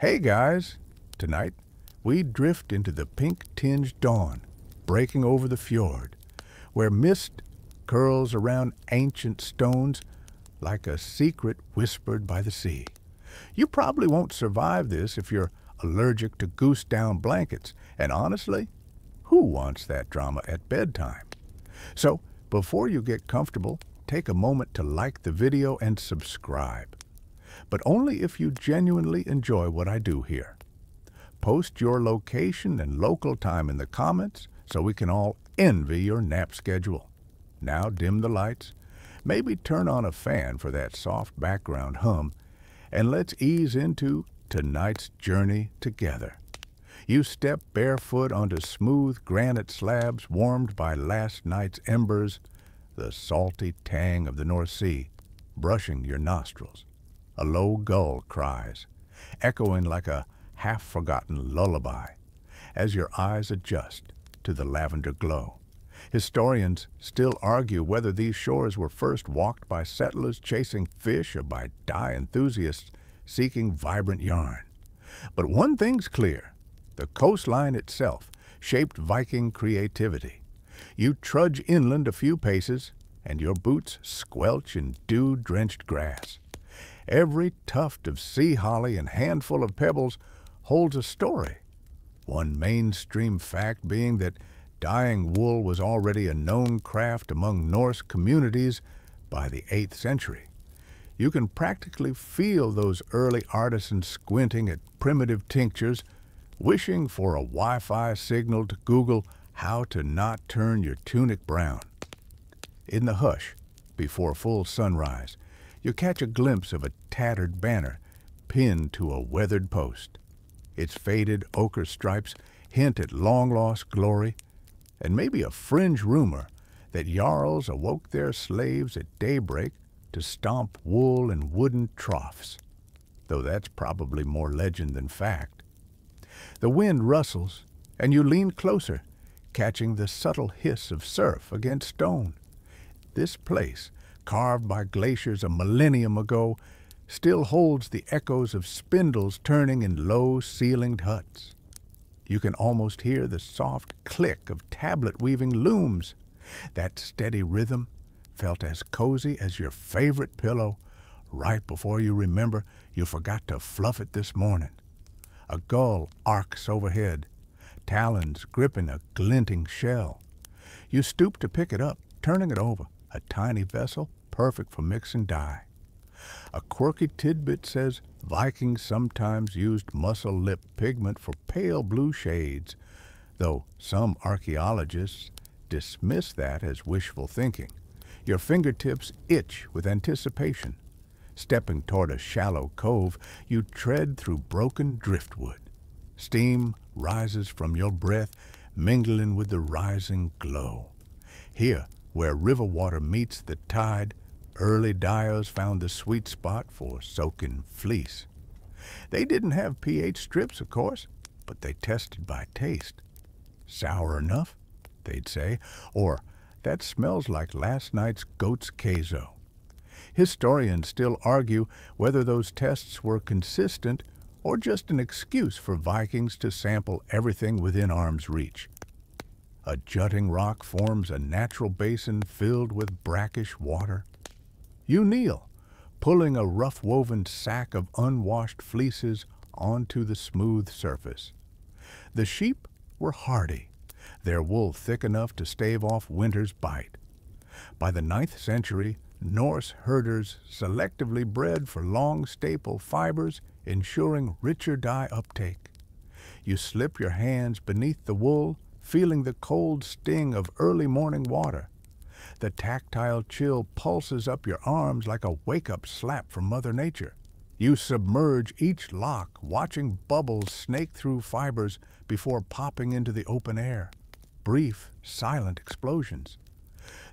Hey guys, tonight we drift into the pink-tinged dawn, breaking over the fjord, where mist curls around ancient stones like a secret whispered by the sea. You probably won't survive this if you're allergic to goose-down blankets, and honestly, who wants that drama at bedtime? So, before you get comfortable, take a moment to like the video and subscribe. But only if you genuinely enjoy what I do here. Post your location and local time in the comments so we can all envy your nap schedule. Now dim the lights, maybe turn on a fan for that soft background hum, and let's ease into tonight's journey together. You step barefoot onto smooth granite slabs warmed by last night's embers, the salty tang of the North Sea brushing your nostrils. A low gull cries, echoing like a half-forgotten lullaby, as your eyes adjust to the lavender glow. Historians still argue whether these shores were first walked by settlers chasing fish or by dye enthusiasts seeking vibrant yarn. But one thing's clear, the coastline itself shaped Viking creativity. You trudge inland a few paces, and your boots squelch in dew-drenched grass. Every tuft of sea holly and handful of pebbles holds a story. One mainstream fact being that dyeing wool was already a known craft among Norse communities by the 8th century. You can practically feel those early artisans squinting at primitive tinctures, wishing for a Wi-Fi signal to Google how to not turn your tunic brown. In the hush, before full sunrise, you catch a glimpse of a tattered banner pinned to a weathered post. Its faded ochre stripes hint at long-lost glory, and maybe a fringe rumor that Jarls awoke their slaves at daybreak to stomp wool in wooden troughs, though that's probably more legend than fact. The wind rustles, and you lean closer, catching the subtle hiss of surf against stone. This place, carved by glaciers a millennium ago, still holds the echoes of spindles turning in low-ceilinged huts. You can almost hear the soft click of tablet-weaving looms. That steady rhythm felt as cozy as your favorite pillow right before you remember you forgot to fluff it this morning. A gull arcs overhead, talons gripping a glinting shell. You stoop to pick it up, turning it over, a tiny vessel perfect for mix and dye. A quirky tidbit says Vikings sometimes used mussel lip pigment for pale blue shades, though some archaeologists dismiss that as wishful thinking. Your fingertips itch with anticipation. Stepping toward a shallow cove, you tread through broken driftwood. Steam rises from your breath, mingling with the rising glow. Here, where river water meets the tide, early dyers found the sweet spot for soaking fleece. They didn't have pH strips, of course, but they tested by taste. Sour enough, they'd say, or that smells like last night's goat's queso. Historians still argue whether those tests were consistent or just an excuse for Vikings to sample everything within arm's reach. A jutting rock forms a natural basin filled with brackish water. You kneel, pulling a rough-woven sack of unwashed fleeces onto the smooth surface. The sheep were hardy, their wool thick enough to stave off winter's bite. By the 9th century, Norse herders selectively bred for long staple fibers, ensuring richer dye uptake. You slip your hands beneath the wool, feeling the cold sting of early morning water. The tactile chill pulses up your arms like a wake-up slap from Mother Nature. You submerge each lock, watching bubbles snake through fibers before popping into the open air. Brief, silent explosions.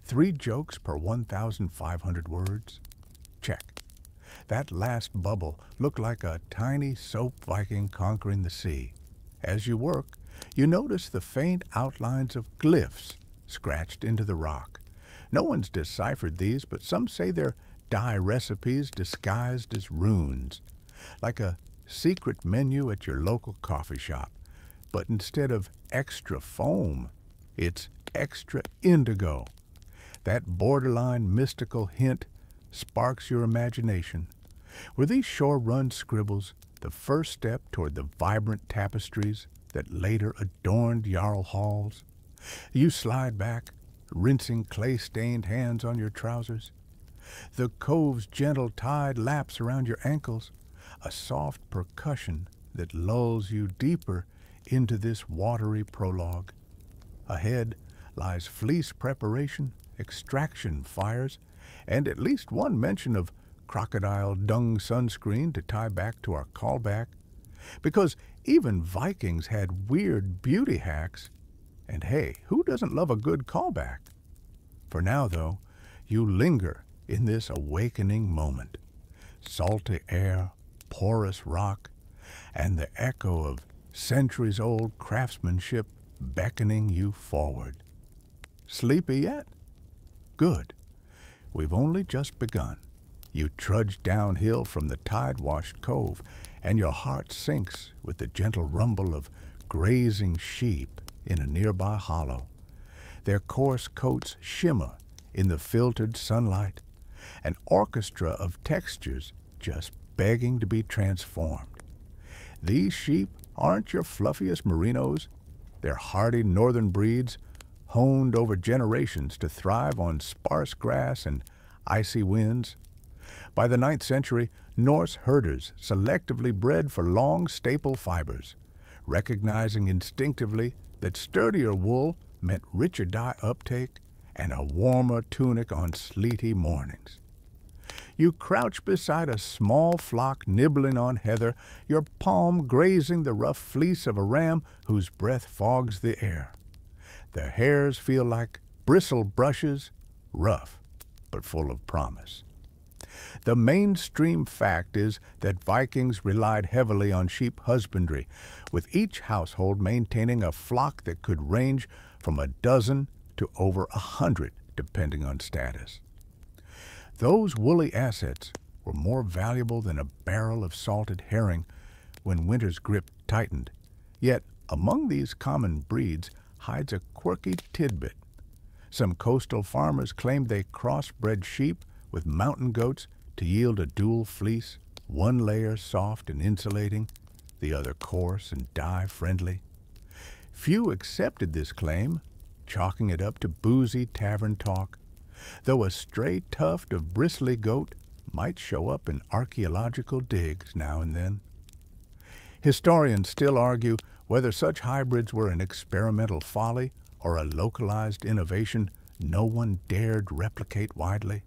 3 jokes per 1,500 words? Check. That last bubble looked like a tiny soap Viking conquering the sea. As you work, you notice the faint outlines of glyphs scratched into the rock. No one's deciphered these, but some say they're dye recipes disguised as runes. Like a secret menu at your local coffee shop, but instead of extra foam, it's extra indigo. That borderline mystical hint sparks your imagination. Were these shore-run scribbles the first step toward the vibrant tapestries that later adorned Jarl halls? You slide back, rinsing clay-stained hands on your trousers. The cove's gentle tide laps around your ankles, a soft percussion that lulls you deeper into this watery prologue. Ahead lies fleece preparation, extraction fires, and at least one mention of crocodile dung sunscreen to tie back to our callback, because even Vikings had weird beauty hacks, and hey, who doesn't love a good callback? For now, though, you linger in this awakening moment. Salty air, porous rock, and the echo of centuries-old craftsmanship beckoning you forward. Sleepy yet? Good. We've only just begun. You trudge downhill from the tide-washed cove, and your heart sinks with the gentle rumble of grazing sheep in a nearby hollow. Their coarse coats shimmer in the filtered sunlight, an orchestra of textures just begging to be transformed. These sheep aren't your fluffiest merinos. They're hardy northern breeds, honed over generations to thrive on sparse grass and icy winds. By the 9th century, Norse herders selectively bred for long staple fibers, recognizing instinctively that sturdier wool meant richer dye uptake and a warmer tunic on sleety mornings. You crouch beside a small flock nibbling on heather, your palm grazing the rough fleece of a ram whose breath fogs the air. Their hairs feel like bristle brushes, rough but full of promise. The mainstream fact is that Vikings relied heavily on sheep husbandry, with each household maintaining a flock that could range from a dozen to over 100, depending on status. Those woolly assets were more valuable than a barrel of salted herring when winter's grip tightened. Yet among these common breeds hides a quirky tidbit. Some coastal farmers claimed they crossbred sheep with mountain goats to yield a dual fleece, one layer soft and insulating, the other coarse and dye-friendly. Few accepted this claim, chalking it up to boozy tavern talk, though a stray tuft of bristly goat might show up in archaeological digs now and then. Historians still argue whether such hybrids were an experimental folly or a localized innovation no one dared replicate widely.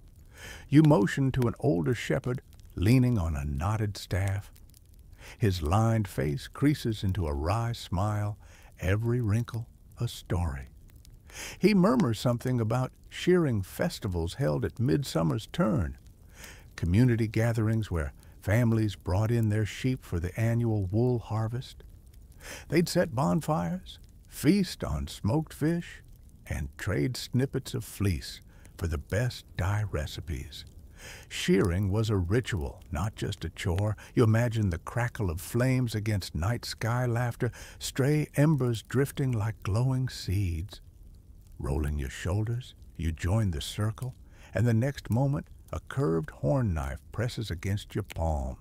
You motion to an older shepherd leaning on a knotted staff. His lined face creases into a wry smile, every wrinkle a story. He murmurs something about shearing festivals held at midsummer's turn, community gatherings where families brought in their sheep for the annual wool harvest. They'd set bonfires, feast on smoked fish, and trade snippets of fleece for the best dye recipes. Shearing was a ritual, not just a chore. You imagine the crackle of flames against night sky laughter, stray embers drifting like glowing seeds. Rolling your shoulders, you join the circle, and the next moment a curved horn knife presses against your palm.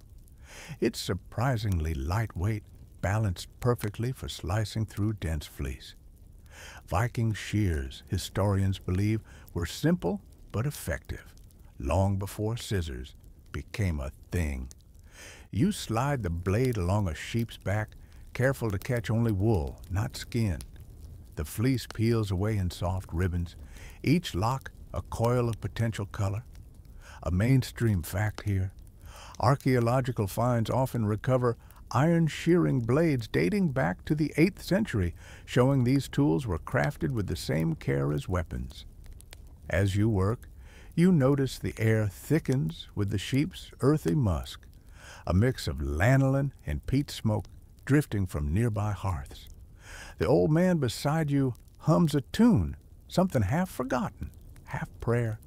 It's surprisingly lightweight, balanced perfectly for slicing through dense fleece. Viking shears, historians believe, were simple but effective, long before scissors became a thing. You slide the blade along a sheep's back, careful to catch only wool, not skin. The fleece peels away in soft ribbons, each lock a coil of potential color. A mainstream fact here: archaeological finds often recover iron shearing blades dating back to the 8th century, showing these tools were crafted with the same care as weapons. As you work, you notice the air thickens with the sheep's earthy musk, a mix of lanolin and peat smoke drifting from nearby hearths. The old man beside you hums a tune, something half forgotten, half prayer.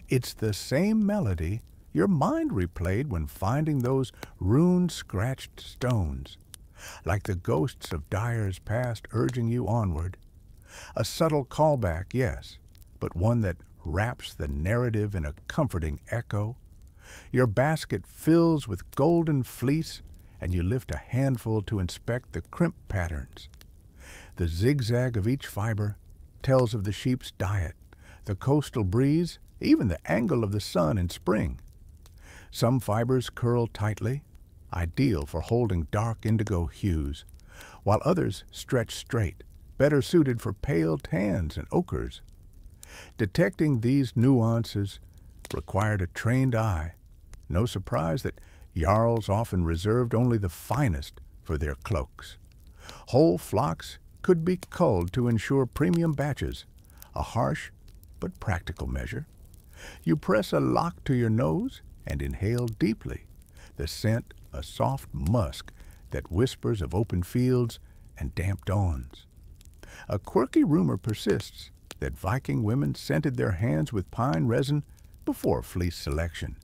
It's the same melody your mind replayed when finding those rune-scratched stones, like the ghosts of dyers past urging you onward. A subtle callback, yes, but one that wraps the narrative in a comforting echo. Your basket fills with golden fleece, and you lift a handful to inspect the crimp patterns. The zigzag of each fiber tells of the sheep's diet, the coastal breeze, even the angle of the sun in spring. Some fibers curl tightly, ideal for holding dark indigo hues, while others stretch straight, better suited for pale tans and ochres. Detecting these nuances required a trained eye. No surprise that Jarls often reserved only the finest for their cloaks. Whole flocks could be culled to ensure premium batches, a harsh but practical measure. You press a lock to your nose and inhale deeply, the scent a soft musk that whispers of open fields and damp dawns. A quirky rumor persists that Viking women scented their hands with pine resin before fleece selection.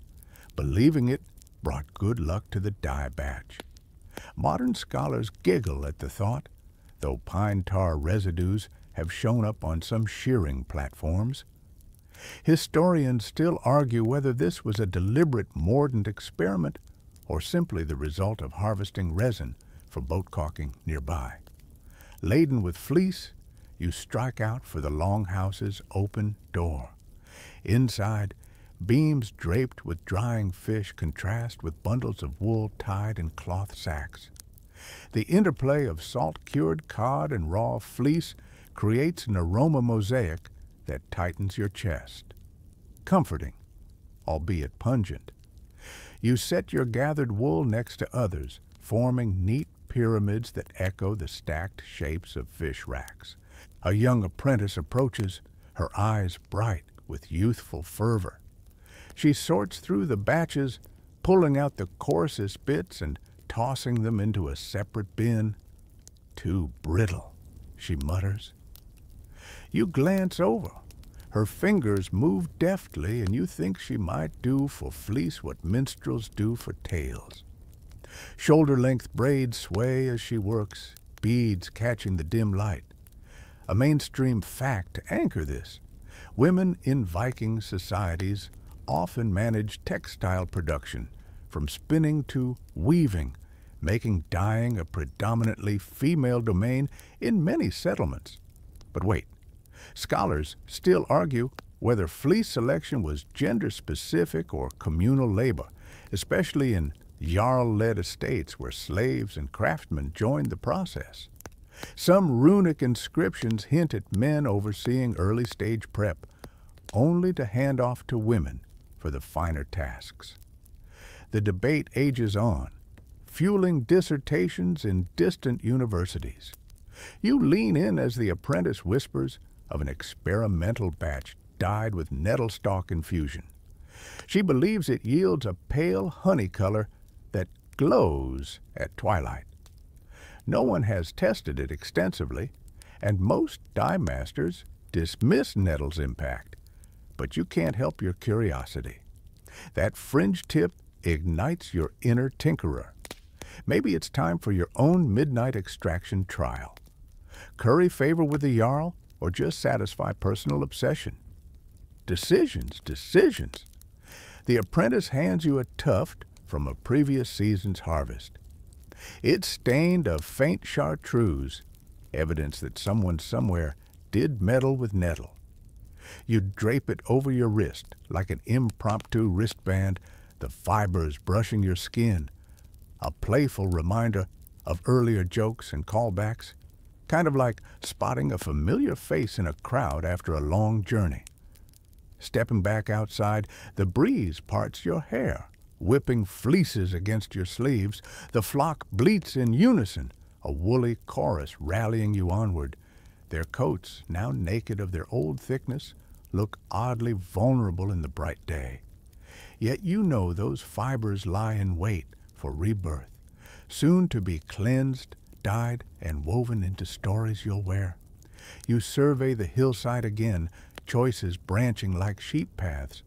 Believing it brought good luck to the dye batch. Modern scholars giggle at the thought, though pine tar residues have shown up on some shearing platforms. Historians still argue whether this was a deliberate mordant experiment or simply the result of harvesting resin for boat caulking nearby. Laden with fleece, you strike out for the longhouse's open door. Inside, beams draped with drying fish contrast with bundles of wool tied in cloth sacks. The interplay of salt-cured cod and raw fleece creates an aroma mosaic that tightens your chest. Comforting, albeit pungent. You set your gathered wool next to others, forming neat pyramids that echo the stacked shapes of fish racks. A young apprentice approaches, her eyes bright with youthful fervor. She sorts through the batches, pulling out the coarsest bits and tossing them into a separate bin. "Too brittle," she mutters. You glance over. Her fingers move deftly, and you think she might do for fleece what minstrels do for tales. Shoulder-length braids sway as she works, beads catching the dim light. A mainstream fact to anchor this: women in Viking societies often manage textile production, from spinning to weaving, making dyeing a predominantly female domain in many settlements. But wait, scholars still argue whether fleece selection was gender-specific or communal labor, especially in Jarl-led estates where slaves and craftsmen joined the process. Some runic inscriptions hint at men overseeing early-stage prep, only to hand off to women for the finer tasks. The debate ages on, fueling dissertations in distant universities. You lean in as the apprentice whispers of an experimental batch dyed with nettle stalk infusion. She believes it yields a pale honey color that glows at twilight. No one has tested it extensively, and most dye masters dismiss nettle's impact. But you can't help your curiosity. That fringe tip ignites your inner tinkerer. Maybe it's time for your own midnight extraction trial. Curry favor with the Jarl, or just satisfy personal obsession? Decisions. The apprentice hands you a tuft from a previous season's harvest. It's stained of faint chartreuse, evidence that someone somewhere did meddle with nettle. You drape it over your wrist like an impromptu wristband, the fibers brushing your skin, a playful reminder of earlier jokes and callbacks, kind of like spotting a familiar face in a crowd after a long journey. Stepping back outside, the breeze parts your hair, whipping fleeces against your sleeves. The flock bleats in unison, a woolly chorus rallying you onward. Their coats, now naked of their old thickness, look oddly vulnerable in the bright day. Yet you know those fibers lie in wait for rebirth, soon to be cleansed, dyed, and woven into stories you'll wear. You survey the hillside again, choices branching like sheep paths.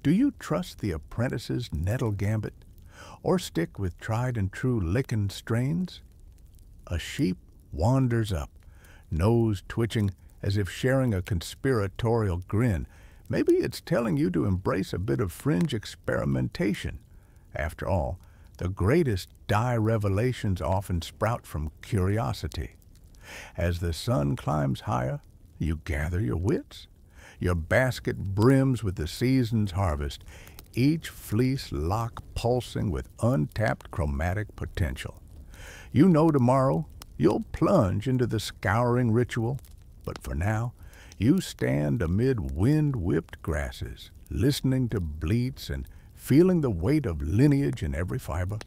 Do you trust the apprentice's nettle gambit, or stick with tried-and-true lichen strains? A sheep wanders up, nose twitching as if sharing a conspiratorial grin. Maybe it's telling you to embrace a bit of fringe experimentation. After all, the greatest dye revelations often sprout from curiosity. As the sun climbs higher, you gather your wits. Your basket brims with the season's harvest, each fleece lock pulsing with untapped chromatic potential. You know tomorrow you'll plunge into the scouring ritual, but for now, you stand amid wind-whipped grasses, listening to bleats and feeling the weight of lineage in every fiber,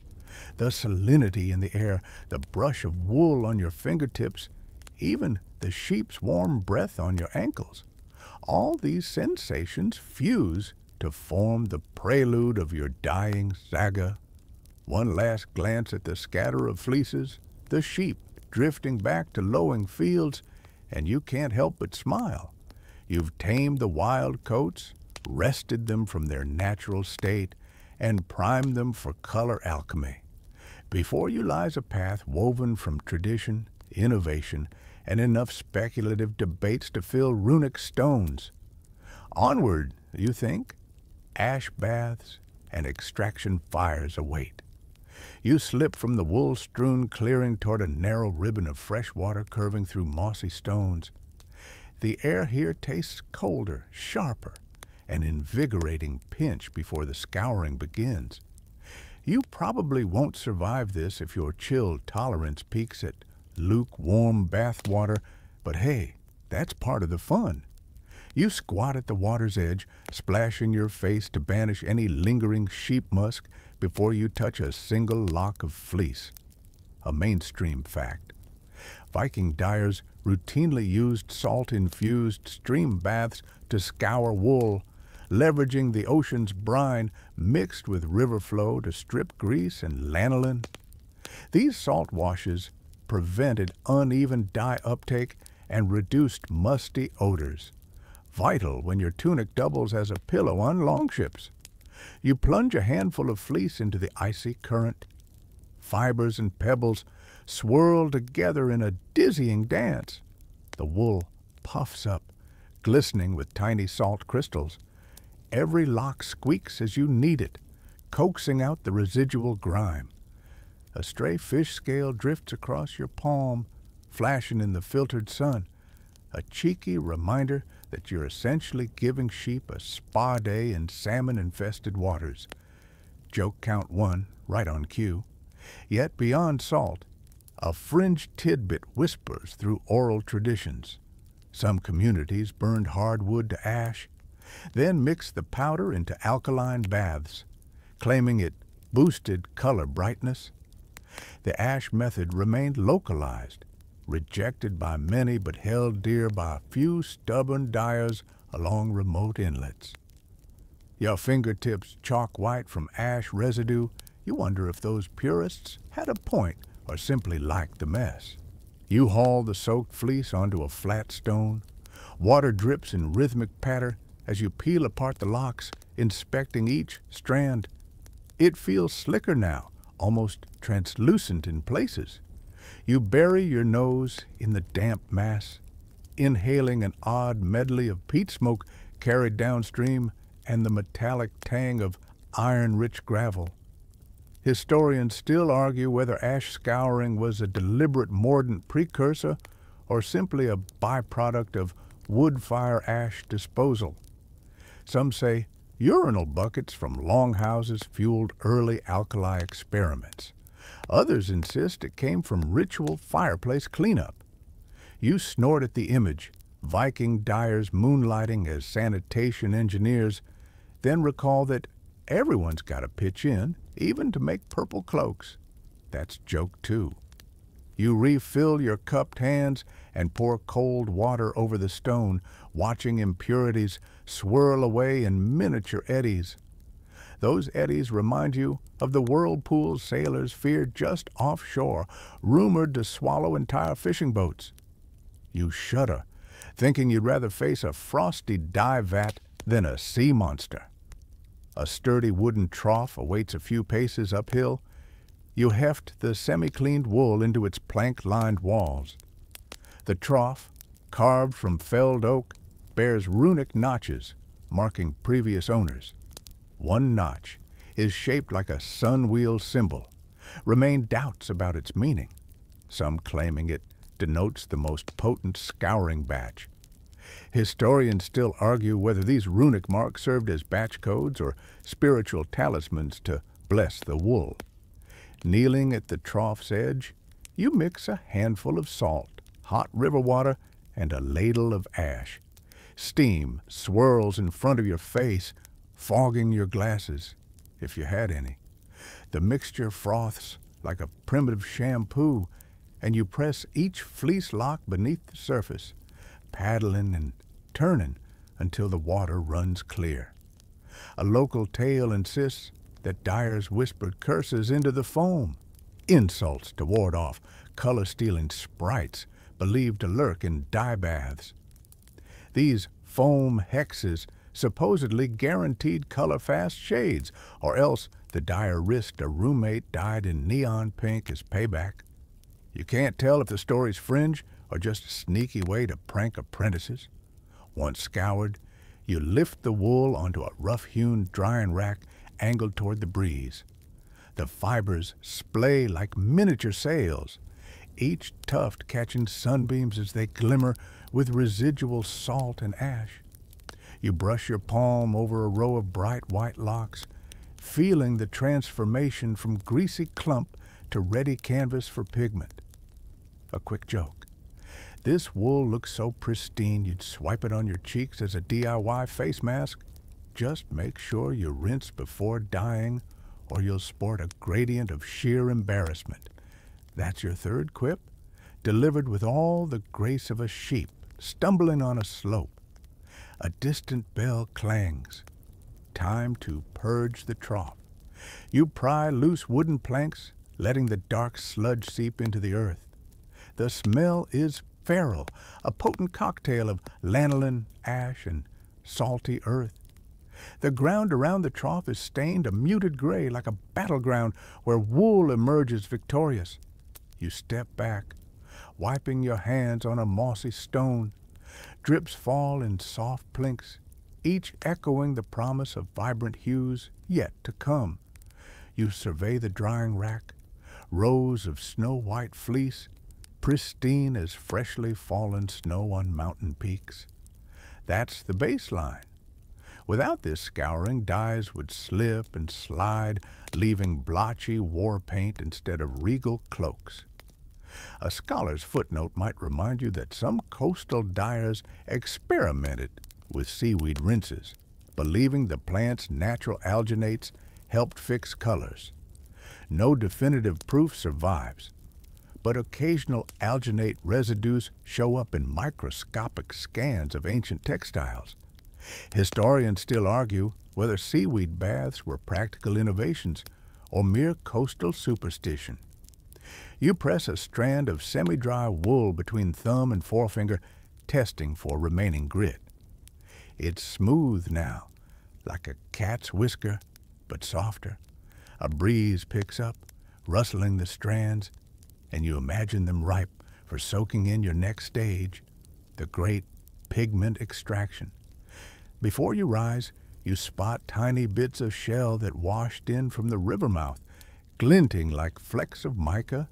the salinity in the air, the brush of wool on your fingertips, even the sheep's warm breath on your ankles. All these sensations fuse to form the prelude of your dying saga. One last glance at the scatter of fleeces, the sheep drifting back to lowing fields, and you can't help but smile. You've tamed the wild coats, wrested them from their natural state, and primed them for color alchemy. Before you lies a path woven from tradition, innovation, and enough speculative debates to fill runic stones. Onward, you think? Ash baths and extraction fires await. You slip from the wool-strewn clearing toward a narrow ribbon of fresh water curving through mossy stones. The air here tastes colder, sharper, an invigorating pinch before the scouring begins. You probably won't survive this if your chill tolerance peaks at lukewarm bathwater, but hey, that's part of the fun. You squat at the water's edge, splashing your face to banish any lingering sheep musk before you touch a single lock of fleece. A mainstream fact. Viking dyers routinely used salt-infused stream baths to scour wool, leveraging the ocean's brine mixed with river flow to strip grease and lanolin. These salt washes prevented uneven dye uptake and reduced musty odors, vital when your tunic doubles as a pillow on longships. You plunge a handful of fleece into the icy current. Fibers and pebbles swirl together in a dizzying dance. The wool puffs up, glistening with tiny salt crystals. Every lock squeaks as you knead it, coaxing out the residual grime. A stray fish scale drifts across your palm, flashing in the filtered sun, a cheeky reminder that you're essentially giving sheep a spa day in salmon-infested waters. Joke count 1, right on cue. Yet beyond salt, a fringed tidbit whispers through oral traditions. Some communities burned hardwood to ash, then mixed the powder into alkaline baths, claiming it boosted color brightness. The ash method remained localized, rejected by many but held dear by a few stubborn dyers along remote inlets. Your fingertips chalk white from ash residue, you wonder if those purists had a point or simply liked the mess. You haul the soaked fleece onto a flat stone. Water drips in rhythmic patter as you peel apart the locks, inspecting each strand. It feels slicker now, almost translucent in places. You bury your nose in the damp mass, inhaling an odd medley of peat smoke carried downstream and the metallic tang of iron-rich gravel. Historians still argue whether ash scouring was a deliberate mordant precursor or simply a byproduct of wood-fire ash disposal. Some say urinal buckets from longhouses fueled early alkali experiments. Others insist it came from ritual fireplace cleanup. You snort at the image, Viking dyers moonlighting as sanitation engineers, then recall that everyone's got to pitch in, even to make purple cloaks. That's joke 2. You refill your cupped hands and pour cold water over the stone, watching impurities swirl away in miniature eddies. Those eddies remind you of the whirlpools sailors feared just offshore, rumored to swallow entire fishing boats. You shudder, thinking you'd rather face a frosty dye vat than a sea monster. A sturdy wooden trough awaits a few paces uphill. You heft the semi-cleaned wool into its plank-lined walls. The trough, carved from felled oak, bears runic notches marking previous owners. One notch is shaped like a sun-wheel symbol. Remain doubts about its meaning, some claiming it denotes the most potent scouring batch. Historians still argue whether these runic marks served as batch codes or spiritual talismans to bless the wool. Kneeling at the trough's edge, you mix a handful of salt, hot river water, and a ladle of ash. Steam swirls in front of your face, fogging your glasses, if you had any. The mixture froths like a primitive shampoo, and you press each fleece lock beneath the surface, paddling and turning until the water runs clear. A local tale insists that dyers whispered curses into the foam, insults to ward off color-stealing sprites believed to lurk in dye baths. These foam hexes supposedly guaranteed color-fast shades, or else the dyer risked a roommate dyed in neon pink as payback. You can't tell if the story's fringe or just a sneaky way to prank apprentices. Once scoured, you lift the wool onto a rough-hewn drying rack angled toward the breeze. The fibers splay like miniature sails, each tuft catching sunbeams as they glimmer with residual salt and ash. You brush your palm over a row of bright white locks, feeling the transformation from greasy clump to ready canvas for pigment. A quick joke. This wool looks so pristine you'd swipe it on your cheeks as a DIY face mask. Just make sure you rinse before dyeing, or you'll sport a gradient of sheer embarrassment. That's your third quip, delivered with all the grace of a sheep stumbling on a slope. A distant bell clangs. Time to purge the trough. You pry loose wooden planks, letting the dark sludge seep into the earth. The smell is feral, a potent cocktail of lanolin, ash, and salty earth. The ground around the trough is stained a muted gray like a battleground where wool emerges victorious. You step back, wiping your hands on a mossy stone. Drips fall in soft plinks, each echoing the promise of vibrant hues yet to come. You survey the drying rack, rows of snow-white fleece, pristine as freshly fallen snow on mountain peaks. That's the baseline. Without this scouring, dyes would slip and slide, leaving blotchy war paint instead of regal cloaks. A scholar's footnote might remind you that some coastal dyers experimented with seaweed rinses, believing the plant's natural alginates helped fix colors. No definitive proof survives, but occasional alginate residues show up in microscopic scans of ancient textiles. Historians still argue whether seaweed baths were practical innovations or mere coastal superstition. You press a strand of semi-dry wool between thumb and forefinger, testing for remaining grit. It's smooth now, like a cat's whisker, but softer. A breeze picks up, rustling the strands, and you imagine them ripe for soaking in your next stage, the great pigment extraction. Before you rise, you spot tiny bits of shell that washed in from the river mouth, glinting like flecks of mica.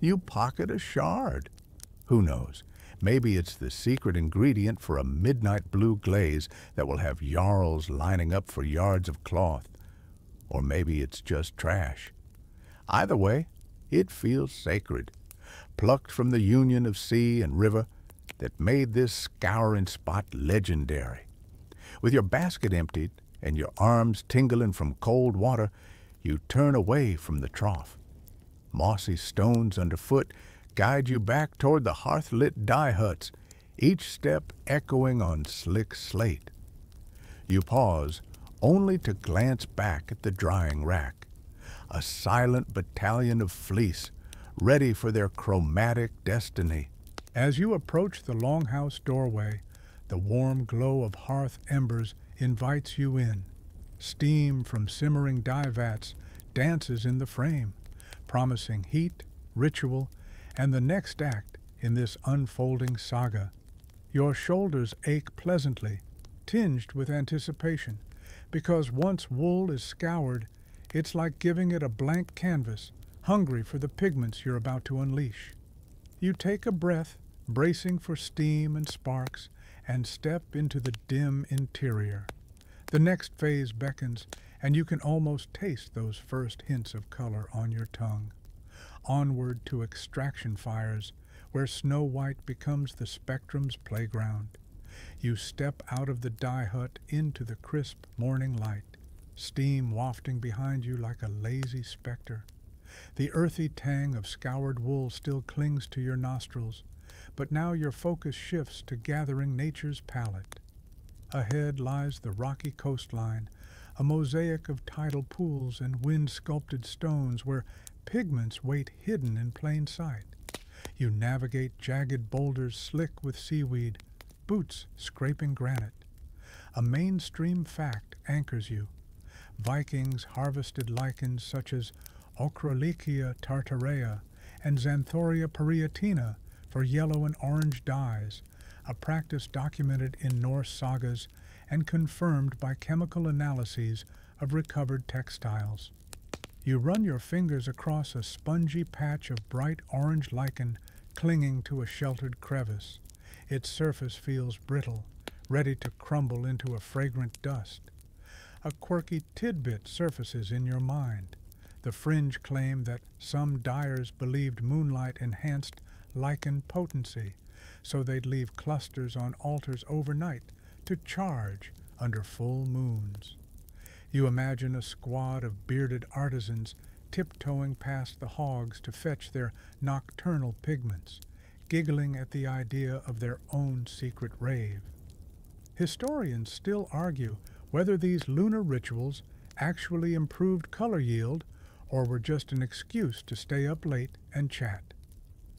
You pocket a shard. Who knows? Maybe it's the secret ingredient for a midnight blue glaze that will have Jarls lining up for yards of cloth. Or maybe it's just trash. Either way, it feels sacred, plucked from the union of sea and river that made this scouring spot legendary. With your basket emptied and your arms tingling from cold water, you turn away from the trough. Mossy stones underfoot guide you back toward the hearth-lit dye huts, each step echoing on slick slate. You pause only to glance back at the drying rack, a silent battalion of fleece ready for their chromatic destiny. As you approach the longhouse doorway, the warm glow of hearth embers invites you in. Steam from simmering dye vats dances in the frame, promising heat, ritual, and the next act in this unfolding saga. Your shoulders ache pleasantly, tinged with anticipation, because once wool is scoured, it's like giving it a blank canvas, hungry for the pigments you're about to unleash. You take a breath, bracing for steam and sparks, and step into the dim interior. The next phase beckons, and you can almost taste those first hints of color on your tongue. Onward to extraction fires, where snow white becomes the spectrum's playground. You step out of the dye hut into the crisp morning light, steam wafting behind you like a lazy specter. The earthy tang of scoured wool still clings to your nostrils, but now your focus shifts to gathering nature's palette. Ahead lies the rocky coastline, a mosaic of tidal pools and wind-sculpted stones where pigments wait hidden in plain sight. You navigate jagged boulders slick with seaweed, boots scraping granite. A mainstream fact anchors you. Vikings harvested lichens such as Ochrolichia tartarea and Xanthoria parietina for yellow and orange dyes, a practice documented in Norse sagas and confirmed by chemical analyses of recovered textiles. You run your fingers across a spongy patch of bright orange lichen clinging to a sheltered crevice. Its surface feels brittle, ready to crumble into a fragrant dust. A quirky tidbit surfaces in your mind. The fringe claim that some dyers believed moonlight enhanced lichen potency, so they'd leave clusters on altars overnight to charge under full moons. You imagine a squad of bearded artisans tiptoeing past the hogs to fetch their nocturnal pigments, giggling at the idea of their own secret rave. Historians still argue whether these lunar rituals actually improved color yield or were just an excuse to stay up late and chat.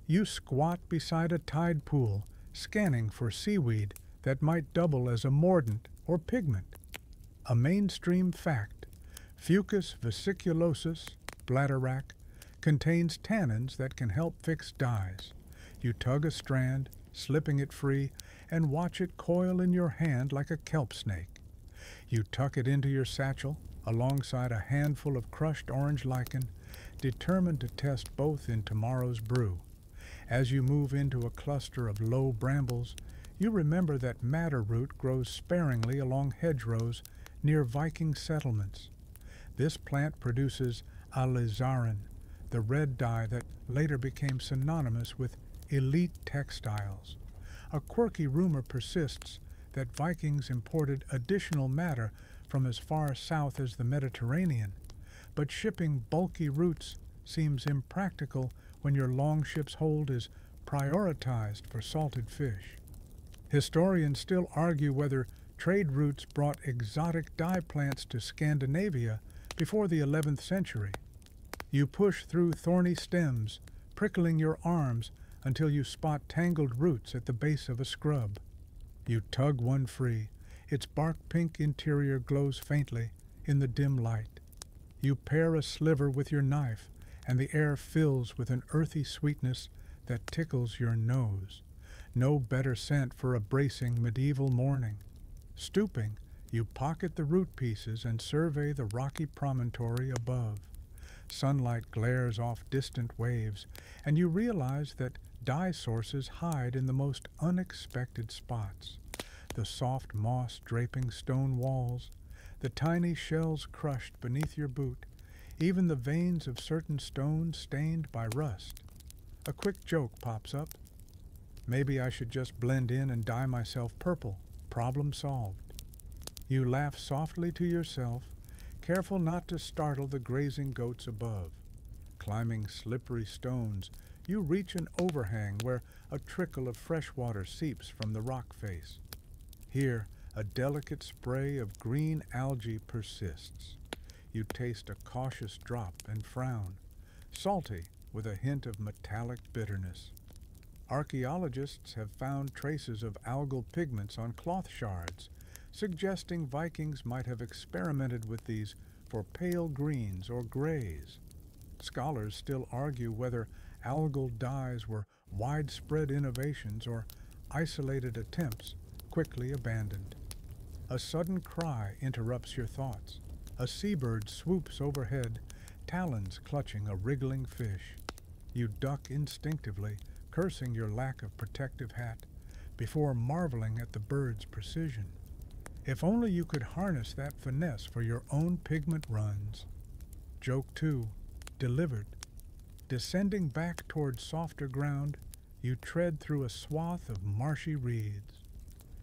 You squat beside a tide pool, scanning for seaweed that might double as a mordant or pigment. A mainstream fact, Fucus vesiculosus, bladderwrack, contains tannins that can help fix dyes. You tug a strand, slipping it free, and watch it coil in your hand like a kelp snake. You tuck it into your satchel, alongside a handful of crushed orange lichen, determined to test both in tomorrow's brew. As you move into a cluster of low brambles, you remember that madder root grows sparingly along hedgerows near Viking settlements. This plant produces alizarin, the red dye that later became synonymous with elite textiles. A quirky rumor persists that Vikings imported additional matter from as far south as the Mediterranean, but shipping bulky roots seems impractical when your longship's hold is prioritized for salted fish. Historians still argue whether trade routes brought exotic dye plants to Scandinavia before the 11th century. You push through thorny stems, prickling your arms until you spot tangled roots at the base of a scrub. You tug one free. Its bark-pink interior glows faintly in the dim light. You pare a sliver with your knife, and the air fills with an earthy sweetness that tickles your nose. No better scent for a bracing medieval morning. Stooping, you pocket the root pieces and survey the rocky promontory above. Sunlight glares off distant waves, and you realize that dye sources hide in the most unexpected spots. The soft moss draping stone walls, the tiny shells crushed beneath your boot, even the veins of certain stones stained by rust. A quick joke pops up. Maybe I should just blend in and dye myself purple. Problem solved. You laugh softly to yourself, careful not to startle the grazing goats above. Climbing slippery stones, you reach an overhang where a trickle of fresh water seeps from the rock face. Here, a delicate spray of green algae persists. You taste a cautious drop and frown, salty with a hint of metallic bitterness. Archaeologists have found traces of algal pigments on cloth shards, suggesting Vikings might have experimented with these for pale greens or grays. Scholars still argue whether algal dyes were widespread innovations or isolated attempts quickly abandoned. A sudden cry interrupts your thoughts. A seabird swoops overhead, talons clutching a wriggling fish. You duck instinctively, cursing your lack of protective hat, before marveling at the bird's precision. If only you could harness that finesse for your own pigment runs. Joke 2, delivered. Descending back toward softer ground, you tread through a swath of marshy reeds.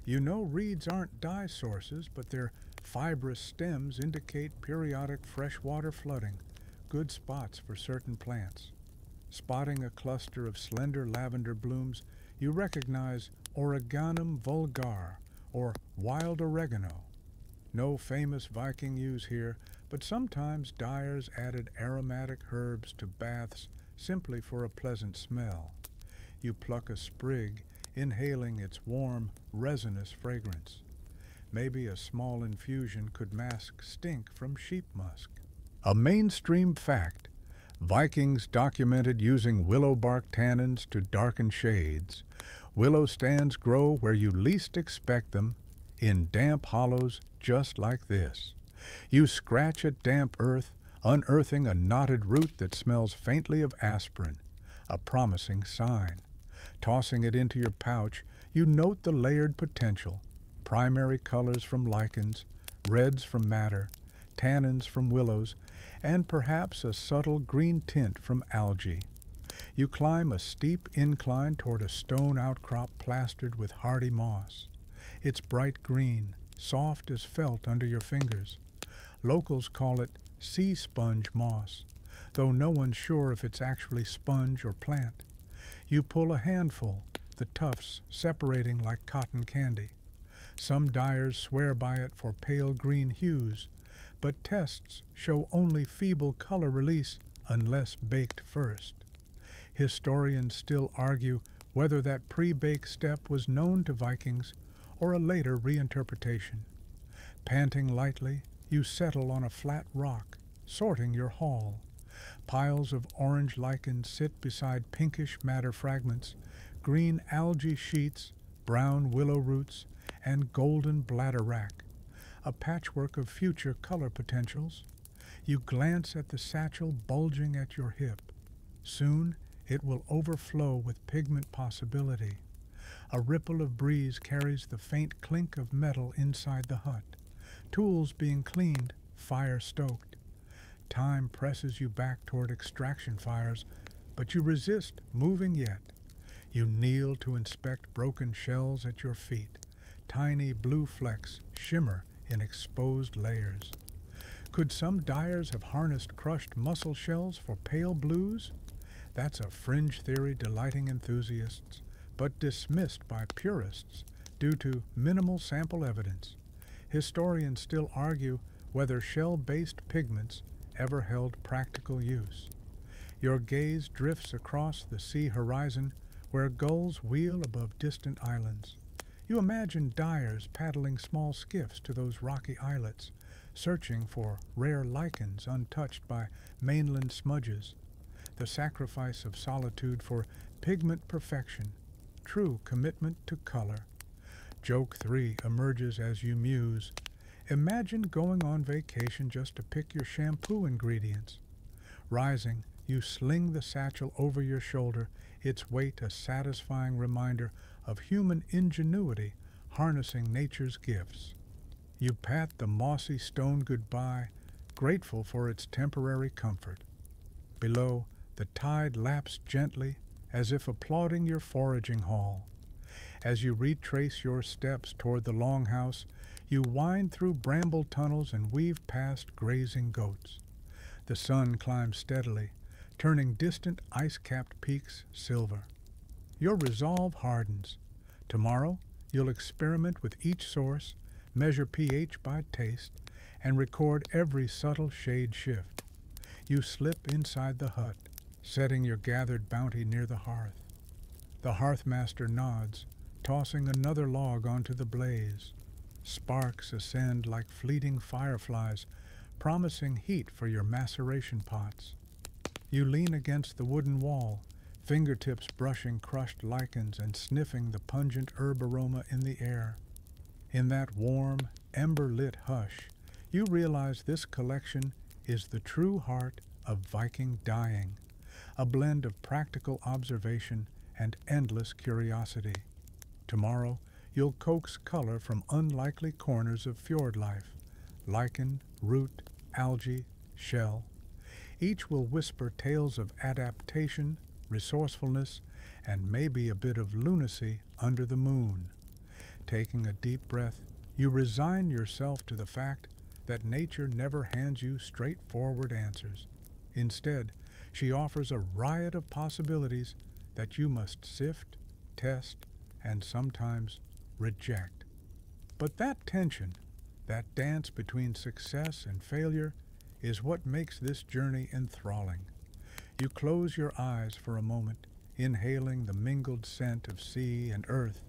You know reeds aren't dye sources, but their fibrous stems indicate periodic freshwater flooding, good spots for certain plants. Spotting a cluster of slender lavender blooms, you recognize Oreganum vulgar, or wild oregano. No famous Viking use here, but sometimes dyers added aromatic herbs to baths simply for a pleasant smell. You pluck a sprig, inhaling its warm, resinous fragrance. Maybe a small infusion could mask stink from sheep musk. A mainstream fact: Vikings documented using willow bark tannins to darken shades. Willow stands grow where you least expect them, in damp hollows just like this. You scratch at damp earth, unearthing a knotted root that smells faintly of aspirin, a promising sign. Tossing it into your pouch, you note the layered potential: primary colors from lichens, reds from madder, tannins from willows, and perhaps a subtle green tint from algae. You climb a steep incline toward a stone outcrop plastered with hardy moss. It's bright green, soft as felt under your fingers. Locals call it sea sponge moss, though no one's sure if it's actually sponge or plant. You pull a handful, the tufts separating like cotton candy. Some dyers swear by it for pale green hues, but tests show only feeble color release unless baked first. Historians still argue whether that pre-bake step was known to Vikings or a later reinterpretation. Panting lightly, you settle on a flat rock, sorting your haul. Piles of orange lichen sit beside pinkish madder fragments, green algae sheets, brown willow roots, and golden bladderwrack, a patchwork of future color potentials. You glance at the satchel bulging at your hip. Soon it will overflow with pigment possibility. A ripple of breeze carries the faint clink of metal inside the hut. Tools being cleaned, fire stoked. Time presses you back toward extraction fires, but you resist moving yet. You kneel to inspect broken shells at your feet. Tiny blue flecks shimmer in exposed layers. Could some dyers have harnessed crushed mussel shells for pale blues? That's a fringe theory delighting enthusiasts, but dismissed by purists due to minimal sample evidence. Historians still argue whether shell-based pigments ever held practical use. Your gaze drifts across the sea horizon where gulls wheel above distant islands. You imagine dyers paddling small skiffs to those rocky islets, searching for rare lichens untouched by mainland smudges. The sacrifice of solitude for pigment perfection, true commitment to color. Joke 3 emerges as you muse. Imagine going on vacation just to pick your shampoo ingredients. Rising, you sling the satchel over your shoulder, its weight a satisfying reminder of human ingenuity harnessing nature's gifts. You pat the mossy stone goodbye, grateful for its temporary comfort. Below, the tide laps gently, as if applauding your foraging haul. As you retrace your steps toward the longhouse, you wind through bramble tunnels and weave past grazing goats. The sun climbs steadily, turning distant ice-capped peaks silver. Your resolve hardens. Tomorrow, you'll experiment with each source, measure pH by taste, and record every subtle shade shift. You slip inside the hut, setting your gathered bounty near the hearth. The hearthmaster nods, tossing another log onto the blaze. Sparks ascend like fleeting fireflies, promising heat for your maceration pots. You lean against the wooden wall, fingertips brushing crushed lichens and sniffing the pungent herb aroma in the air. In that warm, ember-lit hush, you realize this collection is the true heart of Viking dyeing, a blend of practical observation and endless curiosity. Tomorrow, you'll coax color from unlikely corners of fjord life: lichen, root, algae, shell. Each will whisper tales of adaptation, resourcefulness, and maybe a bit of lunacy under the moon. Taking a deep breath, you resign yourself to the fact that nature never hands you straightforward answers. Instead, she offers a riot of possibilities that you must sift, test, and sometimes reject. But that tension, that dance between success and failure, is what makes this journey enthralling. You close your eyes for a moment, inhaling the mingled scent of sea and earth,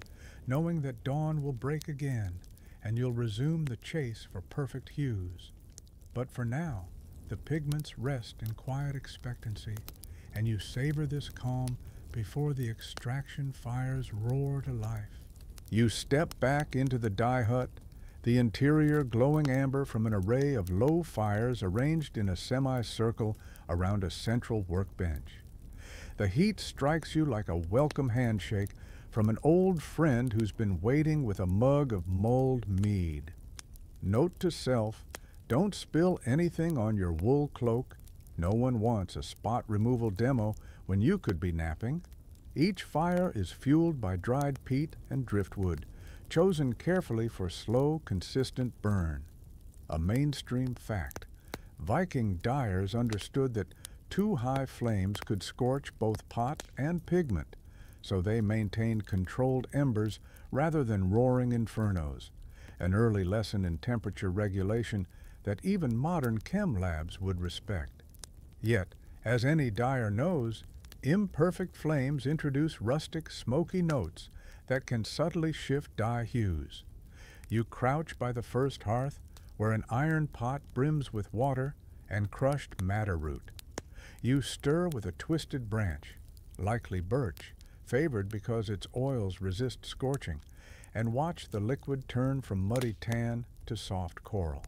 knowing that dawn will break again and you'll resume the chase for perfect hues. But for now, the pigments rest in quiet expectancy, and you savor this calm before the extraction fires roar to life. You step back into the dye hut, the interior glowing amber from an array of low fires arranged in a semicircle around a central workbench. The heat strikes you like a welcome handshake from an old friend who's been waiting with a mug of mulled mead. Note to self, don't spill anything on your wool cloak. No one wants a spot removal demo when you could be napping. Each fire is fueled by dried peat and driftwood, chosen carefully for slow, consistent burn. A mainstream fact. Viking dyers understood that too high flames could scorch both pot and pigment, so they maintained controlled embers rather than roaring infernos, an early lesson in temperature regulation that even modern chem labs would respect. Yet, as any dyer knows, imperfect flames introduce rustic, smoky notes that can subtly shift dye hues. You crouch by the first hearth, where an iron pot brims with water and crushed madder root. You stir with a twisted branch, likely birch, favored because its oils resist scorching, and watch the liquid turn from muddy tan to soft coral.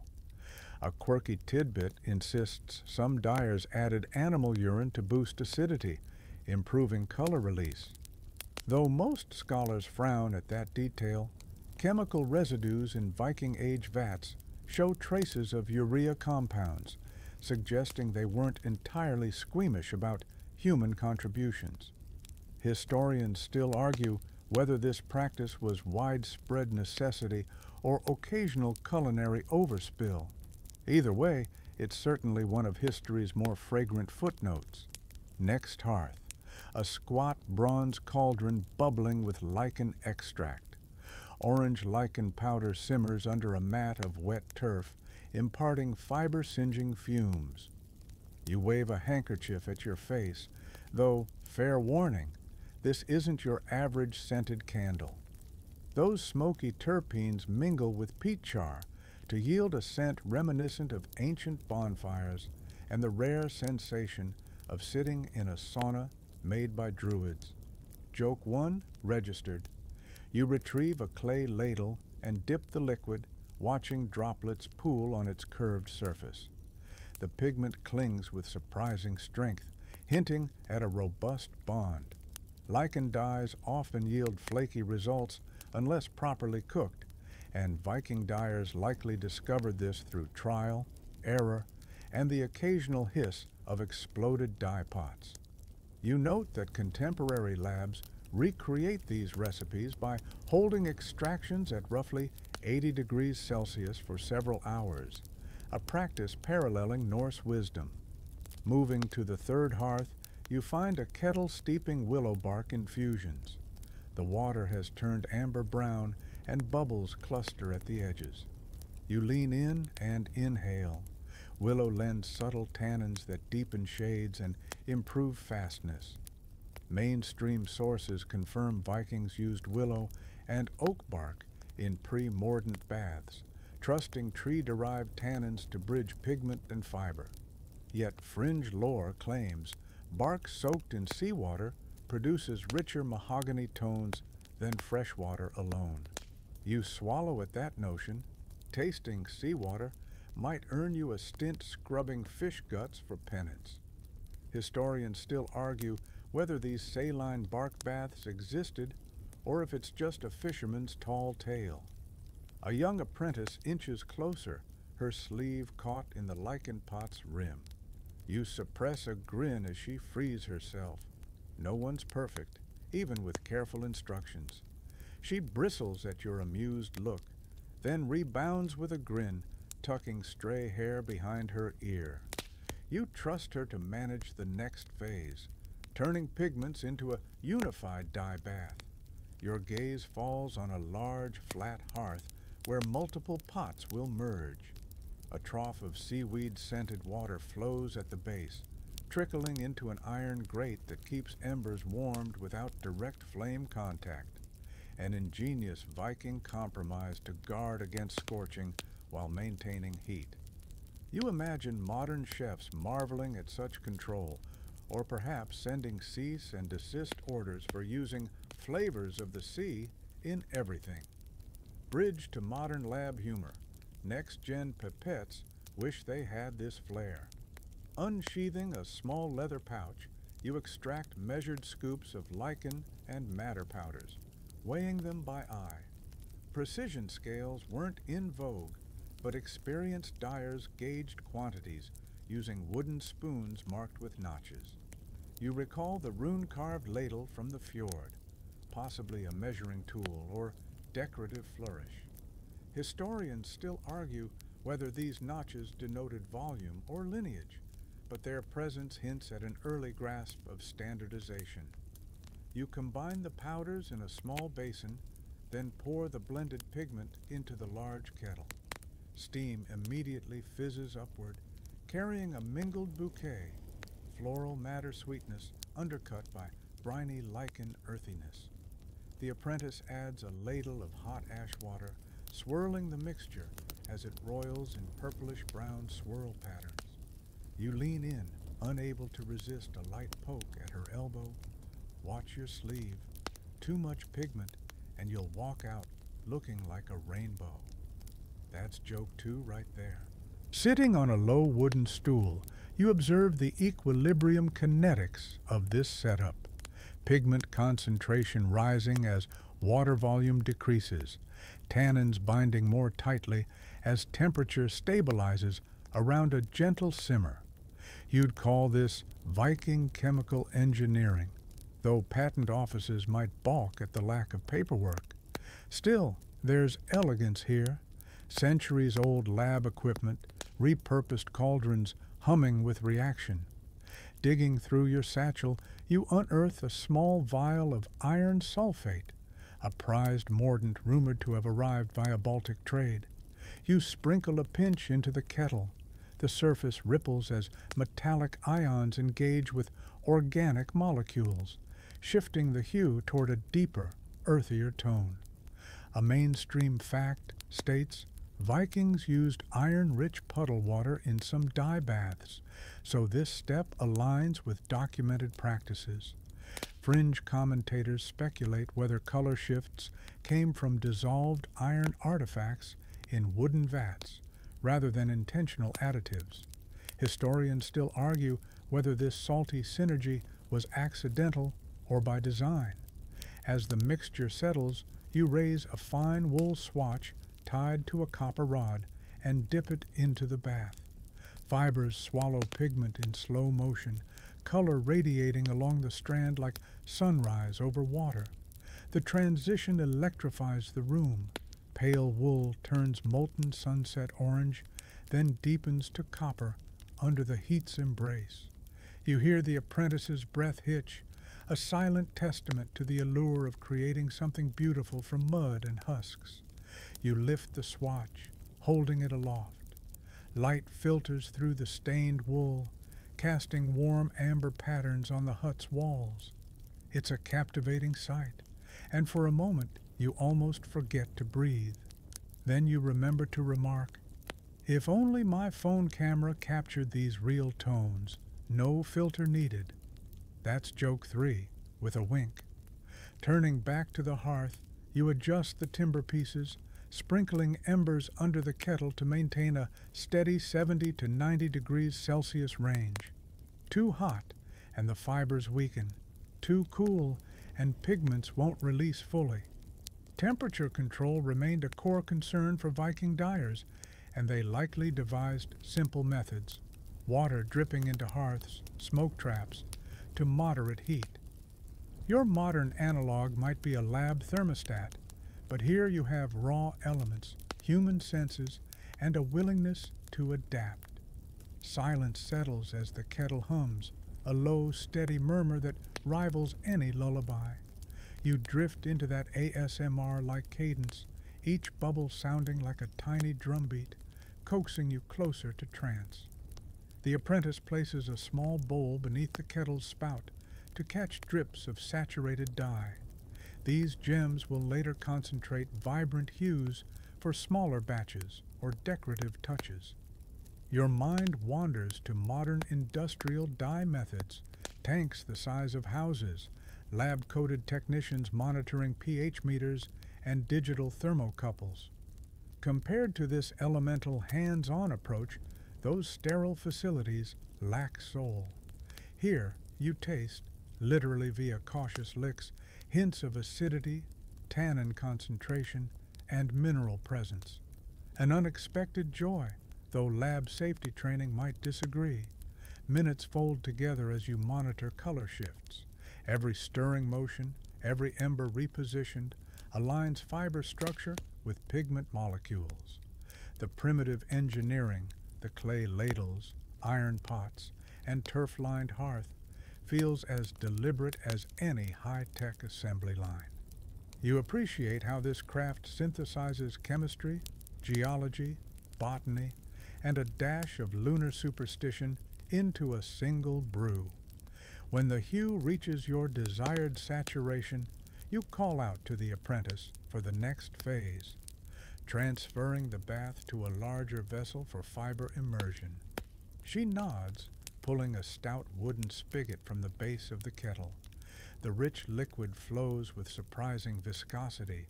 A quirky tidbit insists some dyers added animal urine to boost acidity, improving color release. Though most scholars frown at that detail, chemical residues in Viking Age vats show traces of urea compounds, suggesting they weren't entirely squeamish about human contributions. Historians still argue whether this practice was widespread necessity or occasional culinary overspill. Either way, it's certainly one of history's more fragrant footnotes. Next hearth, a squat bronze cauldron bubbling with lichen extract. Orange lichen powder simmers under a mat of wet turf, imparting fiber-singeing fumes. You wave a handkerchief at your face, though, fair warning, this isn't your average scented candle. Those smoky terpenes mingle with peat char to yield a scent reminiscent of ancient bonfires and the rare sensation of sitting in a sauna made by druids. Joke 1 registered. You retrieve a clay ladle and dip the liquid, watching droplets pool on its curved surface. The pigment clings with surprising strength, hinting at a robust bond. Lichen dyes often yield flaky results unless properly cooked, and Viking dyers likely discovered this through trial, error, and the occasional hiss of exploded dye pots. You note that contemporary labs recreate these recipes by holding extractions at roughly 80 degrees Celsius for several hours, a practice paralleling Norse wisdom. Moving to the third hearth, you find a kettle steeping willow bark infusions. The water has turned amber brown and bubbles cluster at the edges. You lean in and inhale. Willow lends subtle tannins that deepen shades and improve fastness. Mainstream sources confirm Vikings used willow and oak bark in pre-mordant baths, trusting tree-derived tannins to bridge pigment and fiber. Yet fringe lore claims bark soaked in seawater produces richer mahogany tones than freshwater alone. You swallow at that notion, tasting seawater might earn you a stint scrubbing fish guts for penance. Historians still argue whether these saline bark baths existed or if it's just a fisherman's tall tale. A young apprentice inches closer, her sleeve caught in the lichen pot's rim. You suppress a grin as she frees herself. No one's perfect, even with careful instructions. She bristles at your amused look, then rebounds with a grin, tucking stray hair behind her ear. You trust her to manage the next phase, turning pigments into a unified dye bath. Your gaze falls on a large, flat hearth where multiple pots will merge. A trough of seaweed-scented water flows at the base, trickling into an iron grate that keeps embers warmed without direct flame contact. An ingenious Viking compromise to guard against scorching while maintaining heat. You imagine modern chefs marveling at such control, or perhaps sending cease and desist orders for using flavors of the sea in everything. Bridge to modern lab humor. Next-gen pipettes wish they had this flair. Unsheathing a small leather pouch, you extract measured scoops of lichen and madder powders, weighing them by eye. Precision scales weren't in vogue, but experienced dyers gauged quantities using wooden spoons marked with notches. You recall the rune-carved ladle from the Fjord, possibly a measuring tool or decorative flourish. Historians still argue whether these notches denoted volume or lineage, but their presence hints at an early grasp of standardization. You combine the powders in a small basin, then pour the blended pigment into the large kettle. Steam immediately fizzes upward, carrying a mingled bouquet, floral madder sweetness undercut by briny lichen earthiness. The apprentice adds a ladle of hot ash water, swirling the mixture as it roils in purplish-brown swirl patterns. You lean in, unable to resist a light poke at her elbow. Watch your sleeve. Too much pigment, and you'll walk out looking like a rainbow. That's joke 2 right there. Sitting on a low wooden stool, you observe the equilibrium kinetics of this setup. Pigment concentration rising as water volume decreases, tannins binding more tightly as temperature stabilizes around a gentle simmer. You'd call this Viking chemical engineering, though patent offices might balk at the lack of paperwork. Still, there's elegance here. Centuries-old lab equipment, repurposed cauldrons humming with reaction. Digging through your satchel, you unearth a small vial of iron sulfate, a prized mordant rumored to have arrived via Baltic trade. You sprinkle a pinch into the kettle. The surface ripples as metallic ions engage with organic molecules, shifting the hue toward a deeper, earthier tone. A mainstream fact states Vikings used iron-rich puddle water in some dye baths, so this step aligns with documented practices. Fringe commentators speculate whether color shifts came from dissolved iron artifacts in wooden vats rather than intentional additives. Historians still argue whether this salty synergy was accidental or by design. As the mixture settles, you raise a fine wool swatch tied to a copper rod and dip it into the bath. Fibers swallow pigment in slow motion, color radiating along the strand like sunrise over water. The transition electrifies the room. Pale wool turns molten sunset orange, then deepens to copper under the heat's embrace. You hear the apprentice's breath hitch, a silent testament to the allure of creating something beautiful from mud and husks. You lift the swatch, holding it aloft. Light filters through the stained wool, casting warm amber patterns on the hut's walls. It's a captivating sight, and for a moment you almost forget to breathe. Then you remember to remark, "If only my phone camera captured these real tones, no filter needed." That's joke 3, with a wink. Turning back to the hearth, you adjust the timber pieces, sprinkling embers under the kettle to maintain a steady 70 to 90 degrees Celsius range. Too hot, and the fibers weaken. Too cool, and pigments won't release fully. Temperature control remained a core concern for Viking dyers, and they likely devised simple methods, water dripping into hearths, smoke traps, to moderate heat. Your modern analog might be a lab thermostat, but here you have raw elements, human senses, and a willingness to adapt. Silence settles as the kettle hums, a low, steady murmur that rivals any lullaby. You drift into that ASMR-like cadence, each bubble sounding like a tiny drumbeat, coaxing you closer to trance. The apprentice places a small bowl beneath the kettle's spout to catch drips of saturated dye. These gems will later concentrate vibrant hues for smaller batches or decorative touches. Your mind wanders to modern industrial dye methods, tanks the size of houses, lab-coated technicians monitoring pH meters, and digital thermocouples. Compared to this elemental hands-on approach, those sterile facilities lack soul. Here, you taste, literally via cautious licks, hints of acidity, tannin concentration, and mineral presence. An unexpected joy, though lab safety training might disagree. Minutes fold together as you monitor color shifts. Every stirring motion, every ember repositioned, aligns fiber structure with pigment molecules. The primitive engineering, the clay ladles, iron pots, and turf-lined hearth, feels as deliberate as any high-tech assembly line. You appreciate how this craft synthesizes chemistry, geology, botany, and a dash of lunar superstition into a single brew. When the hue reaches your desired saturation, you call out to the apprentice for the next phase, transferring the bath to a larger vessel for fiber immersion. She nods, pulling a stout wooden spigot from the base of the kettle. The rich liquid flows with surprising viscosity,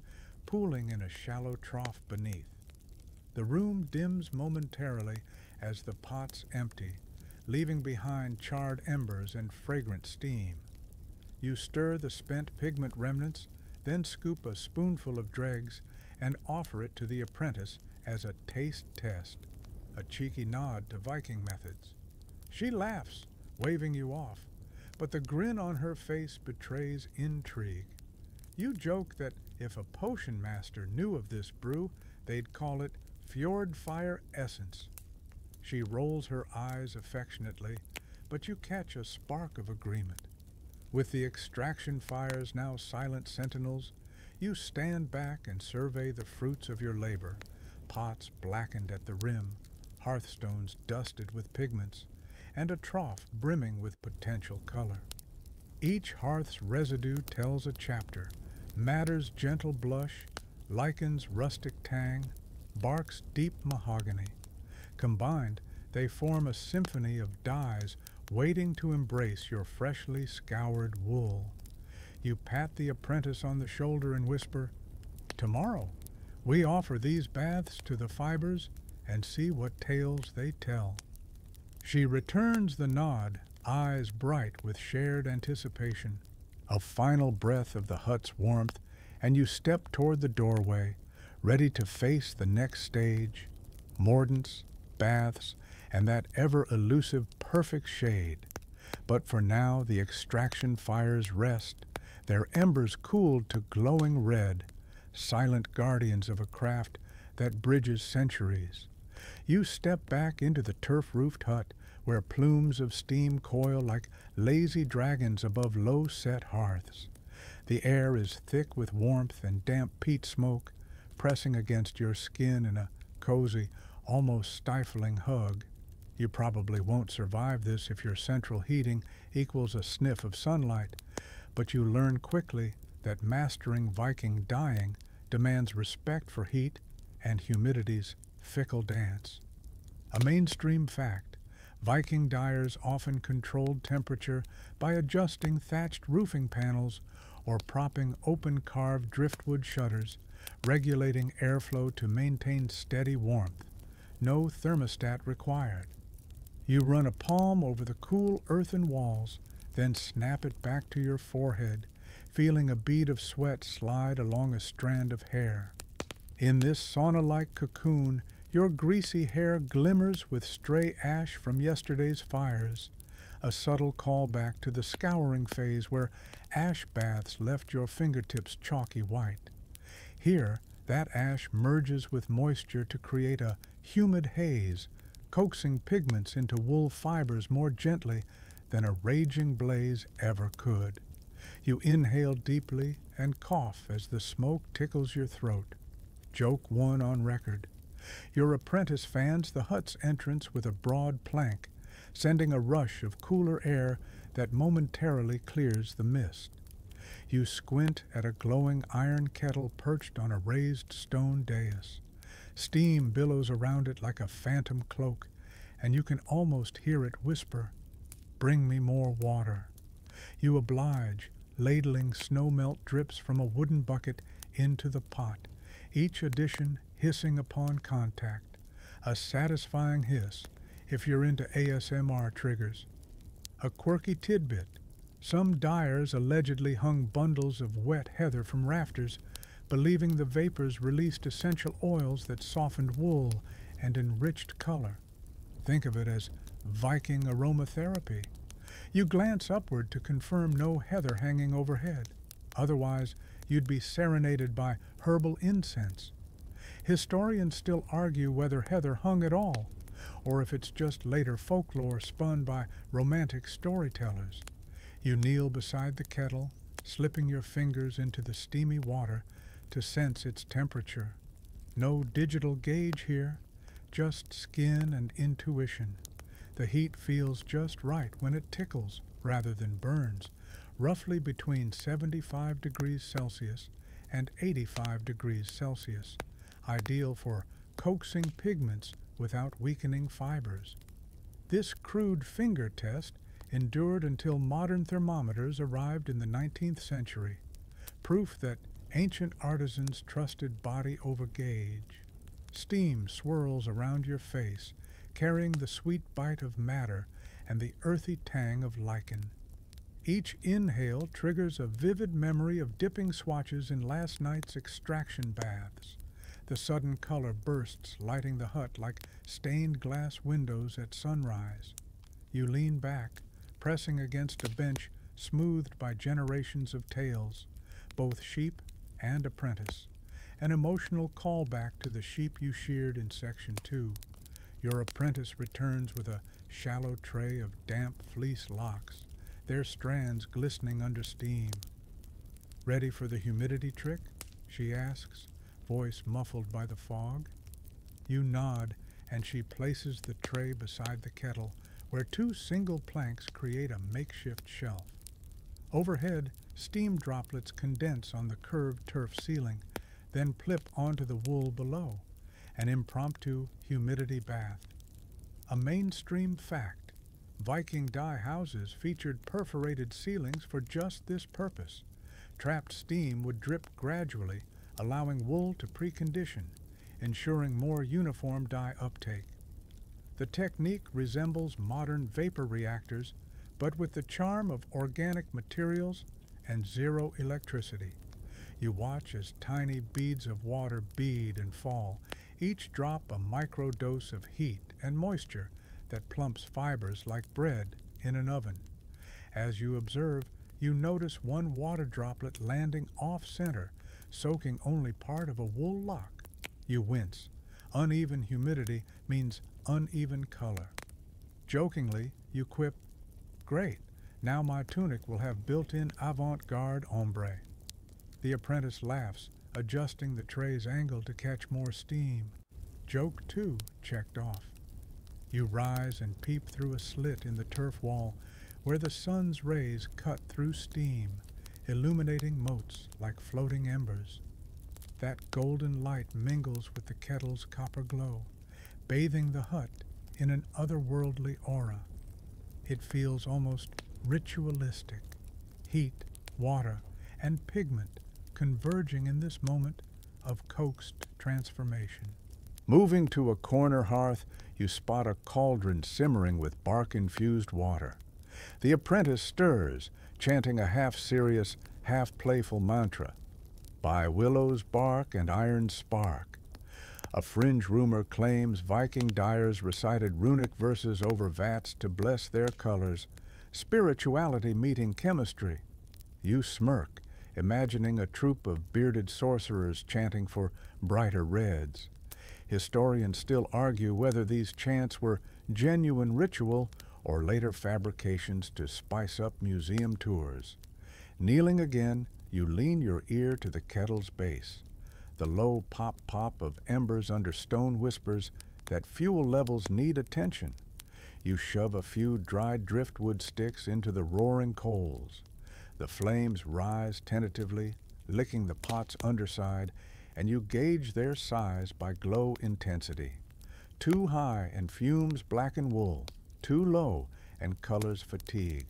pooling in a shallow trough beneath. The room dims momentarily as the pots empty, leaving behind charred embers and fragrant steam. You stir the spent pigment remnants, then scoop a spoonful of dregs and offer it to the apprentice as a taste test, a cheeky nod to Viking methods. She laughs, waving you off, but the grin on her face betrays intrigue. You joke that if a potion master knew of this brew, they'd call it Fjord Fire Essence. She rolls her eyes affectionately, but you catch a spark of agreement. With the extraction fires now silent sentinels, you stand back and survey the fruits of your labor, pots blackened at the rim, hearthstones dusted with pigments, and a trough brimming with potential color. Each hearth's residue tells a chapter, madder's gentle blush, lichen's rustic tang, bark's deep mahogany. Combined, they form a symphony of dyes waiting to embrace your freshly scoured wool. You pat the apprentice on the shoulder and whisper, "Tomorrow, we offer these baths to the fibers and see what tales they tell." She returns the nod, eyes bright with shared anticipation. A final breath of the hut's warmth, and you step toward the doorway, ready to face the next stage, mordants, baths, and that ever-elusive perfect shade. But for now the extraction fires rest, their embers cooled to glowing red, silent guardians of a craft that bridges centuries. You step back into the turf-roofed hut, where plumes of steam coil like lazy dragons above low-set hearths. The air is thick with warmth and damp peat smoke, pressing against your skin in a cozy, almost stifling hug. You probably won't survive this if your central heating equals a sniff of sunlight, but you learn quickly that mastering Viking dyeing demands respect for heat and humidity's fickle dance. A mainstream fact, Viking dyers often controlled temperature by adjusting thatched roofing panels or propping open-carved driftwood shutters, regulating airflow to maintain steady warmth. No thermostat required. You run a palm over the cool earthen walls, then snap it back to your forehead, feeling a bead of sweat slide along a strand of hair. In this sauna-like cocoon, your greasy hair glimmers with stray ash from yesterday's fires, a subtle callback to the scouring phase where ash baths left your fingertips chalky white. Here, that ash merges with moisture to create a humid haze, coaxing pigments into wool fibers more gently than a raging blaze ever could. You inhale deeply and cough as the smoke tickles your throat. Joke one on record. Your apprentice fans the hut's entrance with a broad plank, sending a rush of cooler air that momentarily clears the mist. You squint at a glowing iron kettle perched on a raised stone dais. Steam billows around it like a phantom cloak, and you can almost hear it whisper, "Bring me more water." You oblige, ladling snowmelt drips from a wooden bucket into the pot, each addition hissing upon contact, a satisfying hiss if you're into ASMR triggers. A quirky tidbit. Some dyers allegedly hung bundles of wet heather from rafters, believing the vapors released essential oils that softened wool and enriched color. Think of it as Viking aromatherapy. You glance upward to confirm no heather hanging overhead. Otherwise, you'd be serenaded by herbal incense. Historians still argue whether heather hung at all, or if it's just later folklore spun by romantic storytellers. You kneel beside the kettle, slipping your fingers into the steamy water to sense its temperature. No digital gauge here, just skin and intuition. The heat feels just right when it tickles rather than burns, roughly between 75 degrees Celsius and 85 degrees Celsius, ideal for coaxing pigments without weakening fibers. This crude finger test endured until modern thermometers arrived in the 19th century, proof that ancient artisans trusted body over gauge. Steam swirls around your face, carrying the sweet bite of madder and the earthy tang of lichen. Each inhale triggers a vivid memory of dipping swatches in last night's extraction baths. The sudden color bursts, lighting the hut like stained glass windows at sunrise. You lean back, pressing against a bench smoothed by generations of tales, both sheep and apprentice, an emotional callback to the sheep you sheared in Section 2. Your apprentice returns with a shallow tray of damp fleece locks, their strands glistening under steam. "Ready for the humidity trick?" she asks, voice muffled by the fog. You nod, and she places the tray beside the kettle, where two single planks create a makeshift shelf. Overhead, steam droplets condense on the curved turf ceiling, then plip onto the wool below, an impromptu humidity bath. A mainstream fact, Viking dye houses featured perforated ceilings for just this purpose. Trapped steam would drip gradually, allowing wool to precondition, ensuring more uniform dye uptake. The technique resembles modern vapor reactors, but with the charm of organic materials and zero electricity. You watch as tiny beads of water bead and fall, each drop a microdose of heat and moisture that plumps fibers like bread in an oven. As you observe, you notice one water droplet landing off-center, soaking only part of a wool lock. You wince. Uneven humidity means uneven color. Jokingly, you quip, "Great, now my tunic will have built-in avant-garde ombre." The apprentice laughs, adjusting the tray's angle to catch more steam. Joke 2 checked off. You rise and peep through a slit in the turf wall where the sun's rays cut through steam, illuminating motes like floating embers. That golden light mingles with the kettle's copper glow, bathing the hut in an otherworldly aura. It feels almost ritualistic, heat, water, and pigment converging in this moment of coaxed transformation. Moving to a corner hearth, you spot a cauldron simmering with bark-infused water. The apprentice stirs, chanting a half-serious, half-playful mantra. By willow's bark and iron's spark. A fringe rumor claims Viking dyers recited runic verses over vats to bless their colors, spirituality meeting chemistry. You smirk, imagining a troop of bearded sorcerers chanting for brighter reds. Historians still argue whether these chants were genuine ritual or later fabrications to spice up museum tours. Kneeling again, you lean your ear to the kettle's base. The low pop-pop of embers under stone whispers that fuel levels need attention. You shove a few dried driftwood sticks into the roaring coals. The flames rise tentatively, licking the pot's underside, and you gauge their size by glow intensity. Too high and fumes blacken wool, too low and colors fatigue.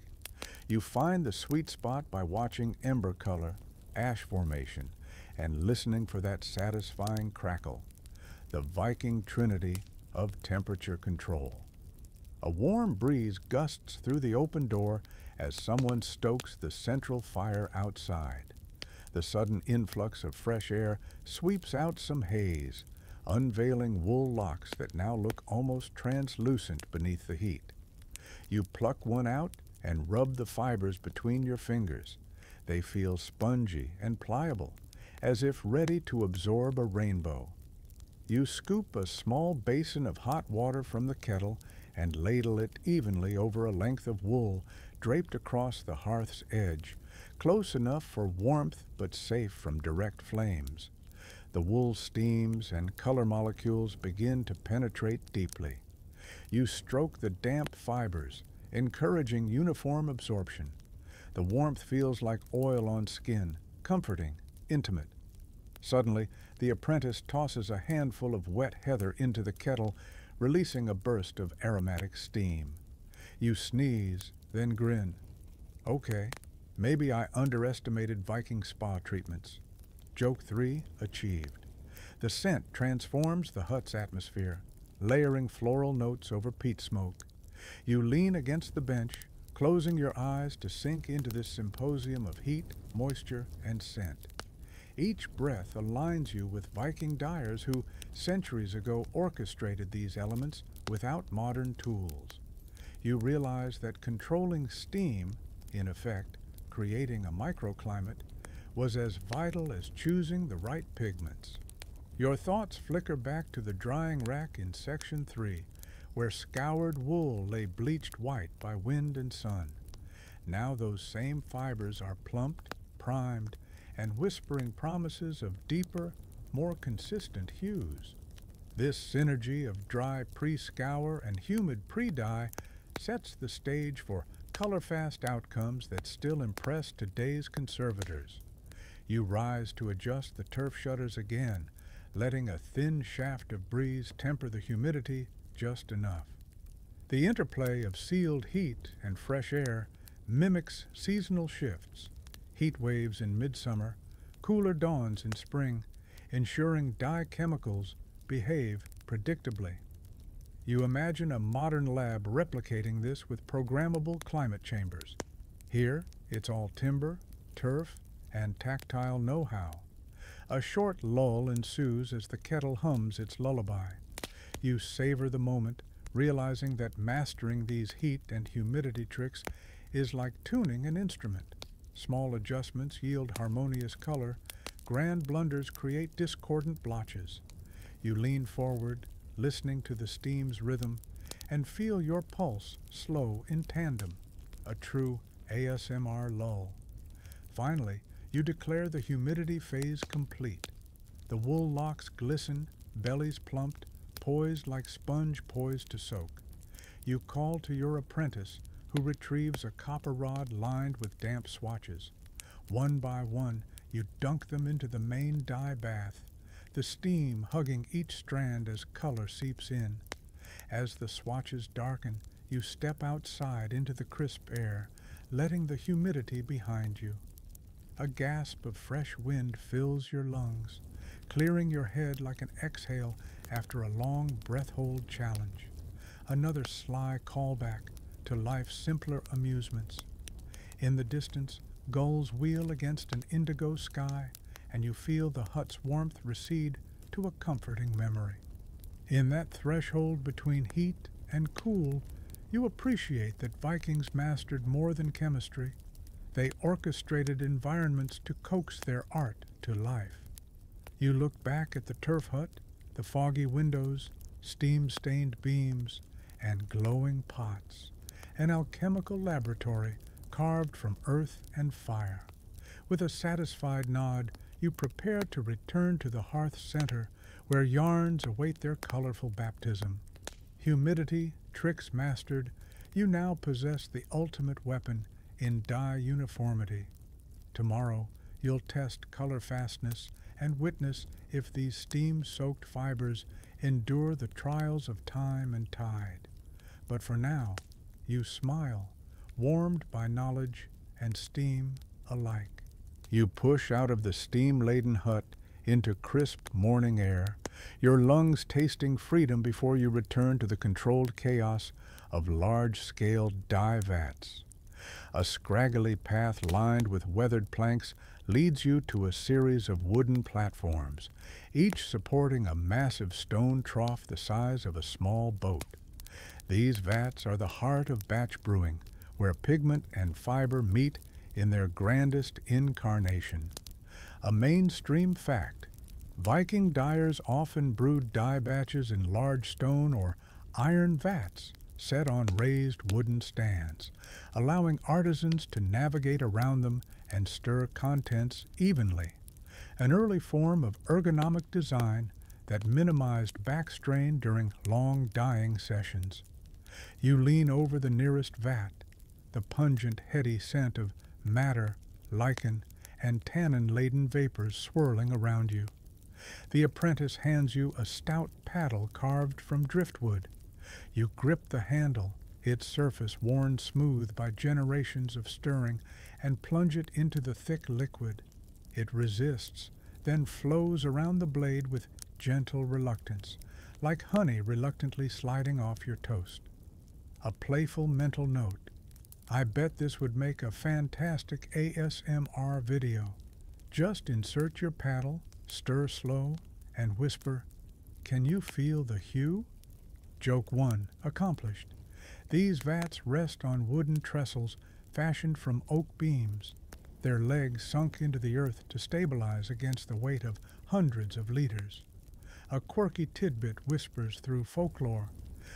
You find the sweet spot by watching ember color, ash formation, and listening for that satisfying crackle, the Viking trinity of temperature control. A warm breeze gusts through the open door as someone stokes the central fire outside. The sudden influx of fresh air sweeps out some haze, unveiling wool locks that now look almost translucent beneath the heat. You pluck one out and rub the fibers between your fingers. They feel spongy and pliable, as if ready to absorb a rainbow. You scoop a small basin of hot water from the kettle and ladle it evenly over a length of wool draped across the hearth's edge, close enough for warmth but safe from direct flames. The wool steams and color molecules begin to penetrate deeply. You stroke the damp fibers, encouraging uniform absorption. The warmth feels like oil on skin, comforting, intimate. Suddenly, the apprentice tosses a handful of wet heather into the kettle, releasing a burst of aromatic steam. You sneeze, then grin. Okay, maybe I underestimated Viking spa treatments. Joke 3 achieved. The scent transforms the hut's atmosphere, layering floral notes over peat smoke. You lean against the bench, closing your eyes to sink into this symposium of heat, moisture, and scent. Each breath aligns you with Viking dyers who centuries ago orchestrated these elements without modern tools. You realize that controlling steam, in effect, creating a microclimate, was as vital as choosing the right pigments. Your thoughts flicker back to the drying rack in Section 3, where scoured wool lay bleached white by wind and sun. Now those same fibers are plumped, primed, and whispering promises of deeper, more consistent hues. This synergy of dry pre-scour and humid pre-dye sets the stage for color-fast outcomes that still impress today's conservators. You rise to adjust the turf shutters again, letting a thin shaft of breeze temper the humidity just enough. The interplay of sealed heat and fresh air mimics seasonal shifts, heat waves in midsummer, cooler dawns in spring, ensuring dye chemicals behave predictably. You imagine a modern lab replicating this with programmable climate chambers. Here, it's all timber, turf, and tactile know-how. A short lull ensues as the kettle hums its lullaby. You savor the moment, realizing that mastering these heat and humidity tricks is like tuning an instrument. Small adjustments yield harmonious color, grand blunders create discordant blotches. You lean forward, listening to the steam's rhythm, and feel your pulse slow in tandem, a true ASMR lull. Finally, you declare the humidity phase complete. The wool locks glisten, bellies plumped, poised like sponge poised to soak. You call to your apprentice, who retrieves a copper rod lined with damp swatches. One by one, you dunk them into the main dye bath, the steam hugging each strand as color seeps in. As the swatches darken, you step outside into the crisp air, letting the humidity behind you. A gasp of fresh wind fills your lungs, clearing your head like an exhale after a long breath-hold challenge. Another sly callback to life's simpler amusements. In the distance, gulls wheel against an indigo sky, and you feel the hut's warmth recede to a comforting memory. In that threshold between heat and cool, you appreciate that Vikings mastered more than chemistry. They orchestrated environments to coax their art to life. You look back at the turf hut, the foggy windows, steam-stained beams, and glowing pots, an alchemical laboratory carved from earth and fire. With a satisfied nod, you prepare to return to the hearth center, where yarns await their colorful baptism. Humidity, tricks mastered, you now possess the ultimate weapon in dye uniformity. Tomorrow, you'll test color fastness and witness if these steam-soaked fibers endure the trials of time and tide. But for now, you smile, warmed by knowledge and steam alike. You push out of the steam-laden hut into crisp morning air, your lungs tasting freedom before you return to the controlled chaos of large-scale dye vats. A scraggly path lined with weathered planks leads you to a series of wooden platforms, each supporting a massive stone trough the size of a small boat. These vats are the heart of batch brewing, where pigment and fiber meet in their grandest incarnation. A mainstream fact, Viking dyers often brewed dye batches in large stone or iron vats set on raised wooden stands, allowing artisans to navigate around them and stir contents evenly, an early form of ergonomic design that minimized back strain during long dyeing sessions. You lean over the nearest vat, the pungent, heady scent of madder, lichen, and tannin-laden vapors swirling around you. The apprentice hands you a stout paddle carved from driftwood. You grip the handle, its surface worn smooth by generations of stirring, and plunge it into the thick liquid. It resists, then flows around the blade with gentle reluctance, like honey reluctantly sliding off your toast. A playful mental note. I bet this would make a fantastic ASMR video. Just insert your paddle, stir slow, and whisper, "Can you feel the hue?" Joke 1 accomplished. These vats rest on wooden trestles fashioned from oak beams, their legs sunk into the earth to stabilize against the weight of hundreds of liters. A quirky tidbit whispers through folklore.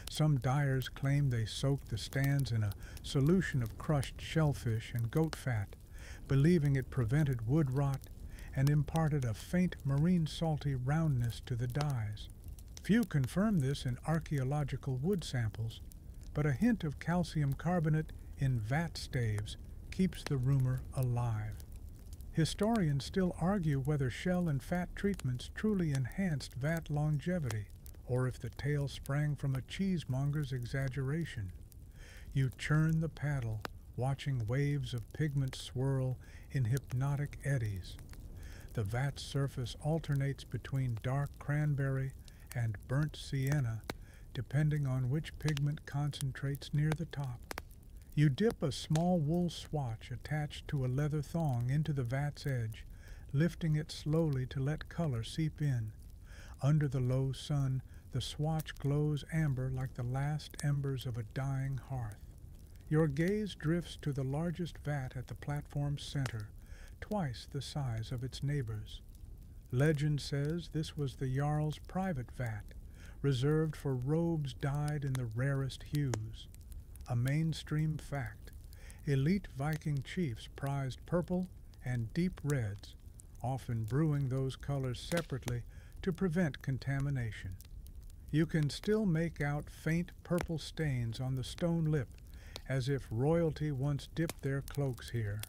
Some dyers claim they soaked the stands in a solution of crushed shellfish and goat fat, believing it prevented wood rot and imparted a faint marine salty roundness to the dyes. Few confirm this in archaeological wood samples, but a hint of calcium carbonate in vat staves keeps the rumor alive. Historians still argue whether shell and fat treatments truly enhanced vat longevity, or if the tale sprang from a cheesemonger's exaggeration. You churn the paddle, watching waves of pigment swirl in hypnotic eddies. The vat's surface alternates between dark cranberry and burnt sienna, depending on which pigment concentrates near the top. You dip a small wool swatch attached to a leather thong into the vat's edge, lifting it slowly to let color seep in. Under the low sun, the swatch glows amber like the last embers of a dying hearth. Your gaze drifts to the largest vat at the platform's center, twice the size of its neighbors. Legend says this was the Jarl's private vat, reserved for robes dyed in the rarest hues. A mainstream fact, elite Viking chiefs prized purple and deep reds, often brewing those colors separately to prevent contamination. You can still make out faint purple stains on the stone lip, as if royalty once dipped their cloaks here.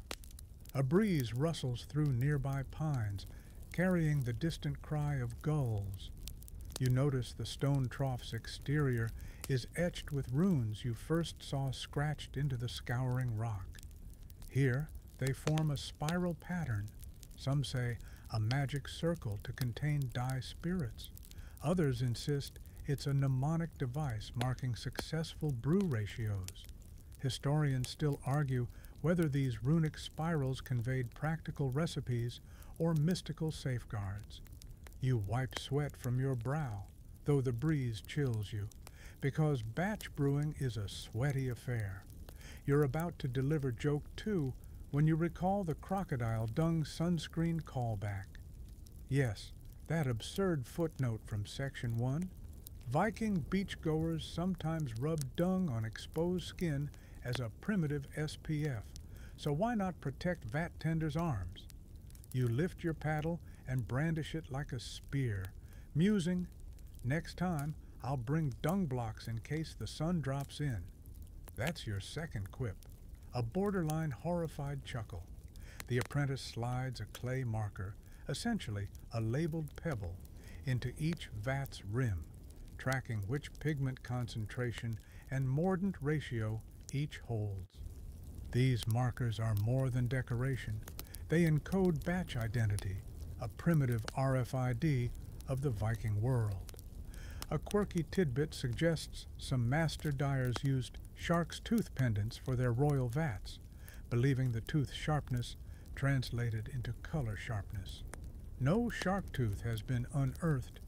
A breeze rustles through nearby pines, carrying the distant cry of gulls. You notice the stone trough's exterior is etched with runes you first saw scratched into the scouring rock. Here, they form a spiral pattern. Some say a magic circle to contain die spirits. Others insist it's a mnemonic device marking successful brew ratios. Historians still argue whether these runic spirals conveyed practical recipes or mystical safeguards. You wipe sweat from your brow, though the breeze chills you, because batch brewing is a sweaty affair. You're about to deliver joke 2 when you recall the crocodile dung sunscreen callback. Yes, that absurd footnote from Section 1. Viking beachgoers sometimes rubbed dung on exposed skin as a primitive SPF, so why not protect vat tenders' arms? You lift your paddle and brandish it like a spear, musing, "Next time I'll bring dung blocks in case the sun drops in." That's your second quip, a borderline horrified chuckle. The apprentice slides a clay marker, essentially a labeled pebble, into each vat's rim, tracking which pigment concentration and mordant ratio each holds. These markers are more than decoration. They encode batch identity, a primitive RFID of the Viking world. A quirky tidbit suggests some master dyers used shark's tooth pendants for their royal vats, believing the tooth sharpness translated into color sharpness. No shark tooth has been unearthed,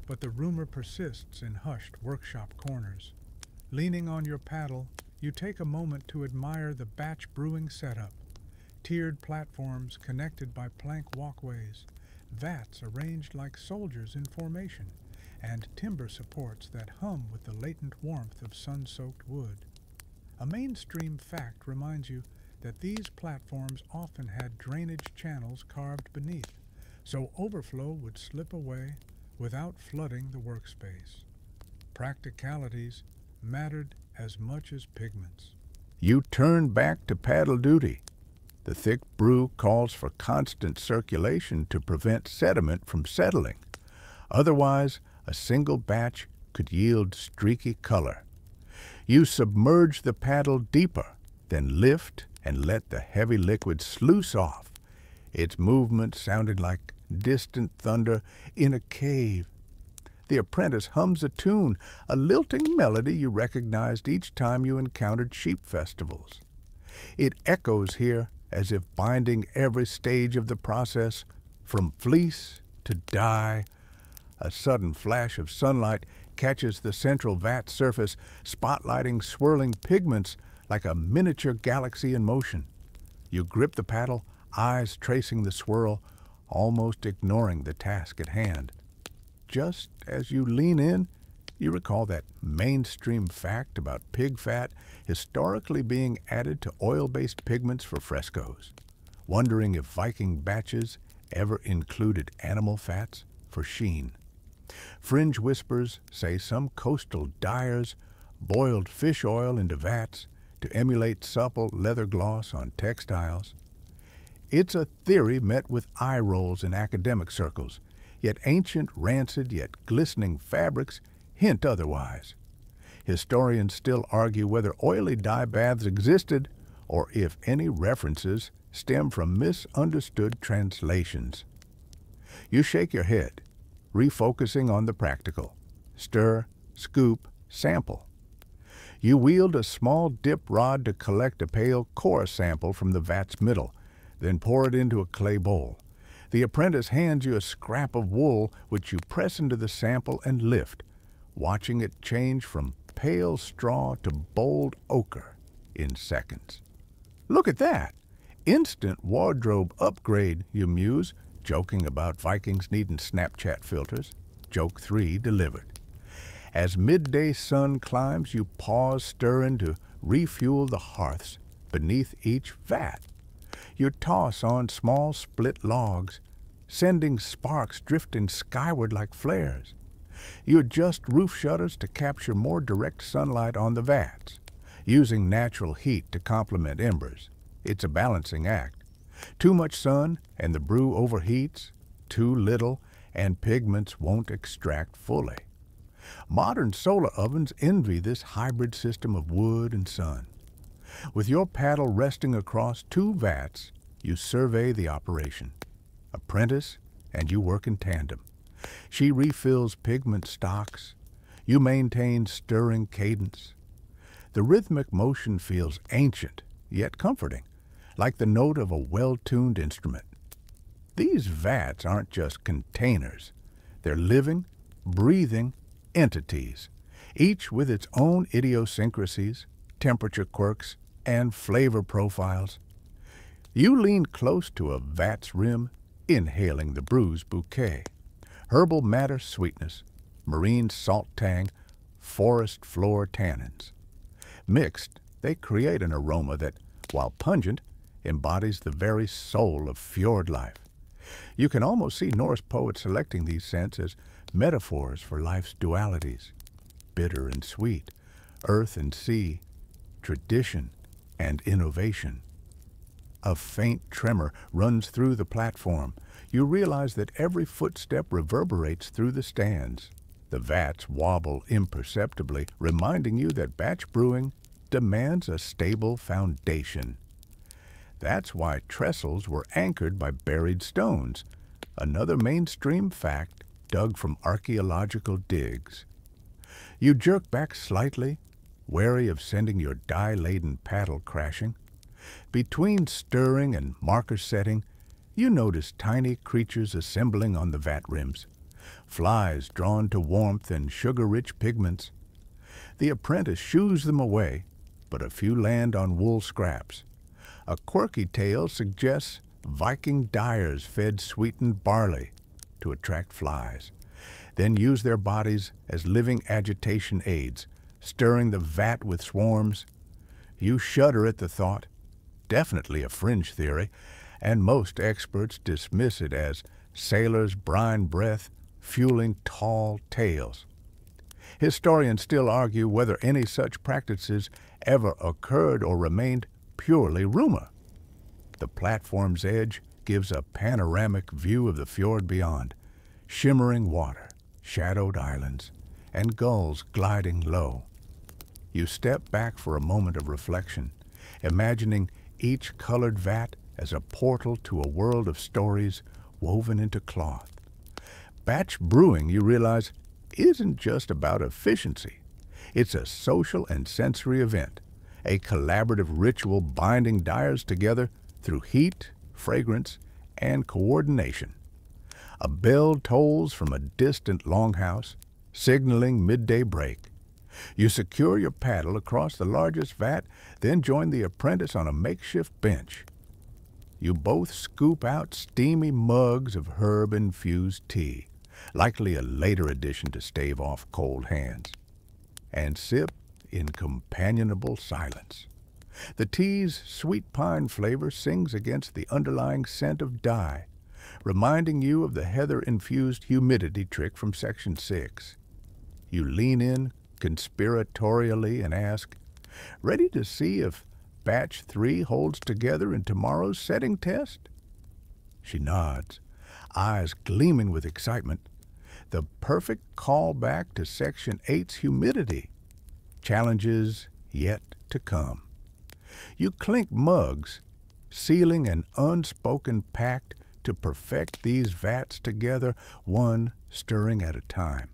but the rumor persists in hushed workshop corners. Leaning on your paddle, you take a moment to admire the batch brewing setup. Tiered platforms connected by plank walkways, vats arranged like soldiers in formation, and timber supports that hum with the latent warmth of sun-soaked wood. A mainstream fact reminds you that these platforms often had drainage channels carved beneath, so overflow would slip away without flooding the workspace. Practicalities mattered as much as pigments. You turn back to paddle duty. The thick brew calls for constant circulation to prevent sediment from settling. Otherwise, a single batch could yield streaky color. You submerge the paddle deeper, then lift and let the heavy liquid sluice off. Its movement sounded like distant thunder in a cave. The apprentice hums a tune, a lilting melody you recognized each time you encountered sheep festivals. It echoes here as if binding every stage of the process, from fleece to dye. A sudden flash of sunlight catches the central vat surface, spotlighting swirling pigments like a miniature galaxy in motion. You grip the paddle, eyes tracing the swirl, almost ignoring the task at hand. Just as you lean in, you recall that mainstream fact about pig fat historically being added to oil-based pigments for frescoes, wondering if Viking batches ever included animal fats for sheen. Fringe whispers say some coastal dyers boiled fish oil into vats to emulate supple leather gloss on textiles. It's a theory met with eye rolls in academic circles, yet ancient, rancid, yet glistening fabrics hint otherwise. Historians still argue whether oily dye baths existed or if any references stem from misunderstood translations. You shake your head, refocusing on the practical. Stir, scoop, sample. You wield a small dip rod to collect a pale core sample from the vat's middle, then pour it into a clay bowl. The apprentice hands you a scrap of wool, which you press into the sample and lift, watching it change from pale straw to bold ochre in seconds. Look at that! Instant wardrobe upgrade, you muse, joking about Vikings needing Snapchat filters. Joke 3 delivered. As midday sun climbs, you pause stirring to refuel the hearths beneath each vat. You toss on small split logs, sending sparks drifting skyward like flares. You adjust roof shutters to capture more direct sunlight on the vats, using natural heat to complement embers. It's a balancing act. Too much sun and the brew overheats, too little and pigments won't extract fully. Modern solar ovens envy this hybrid system of wood and sun. With your paddle resting across two vats, you survey the operation. Apprentice and you work in tandem. She refills pigment stocks. You maintain stirring cadence. The rhythmic motion feels ancient, yet comforting, like the note of a well-tuned instrument. These vats aren't just containers. They're living, breathing entities, each with its own idiosyncrasies, temperature quirks, and flavor profiles. You lean close to a vat's rim, inhaling the brew's bouquet. Herbal matter sweetness, marine salt tang, forest floor tannins. Mixed, they create an aroma that, while pungent, embodies the very soul of fjord life. You can almost see Norse poets selecting these scents as metaphors for life's dualities, bitter and sweet, earth and sea, tradition and innovation. A faint tremor runs through the platform. You realize that every footstep reverberates through the stands. The vats wobble imperceptibly, reminding you that batch brewing demands a stable foundation. That's why trestles were anchored by buried stones, another mainstream fact dug from archaeological digs. You jerk back slightly, wary of sending your dye-laden paddle crashing. Between stirring and marker setting, you notice tiny creatures assembling on the vat rims, flies drawn to warmth and sugar-rich pigments. The apprentice shoos them away, but a few land on wool scraps. A quirky tale suggests Viking dyers fed sweetened barley to attract flies, then use their bodies as living agitation aids, stirring the vat with swarms. You shudder at the thought, definitely a fringe theory, and most experts dismiss it as sailors' brine breath fueling tall tales. Historians still argue whether any such practices ever occurred or remained purely rumor. The platform's edge gives a panoramic view of the fjord beyond, shimmering water, shadowed islands, and gulls gliding low. You step back for a moment of reflection, imagining each colored vat as a portal to a world of stories woven into cloth. Batch brewing, you realize, isn't just about efficiency. It's a social and sensory event, a collaborative ritual binding dyers together through heat, fragrance, and coordination. A bell tolls from a distant longhouse, signaling midday break. You secure your paddle across the largest vat, then join the apprentice on a makeshift bench. You both scoop out steamy mugs of herb-infused tea, likely a later addition to stave off cold hands, and sip in companionable silence. The tea's sweet pine flavor sings against the underlying scent of dye, reminding you of the heather-infused humidity trick from Section 6. You lean in conspiratorially and ask, ready to see if Batch 3 holds together in tomorrow's setting test? She nods, eyes gleaming with excitement. The perfect callback to Section 8's humidity. Challenges yet to come. You clink mugs, sealing an unspoken pact to perfect these vats together, one stirring at a time.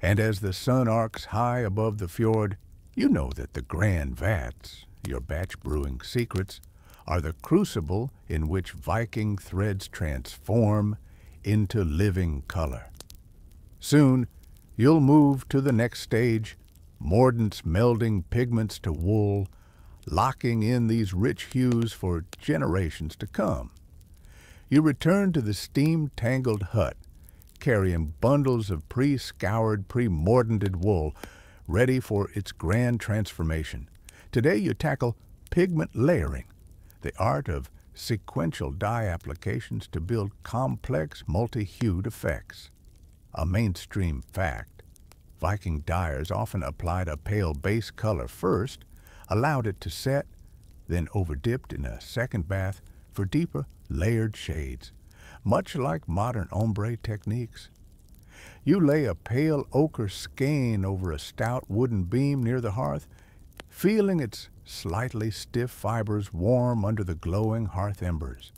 And as the sun arcs high above the fjord, you know that the grand vats, your batch brewing secrets, are the crucible in which Viking threads transform into living color. Soon, you'll move to the next stage, mordants melding pigments to wool, locking in these rich hues for generations to come. You return to the steam-tangled hut, carrying bundles of pre-scoured, pre-mordanted wool, ready for its grand transformation. Today you tackle pigment layering, the art of sequential dye applications to build complex, multi-hued effects. A mainstream fact, Viking dyers often applied a pale base color first, allowed it to set, then overdipped in a second bath for deeper, layered shades, much like modern ombre techniques. You lay a pale ochre skein over a stout wooden beam near the hearth, feeling its slightly stiff fibers warm under the glowing hearth embers.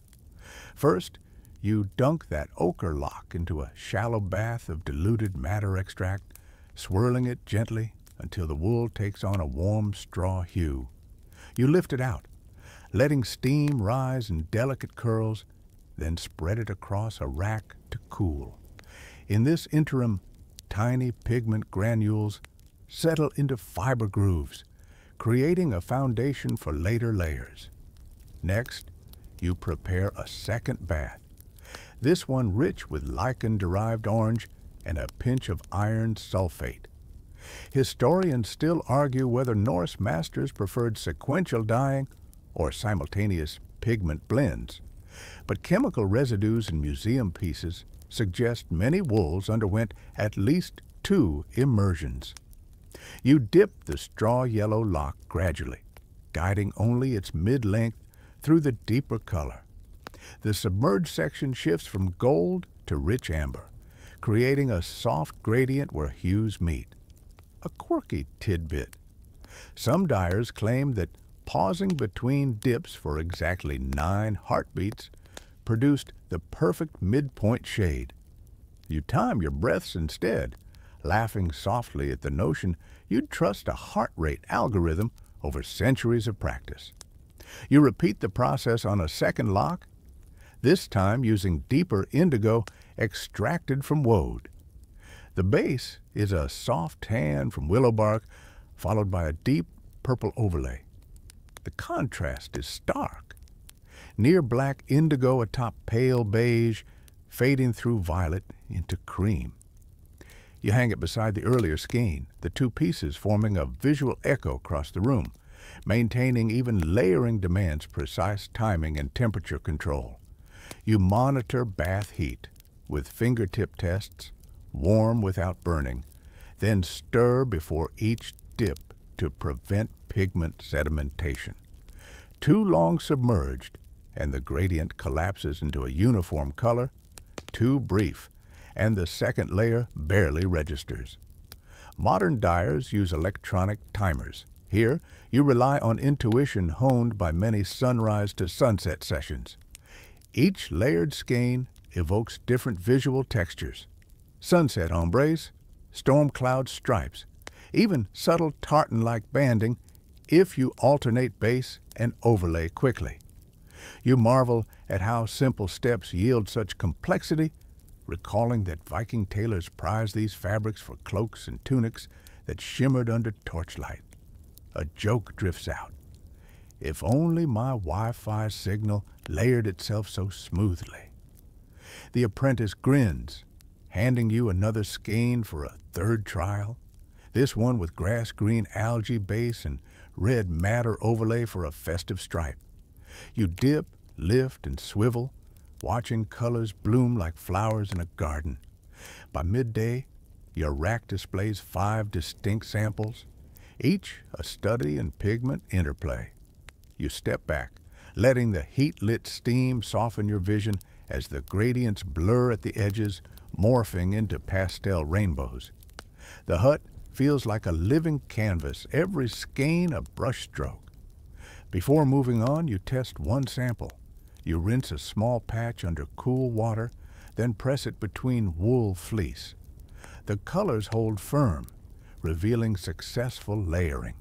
First, you dunk that ochre lock into a shallow bath of diluted madder extract, swirling it gently until the wool takes on a warm straw hue. You lift it out, letting steam rise in delicate curls, then spread it across a rack to cool. In this interim, tiny pigment granules settle into fiber grooves, creating a foundation for later layers. Next, you prepare a second bath, this one rich with lichen-derived orange and a pinch of iron sulfate. Historians still argue whether Norse masters preferred sequential dyeing or simultaneous pigment blends, but chemical residues in museum pieces suggest many wools underwent at least 2 immersions. You dip the straw yellow lock gradually, guiding only its mid-length through the deeper color. The submerged section shifts from gold to rich amber, creating a soft gradient where hues meet. A quirky tidbit. Some dyers claim that pausing between dips for exactly 9 heartbeats produced the perfect midpoint shade. You time your breaths instead, laughing softly at the notion you'd trust a heart rate algorithm over centuries of practice. You repeat the process on a second lock, this time using deeper indigo extracted from woad. The base is a soft tan from willow bark, followed by a deep purple overlay. The contrast is stark. Near black indigo atop pale beige, fading through violet into cream. You hang it beside the earlier skein, the 2 pieces forming a visual echo across the room, maintaining even layering demands precise timing and temperature control. You monitor bath heat with fingertip tests, warm without burning, then stir before each dip to prevent pigment sedimentation. Too long submerged, and the gradient collapses into a uniform color. Too brief, and the second layer barely registers. Modern dyers use electronic timers. Here, you rely on intuition honed by many sunrise to sunset sessions. Each layered skein evokes different visual textures. Sunset ombres, storm cloud stripes, even subtle tartan-like banding if you alternate base and overlay quickly. You marvel at how simple steps yield such complexity, recalling that Viking tailors prized these fabrics for cloaks and tunics that shimmered under torchlight. A joke drifts out. If only my Wi-Fi signal layered itself so smoothly. The apprentice grins, handing you another skein for a third trial, this one with grass-green algae base and red madder overlay for a festive stripe. You dip, lift, and swivel, watching colors bloom like flowers in a garden. By midday, your rack displays 5 distinct samples, each a study in pigment interplay. You step back, letting the heat-lit steam soften your vision as the gradients blur at the edges, morphing into pastel rainbows. The hut feels like a living canvas, every skein a brushstroke. Before moving on, you test one sample. You rinse a small patch under cool water, then press it between wool fleece. The colors hold firm, revealing successful layering.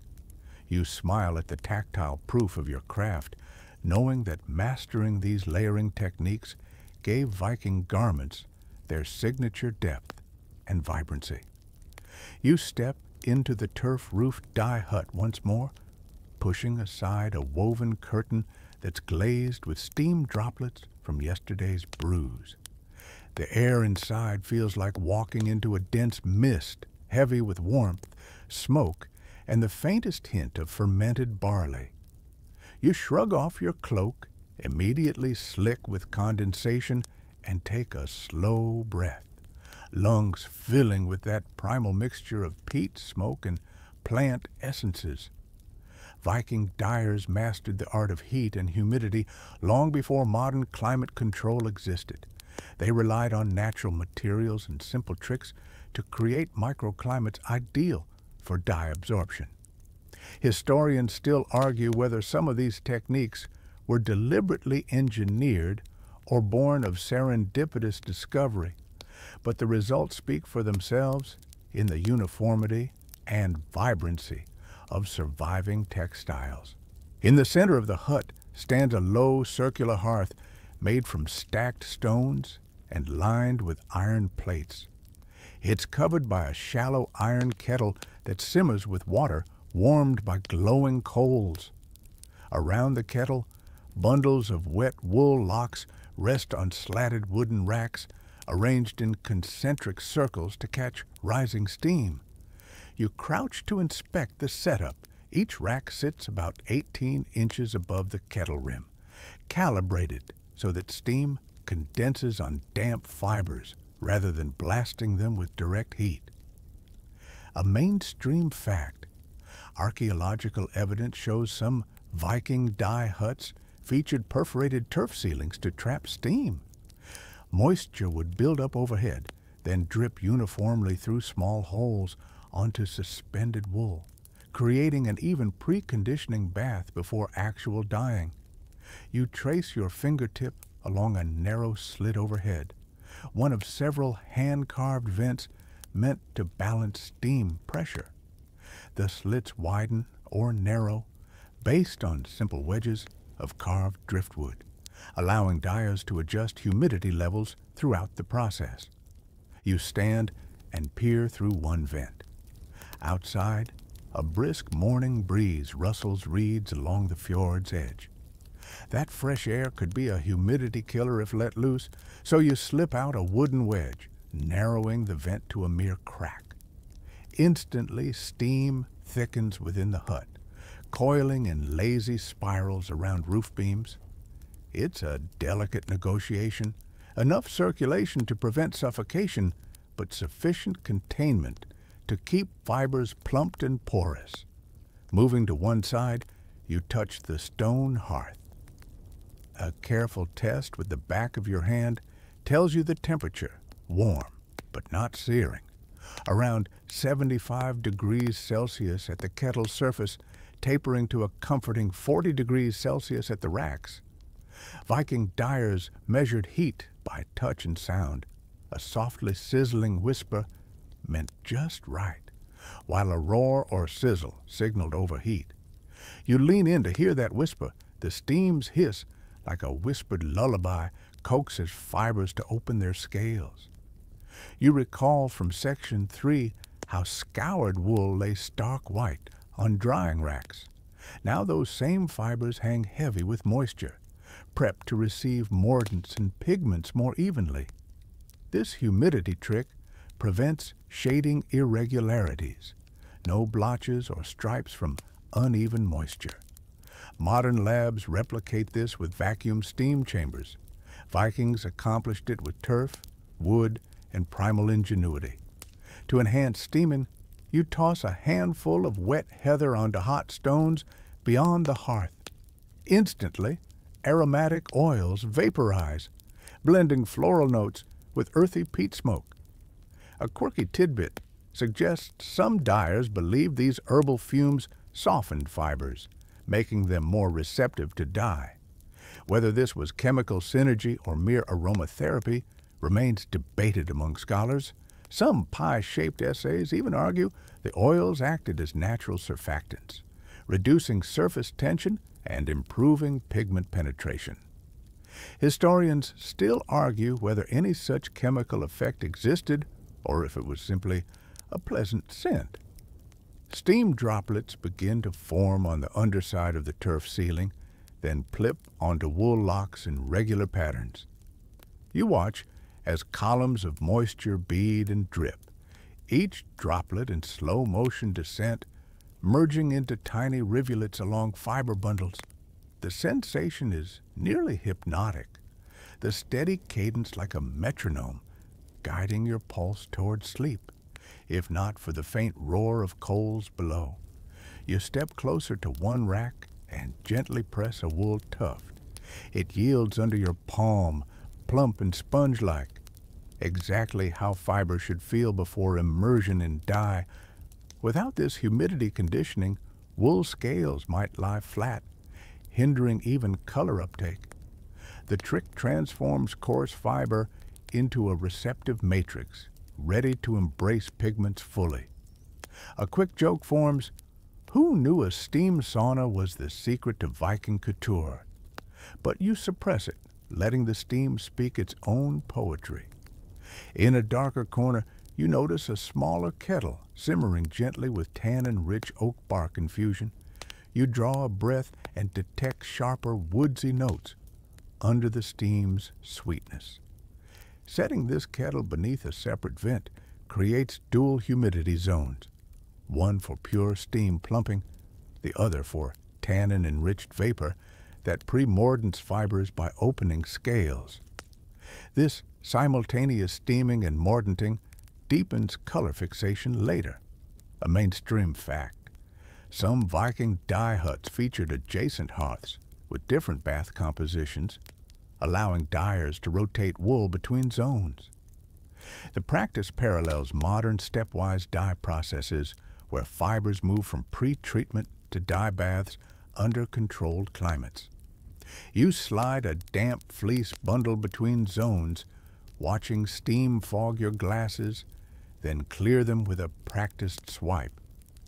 You smile at the tactile proof of your craft, knowing that mastering these layering techniques gave Viking garments their signature depth and vibrancy. You step into the turf-roofed dye hut once more, pushing aside a woven curtain that's glazed with steam droplets from yesterday's brews. The air inside feels like walking into a dense mist, heavy with warmth, smoke, and the faintest hint of fermented barley. You shrug off your cloak, immediately slick with condensation, and take a slow breath, lungs filling with that primal mixture of peat, smoke, and plant essences. Viking dyers mastered the art of heat and humidity long before modern climate control existed. They relied on natural materials and simple tricks to create microclimates ideal for dye absorption. Historians still argue whether some of these techniques were deliberately engineered or born of serendipitous discovery, but the results speak for themselves in the uniformity and vibrancy of surviving textiles. In the center of the hut stands a low circular hearth made from stacked stones and lined with iron plates. It's covered by a shallow iron kettle that simmers with water warmed by glowing coals. Around the kettle, bundles of wet wool locks rest on slatted wooden racks arranged in concentric circles to catch rising steam. You crouch to inspect the setup. Each rack sits about 18 inches above the kettle rim, calibrated so that steam condenses on damp fibers rather than blasting them with direct heat. A mainstream fact: archaeological evidence shows some Viking dye huts featured perforated turf ceilings to trap steam. Moisture would build up overhead, then drip uniformly through small holes onto suspended wool, creating an even preconditioning bath before actual dyeing. You trace your fingertip along a narrow slit overhead, one of several hand-carved vents meant to balance steam pressure. The slits widen or narrow based on simple wedges of carved driftwood, allowing dyers to adjust humidity levels throughout the process. You stand and peer through one vent. Outside, a brisk morning breeze rustles reeds along the fjord's edge. That fresh air could be a humidity killer if let loose, so you slip out a wooden wedge, narrowing the vent to a mere crack. Instantly, steam thickens within the hut, coiling in lazy spirals around roof beams. It's a delicate negotiation, enough circulation to prevent suffocation, but sufficient containment to keep fibers plumped and porous. Moving to one side, you touch the stone hearth. A careful test with the back of your hand tells you the temperature: warm, but not searing. Around 75 degrees Celsius at the kettle's surface, tapering to a comforting 40 degrees Celsius at the racks. Viking dyers measured heat by touch and sound. A softly sizzling whisper meant just right, while a roar or sizzle signaled overheat. You lean in to hear that whisper. The steam's hiss, like a whispered lullaby, coaxes fibers to open their scales. You recall from Section 3 how scoured wool lay stark white on drying racks. Now those same fibers hang heavy with moisture, prepped to receive mordants and pigments more evenly. This humidity trick prevents shading irregularities, no blotches or stripes from uneven moisture. Modern labs replicate this with vacuum steam chambers. Vikings accomplished it with turf, wood, and primal ingenuity. To enhance steaming, you toss a handful of wet heather onto hot stones beyond the hearth. Instantly, aromatic oils vaporize, blending floral notes with earthy peat smoke. A quirky tidbit suggests some dyers believe these herbal fumes softened fibers, making them more receptive to dye. Whether this was chemical synergy or mere aromatherapy remains debated among scholars. Some pie-shaped essays even argue the oils acted as natural surfactants, reducing surface tension and improving pigment penetration. Historians still argue whether any such chemical effect existed or if it was simply a pleasant scent. Steam droplets begin to form on the underside of the turf ceiling, then plip onto wool locks in regular patterns. You watch as columns of moisture bead and drip, each droplet in slow motion descent, merging into tiny rivulets along fiber bundles. The sensation is nearly hypnotic, the steady cadence like a metronome, guiding your pulse toward sleep, if not for the faint roar of coals below. You step closer to one rack and gently press a wool tuft. It yields under your palm, plump and sponge-like, exactly how fiber should feel before immersion in dye. Without this humidity conditioning, wool scales might lie flat, hindering even color uptake. The trick transforms coarse fiber into a receptive matrix, ready to embrace pigments fully. A quick joke forms, who knew a steam sauna was the secret to Viking couture? But you suppress it, letting the steam speak its own poetry. In a darker corner, you notice a smaller kettle simmering gently with tannin-rich oak bark infusion. You draw a breath and detect sharper, woodsy notes under the steam's sweetness. Setting this kettle beneath a separate vent creates dual humidity zones, one for pure steam plumping, the other for tannin-enriched vapor that pre-mordants fibers by opening scales. This simultaneous steaming and mordanting deepens color fixation later, a mainstream fact. Some Viking dye huts featured adjacent hearths with different bath compositions, allowing dyers to rotate wool between zones. The practice parallels modern stepwise dye processes where fibers move from pre-treatment to dye baths under controlled climates. You slide a damp fleece bundle between zones, watching steam fog your glasses, then clear them with a practiced swipe.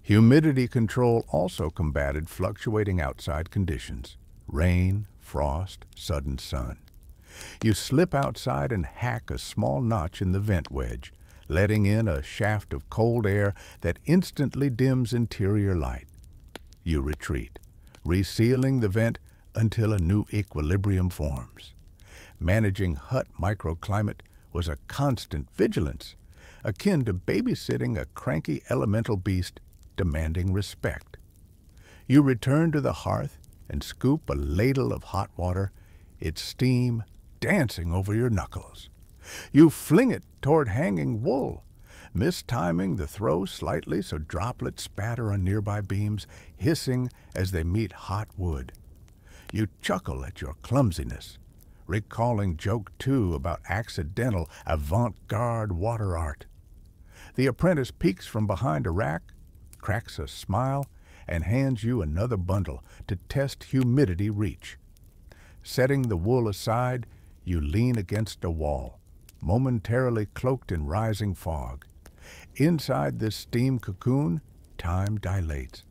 Humidity control also combated fluctuating outside conditions, rain, frost, sudden sun. You slip outside and hack a small notch in the vent wedge, letting in a shaft of cold air that instantly dims interior light. You retreat, resealing the vent until a new equilibrium forms. Managing hut microclimate was a constant vigilance, akin to babysitting a cranky elemental beast demanding respect. You return to the hearth and scoop a ladle of hot water, its steam dancing over your knuckles. You fling it toward hanging wool, mistiming the throw slightly so droplets spatter on nearby beams, hissing as they meet hot wood. You chuckle at your clumsiness, recalling joke two about accidental avant-garde water art. The apprentice peeks from behind a rack, cracks a smile, and hands you another bundle to test humidity reach. Setting the wool aside, you lean against a wall, momentarily cloaked in rising fog. Inside this steam cocoon, time dilates.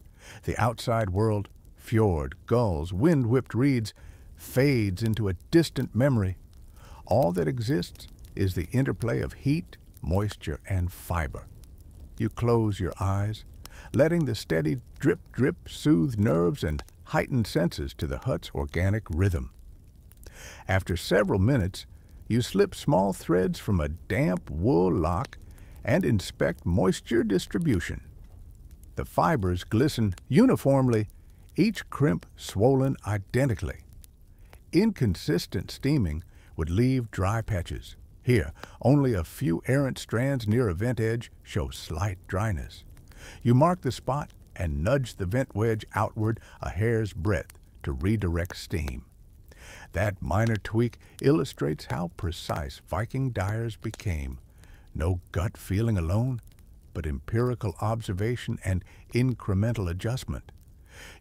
The outside world, fjord, gulls, wind-whipped reeds, fades into a distant memory. All that exists is the interplay of heat, moisture, and fiber. You close your eyes, letting the steady drip-drip soothe nerves and heighten senses to the hut's organic rhythm. After several minutes, you slip small threads from a damp wool lock and inspect moisture distribution. The fibers glisten uniformly, each crimp swollen identically. Inconsistent steaming would leave dry patches. Here, only a few errant strands near a vent edge show slight dryness. You mark the spot and nudge the vent wedge outward a hair's breadth to redirect steam. That minor tweak illustrates how precise Viking dyers became. No gut feeling alone, but empirical observation and incremental adjustment.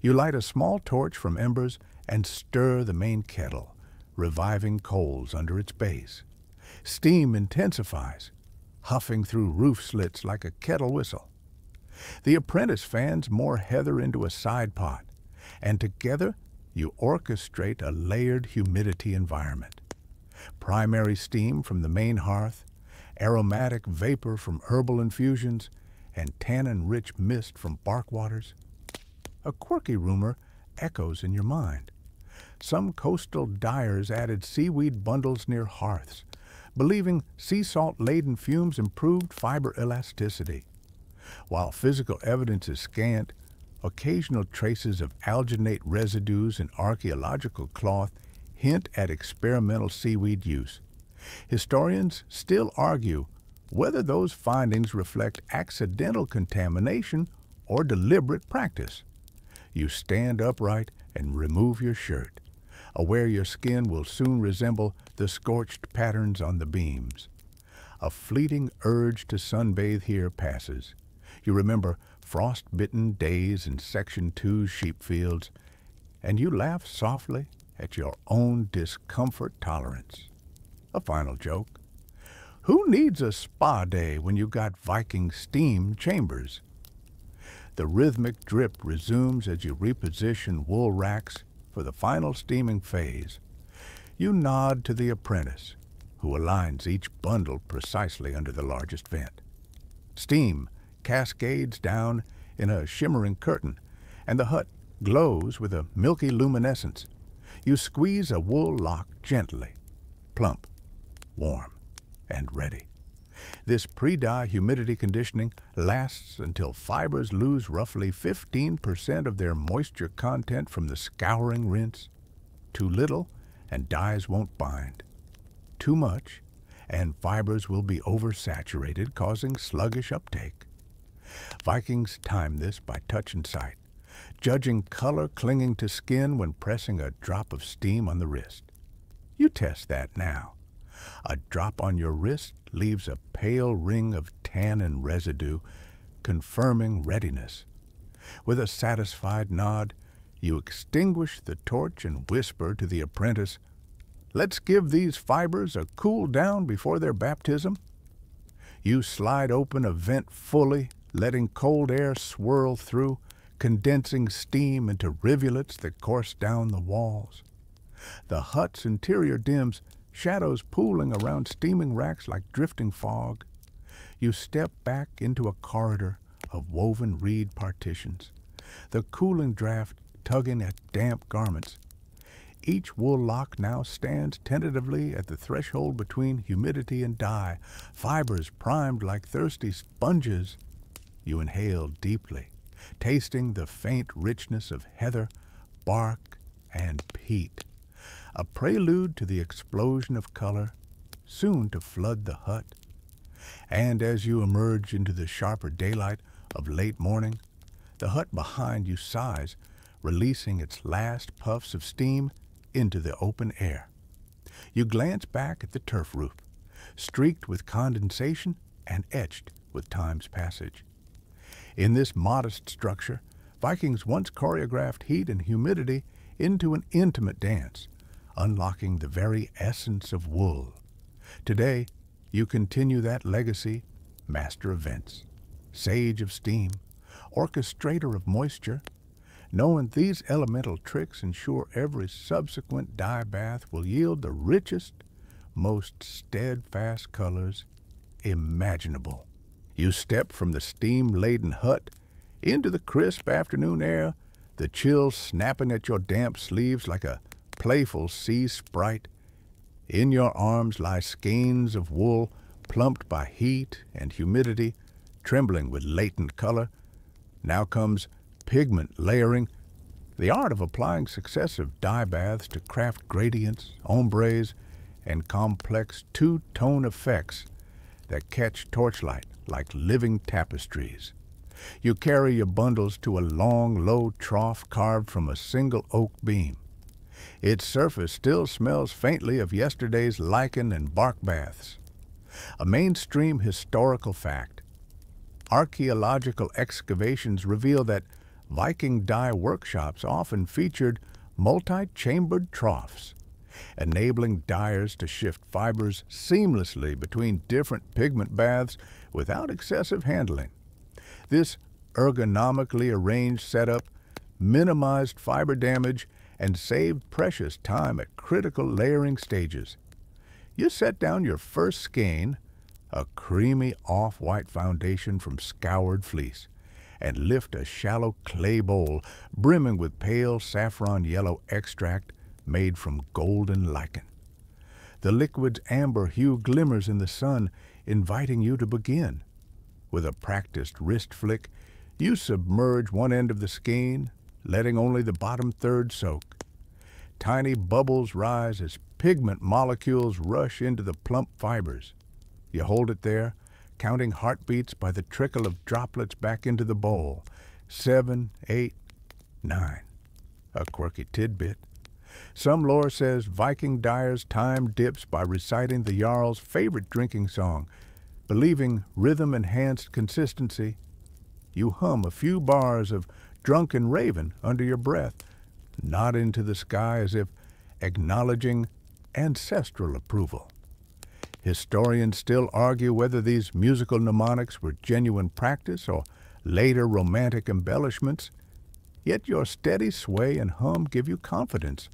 You light a small torch from embers and stir the main kettle, reviving coals under its base. Steam intensifies, huffing through roof slits like a kettle whistle. The apprentice fans more heather into a side pot, and together you orchestrate a layered humidity environment. Primary steam from the main hearth, aromatic vapor from herbal infusions, and tannin-rich mist from bark waters. A quirky rumor echoes in your mind. Some coastal dyers added seaweed bundles near hearths, believing sea salt-laden fumes improved fiber elasticity. While physical evidence is scant, occasional traces of alginate residues in archaeological cloth hint at experimental seaweed use. Historians still argue whether those findings reflect accidental contamination or deliberate practice. You stand upright and remove your shirt, aware your skin will soon resemble the scorched patterns on the beams. A fleeting urge to sunbathe here passes. You remember frost-bitten days in Section 2's sheep fields, and you laugh softly at your own discomfort tolerance. A final joke. Who needs a spa day when you got Viking steam chambers? The rhythmic drip resumes as you reposition wool racks for the final steaming phase. You nod to the apprentice, who aligns each bundle precisely under the largest vent. Steam cascades down in a shimmering curtain, and the hut glows with a milky luminescence. You squeeze a wool lock gently, plump, warm, and ready. This pre-dye humidity conditioning lasts until fibers lose roughly 15% of their moisture content from the scouring rinse. Too little, and dyes won't bind. Too much, and fibers will be oversaturated, causing sluggish uptake. Vikings time this by touch and sight, judging color clinging to skin when pressing a drop of steam on the wrist. You test that now. A drop on your wrist leaves a pale ring of tannin residue, confirming readiness. With a satisfied nod, you extinguish the torch and whisper to the apprentice, "Let's give these fibers a cool down before their baptism." You slide open a vent fully, letting cold air swirl through, condensing steam into rivulets that course down the walls. The hut's interior dims, shadows pooling around steaming racks like drifting fog. You step back into a corridor of woven reed partitions, the cooling draft tugging at damp garments. Each wool lock now stands tentatively at the threshold between humidity and dye, fibers primed like thirsty sponges. You inhale deeply, tasting the faint richness of heather, bark, and peat, a prelude to the explosion of color, soon to flood the hut. And as you emerge into the sharper daylight of late morning, the hut behind you sighs, releasing its last puffs of steam into the open air. You glance back at the turf roof, streaked with condensation and etched with time's passage. In this modest structure, Vikings once choreographed heat and humidity into an intimate dance, unlocking the very essence of wool. Today, you continue that legacy, master of vents, sage of steam, orchestrator of moisture, knowing these elemental tricks ensure every subsequent dye bath will yield the richest, most steadfast colors imaginable. You step from the steam-laden hut into the crisp afternoon air, the chill snapping at your damp sleeves like a playful sea sprite. In your arms lie skeins of wool plumped by heat and humidity, trembling with latent color. Now comes pigment layering, the art of applying successive dye baths to craft gradients, ombres, and complex two-tone effects that catch torchlight like living tapestries. You carry your bundles to a long, low trough carved from a single oak beam. Its surface still smells faintly of yesterday's lichen and bark baths. A mainstream historical fact. Archaeological excavations reveal that Viking dye workshops often featured multi-chambered troughs, enabling dyers to shift fibers seamlessly between different pigment baths without excessive handling. This ergonomically arranged setup minimized fiber damage and saved precious time at critical layering stages. You set down your first skein, a creamy off-white foundation from scoured fleece, and lift a shallow clay bowl brimming with pale saffron yellow extract made from golden lichen. The liquid's amber hue glimmers in the sun, inviting you to begin. With a practiced wrist flick, you submerge one end of the skein, letting only the bottom third soak. Tiny bubbles rise as pigment molecules rush into the plump fibers. You hold it there, counting heartbeats by the trickle of droplets back into the bowl. 7, 8, 9. A quirky tidbit. Some lore says Viking dyers time dips by reciting the Jarl's favorite drinking song. Believing rhythm-enhanced consistency, you hum a few bars of Drunken Raven under your breath, nod into the sky as if acknowledging ancestral approval. Historians still argue whether these musical mnemonics were genuine practice or later romantic embellishments, yet your steady sway and hum give you confidence.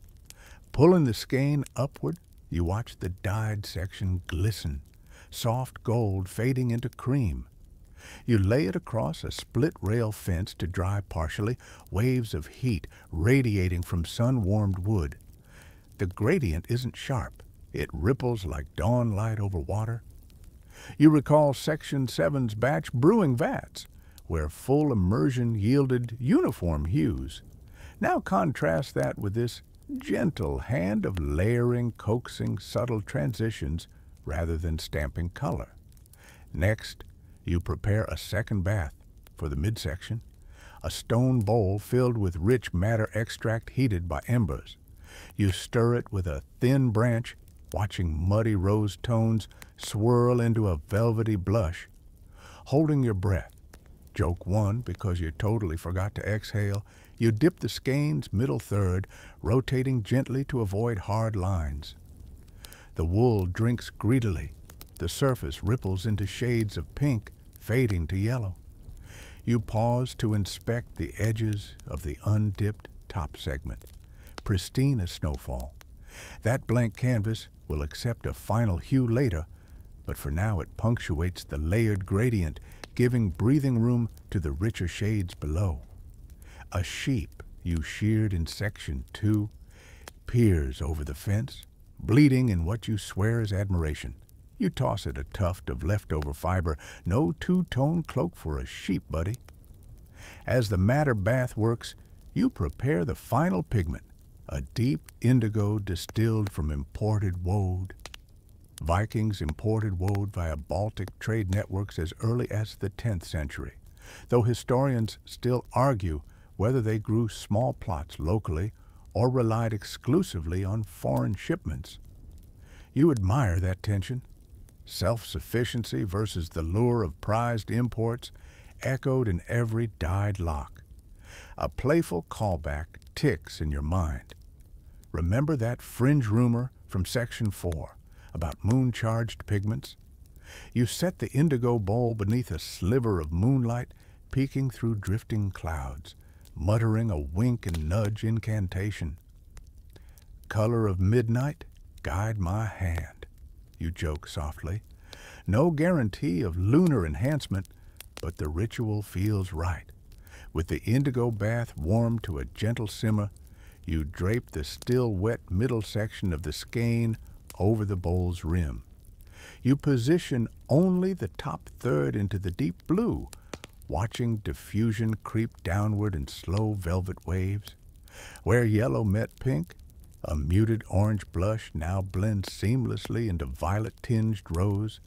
Pulling the skein upward, you watch the dyed section glisten, soft gold fading into cream. You lay it across a split-rail fence to dry partially, waves of heat radiating from sun-warmed wood. The gradient isn't sharp. It ripples like dawn light over water. You recall Section 7's batch brewing vats, where full immersion yielded uniform hues. Now contrast that with this gentle hand of layering, coaxing, subtle transitions rather than stamping color. Next, you prepare a second bath for the midsection, a stone bowl filled with rich madder extract heated by embers. You stir it with a thin branch, watching muddy rose tones swirl into a velvety blush. Holding your breath, joke 1 because you totally forgot to exhale, you dip the skein's middle third, rotating gently to avoid hard lines. The wool drinks greedily. The surface ripples into shades of pink, fading to yellow. You pause to inspect the edges of the undipped top segment, pristine as snowfall. That blank canvas will accept a final hue later, but for now it punctuates the layered gradient, giving breathing room to the richer shades below. A sheep you sheared in Section 2 peers over the fence, bleeding in what you swear is admiration. You toss it a tuft of leftover fiber, no two-tone cloak for a sheep, buddy. As the madder bath works, you prepare the final pigment, a deep indigo distilled from imported woad. Vikings imported woad via Baltic trade networks as early as the 10th century, though historians still argue whether they grew small plots locally or relied exclusively on foreign shipments. You admire that tension. Self-sufficiency versus the lure of prized imports echoed in every dyed lock. A playful callback ticks in your mind. Remember that fringe rumor from Section 4 about moon-charged pigments? You set the indigo bowl beneath a sliver of moonlight peeking through drifting clouds, muttering a wink and nudge incantation. Color of midnight, guide my hand, you joke softly. No guarantee of lunar enhancement, but the ritual feels right. With the indigo bath warmed to a gentle simmer, you drape the still wet middle section of the skein over the bowl's rim. You position only the top third into the deep blue, watching diffusion creep downward in slow velvet waves. Where yellow met pink, a muted orange blush now blends seamlessly into violet-tinged rose.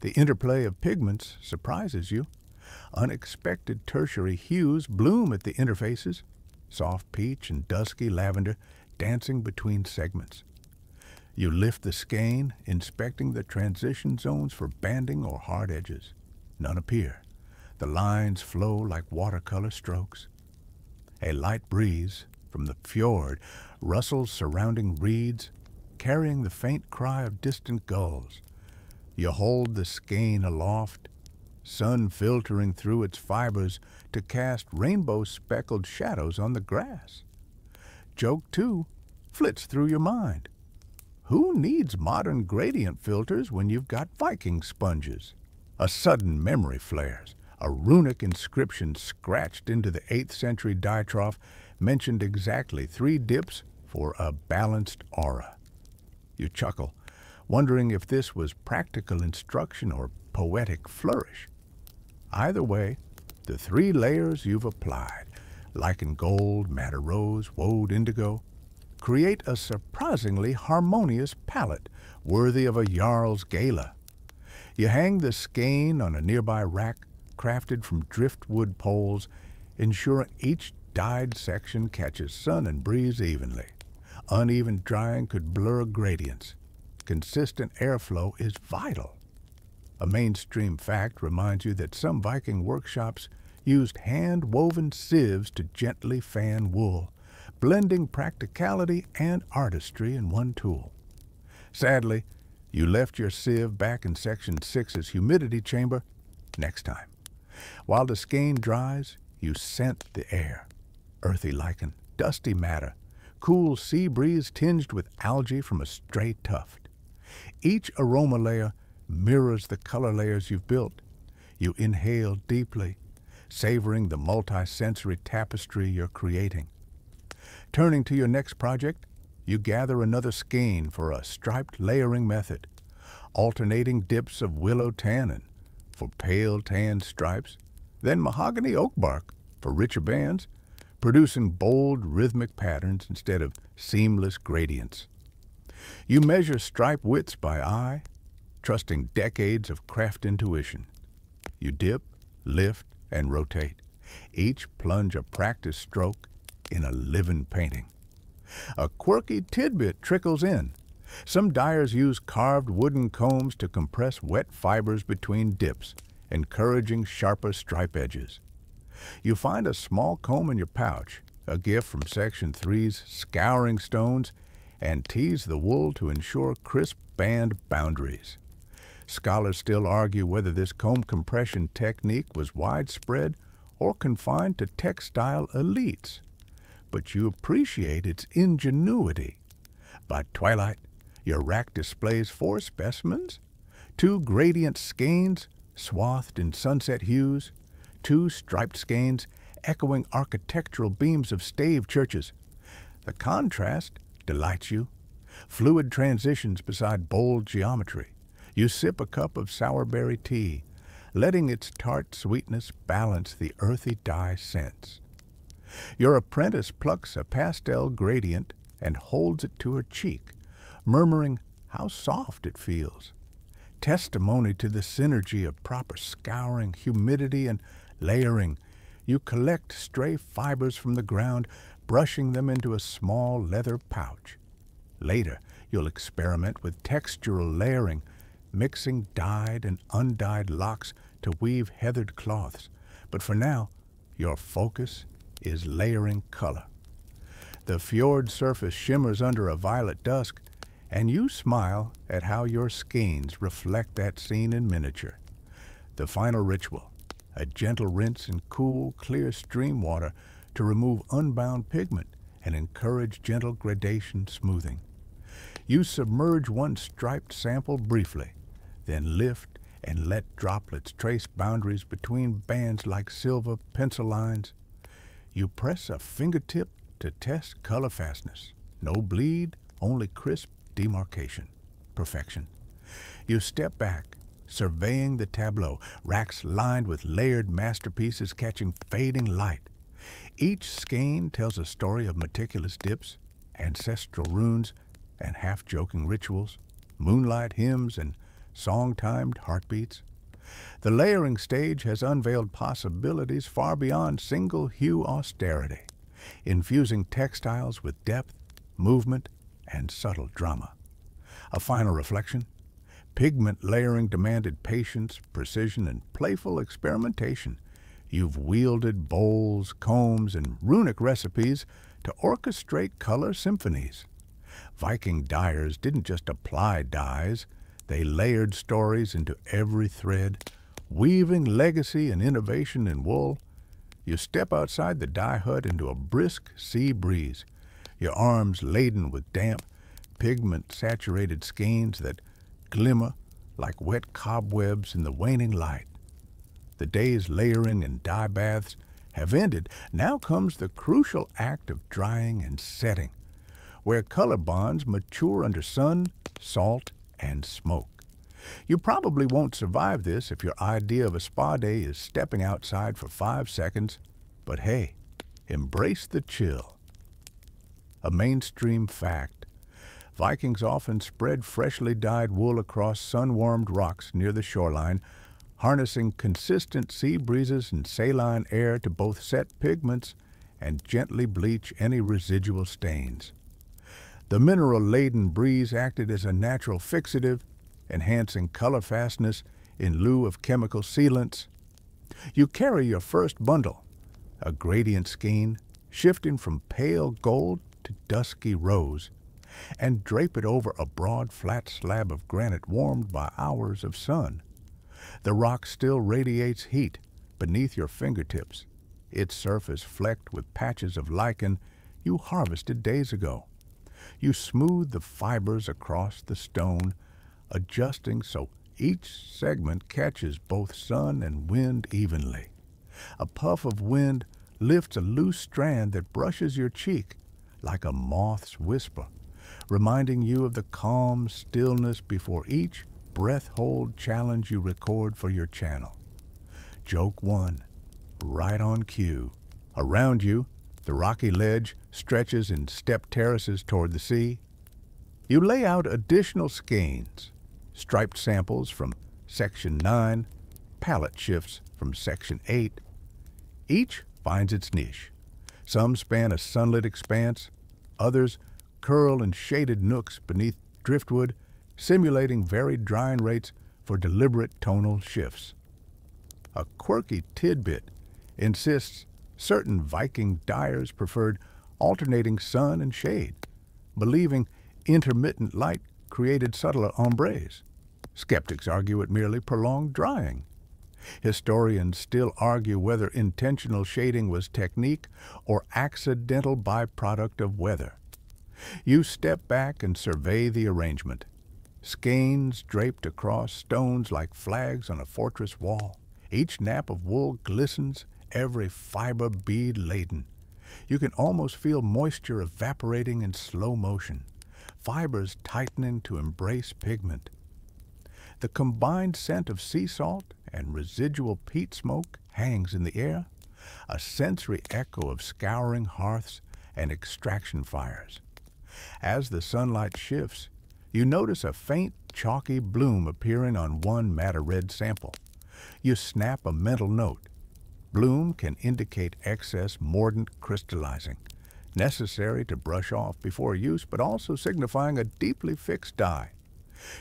The interplay of pigments surprises you. Unexpected tertiary hues bloom at the interfaces, soft peach and dusky lavender dancing between segments. You lift the skein, inspecting the transition zones for banding or hard edges. None appear. The lines flow like watercolor strokes. A light breeze from the fjord rustles surrounding reeds, carrying the faint cry of distant gulls. You hold the skein aloft, sun filtering through its fibers to cast rainbow-speckled shadows on the grass. Joke 2 flits through your mind. Who needs modern gradient filters when you've got Viking sponges? A sudden memory flares. A runic inscription scratched into the 8th century dye trough mentioned exactly 3 dips for a balanced aura. You chuckle, wondering if this was practical instruction or poetic flourish. Either way, the 3 layers you've applied, lichen gold, madder rose, woad indigo, create a surprisingly harmonious palette worthy of a Jarl's gala. You hang the skein on a nearby rack crafted from driftwood poles, ensuring each dyed section catches sun and breeze evenly. Uneven drying could blur gradients. Consistent airflow is vital. A mainstream fact reminds you that some Viking workshops used hand-woven sieves to gently fan wool, blending practicality and artistry in one tool. Sadly, you left your sieve back in Section 6's humidity chamber. Next time. While the skein dries, you scent the air. Earthy lichen, dusty matter, cool sea breeze tinged with algae from a stray tuft. Each aroma layer mirrors the color layers you've built. You inhale deeply, savoring the multi-sensory tapestry you're creating. Turning to your next project, you gather another skein for a striped layering method, alternating dips of willow tannin for pale tan stripes, then mahogany oak bark for richer bands, producing bold rhythmic patterns instead of seamless gradients. You measure stripe widths by eye, trusting decades of craft intuition. You dip, lift, and rotate, each plunge a practice stroke in a living painting. A quirky tidbit trickles in. Some dyers use carved wooden combs to compress wet fibers between dips, encouraging sharper stripe edges. You find a small comb in your pouch, a gift from Section 3's scouring stones, and tease the wool to ensure crisp band boundaries. Scholars still argue whether this comb compression technique was widespread or confined to textile elites, but you appreciate its ingenuity. By twilight, your rack displays 4 specimens, 2 gradient skeins swathed in sunset hues, 2 striped skeins echoing architectural beams of stave churches. The contrast delights you. Fluid transitions beside bold geometry. You sip a cup of sourberry tea, letting its tart sweetness balance the earthy dye scents. Your apprentice plucks a pastel gradient and holds it to her cheek, murmuring how soft it feels. Testimony to the synergy of proper scouring, humidity, and layering. You collect stray fibers from the ground, brushing them into a small leather pouch. Later, you'll experiment with textural layering, mixing dyed and undyed locks to weave heathered cloths. But for now, your focus is layering color. The fjord surface shimmers under a violet dusk, and you smile at how your skeins reflect that scene in miniature. The final ritual, a gentle rinse in cool, clear stream water to remove unbound pigment and encourage gentle gradation smoothing. You submerge one striped sample briefly, then lift and let droplets trace boundaries between bands like silver pencil lines. You press a fingertip to test color fastness. No bleed, only crisp demarcation. Perfection. You step back, surveying the tableau, racks lined with layered masterpieces catching fading light. Each skein tells a story of meticulous dips, ancestral runes, and half-joking rituals, moonlight hymns, and song-timed heartbeats. The layering stage has unveiled possibilities far beyond single-hue austerity, infusing textiles with depth, movement, and subtle drama. A final reflection: pigment layering demanded patience, precision, and playful experimentation. You've wielded bowls, combs, and runic recipes to orchestrate color symphonies. Viking dyers didn't just apply dyes, they layered stories into every thread, weaving legacy and innovation in wool. You step outside the dye hut into a brisk sea breeze, your arms laden with damp, pigment-saturated skeins that glimmer like wet cobwebs in the waning light. The day's layering and dye baths have ended. Now comes the crucial act of drying and setting, where color bonds mature under sun, salt, and smoke. You probably won't survive this if your idea of a spa day is stepping outside for 5 seconds, but hey, embrace the chill. A mainstream fact: Vikings often spread freshly dyed wool across sun-warmed rocks near the shoreline, harnessing consistent sea breezes and saline air to both set pigments and gently bleach any residual stains. The mineral-laden breeze acted as a natural fixative, enhancing color fastness in lieu of chemical sealants. You carry your first bundle, a gradient skein shifting from pale gold to dusky rose, and drape it over a broad, flat slab of granite warmed by hours of sun. The rock still radiates heat beneath your fingertips, its surface flecked with patches of lichen you harvested days ago. You smooth the fibers across the stone, adjusting so each segment catches both sun and wind evenly. A puff of wind lifts a loose strand that brushes your cheek like a moth's whisper, reminding you of the calm stillness before each breath-hold challenge you record for your channel. Joke 1, right on cue. Around you, the rocky ledge stretches in step terraces toward the sea. You lay out additional skeins, striped samples from Section 9, palette shifts from Section 8. Each finds its niche. Some span a sunlit expanse, others curl in shaded nooks beneath driftwood, simulating varied drying rates for deliberate tonal shifts. A quirky tidbit insists certain Viking dyers preferred alternating sun and shade, believing intermittent light created subtler ombres. Skeptics argue it merely prolonged drying. Historians still argue whether intentional shading was technique or accidental byproduct of weather. You step back and survey the arrangement. Skeins draped across stones like flags on a fortress wall. Each nap of wool glistens, every fiber bead laden. You can almost feel moisture evaporating in slow motion, fibers tightening to embrace pigment. The combined scent of sea salt and residual peat smoke hangs in the air, a sensory echo of scouring hearths and extraction fires. As the sunlight shifts, you notice a faint, chalky bloom appearing on one madder-red sample. You snap a mental note. Bloom can indicate excess mordant crystallizing, necessary to brush off before use, but also signifying a deeply fixed dye.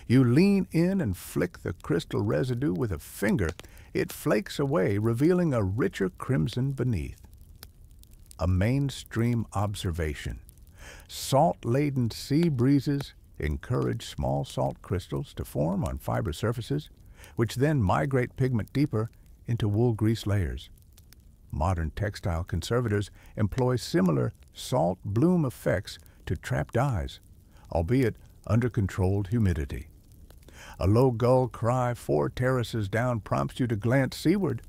You lean in and flick the crystal residue with a finger. It flakes away, revealing a richer crimson beneath. A mainstream observation. Salt-laden sea breezes encourage small salt crystals to form on fiber surfaces, which then migrate pigment deeper into wool grease layers. Modern textile conservators employ similar salt bloom effects to trap dyes, albeit under controlled humidity. A low gull cry 4 terraces down prompts you to glance seaward.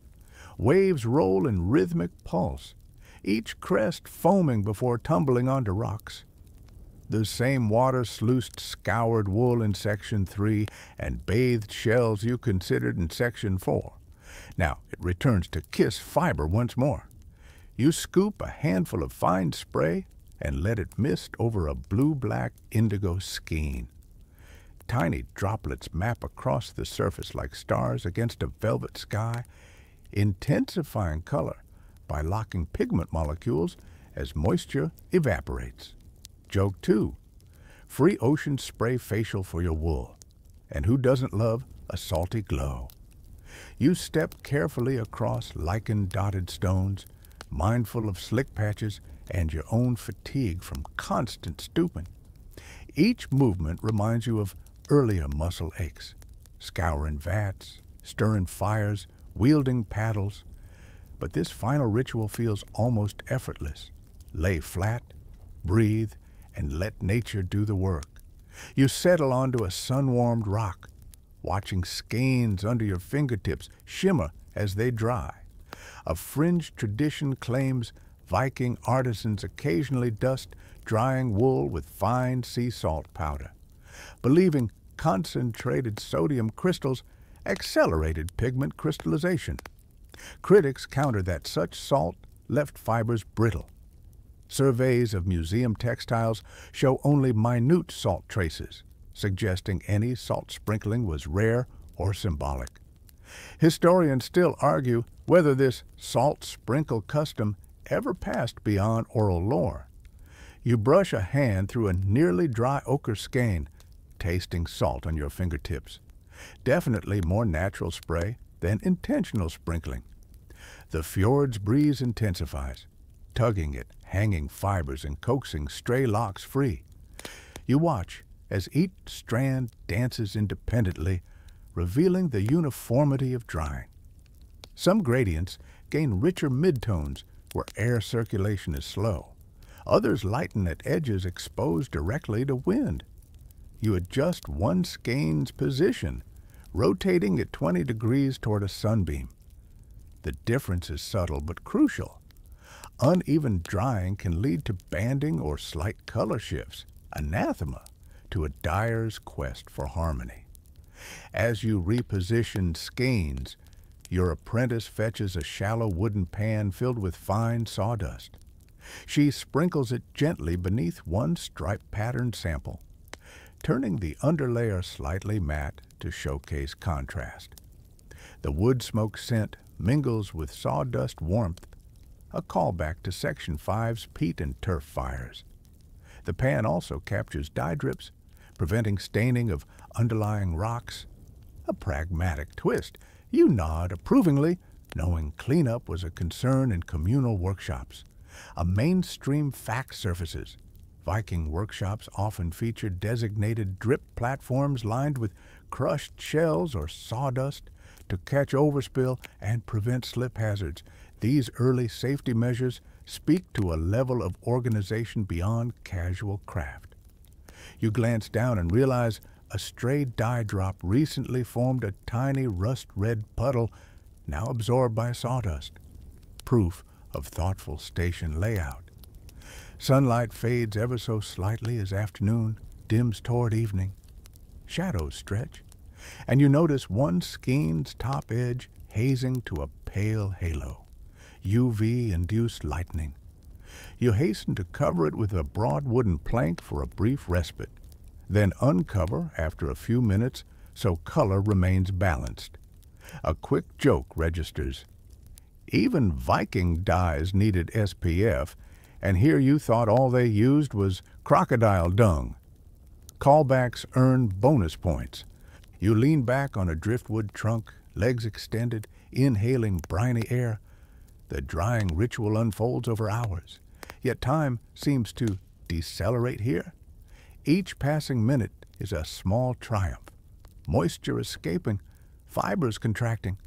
Waves roll in rhythmic pulse, each crest foaming before tumbling onto rocks. The same water sluiced scoured wool in Section 3 and bathed shells you considered in Section 4. Now it returns to kiss fiber once more. You scoop a handful of fine spray and let it mist over a blue-black indigo skein. Tiny droplets map across the surface like stars against a velvet sky, intensifying color by locking pigment molecules as moisture evaporates. Joke 2. Free ocean spray facial for your wool. And who doesn't love a salty glow? You step carefully across lichen-dotted stones, mindful of slick patches and your own fatigue from constant stooping. Each movement reminds you of earlier muscle aches, scouring vats, stirring fires, wielding paddles. But this final ritual feels almost effortless. Lay flat, breathe, and let nature do the work. You settle onto a sun-warmed rock, watching skeins under your fingertips shimmer as they dry. A fringed tradition claims Viking artisans occasionally dust drying wool with fine sea salt powder, believing concentrated sodium crystals accelerated pigment crystallization. Critics counter that such salt left fibers brittle. Surveys of museum textiles show only minute salt traces, suggesting any salt sprinkling was rare or symbolic. Historians still argue whether this salt sprinkle custom ever passed beyond oral lore. You brush a hand through a nearly dry ochre skein, tasting salt on your fingertips. Definitely more natural spray than intentional sprinkling. The fjord's breeze intensifies, tugging at hanging fibers and coaxing stray locks free. You watch as each strand dances independently, revealing the uniformity of drying. Some gradients gain richer midtones where air circulation is slow. Others lighten at edges exposed directly to wind. You adjust one skein's position, rotating at 20 degrees toward a sunbeam. The difference is subtle but crucial. Uneven drying can lead to banding or slight color shifts, anathema to a dyer's quest for harmony. As you reposition skeins, your apprentice fetches a shallow wooden pan filled with fine sawdust. She sprinkles it gently beneath one stripe-patterned sample, turning the underlayer slightly matte to showcase contrast. The wood smoke scent mingles with sawdust warmth, a callback to Section 5's peat and turf fires. The pan also captures dye drips, preventing staining of underlying rocks. A pragmatic twist. You nod approvingly, knowing cleanup was a concern in communal workshops. A mainstream fact surfaces. Viking workshops often featured designated drip platforms lined with crushed shells or sawdust to catch overspill and prevent slip hazards. These early safety measures speak to a level of organization beyond casual craft. You glance down and realize a stray dye drop recently formed a tiny rust-red puddle, now absorbed by sawdust. Proof of thoughtful station layout. Sunlight fades ever so slightly as afternoon dims toward evening. Shadows stretch, and you notice one skein's top edge hazing to a pale halo. UV-induced lightning. You hasten to cover it with a broad wooden plank for a brief respite, then uncover after a few minutes so color remains balanced. A quick joke registers. Even Viking dyes needed SPF, and here you thought all they used was crocodile dung. Callbacks earn bonus points. You lean back on a driftwood trunk, legs extended, inhaling briny air. The drying ritual unfolds over hours, yet time seems to decelerate here. Each passing minute is a small triumph. Moisture escaping, fibers contracting,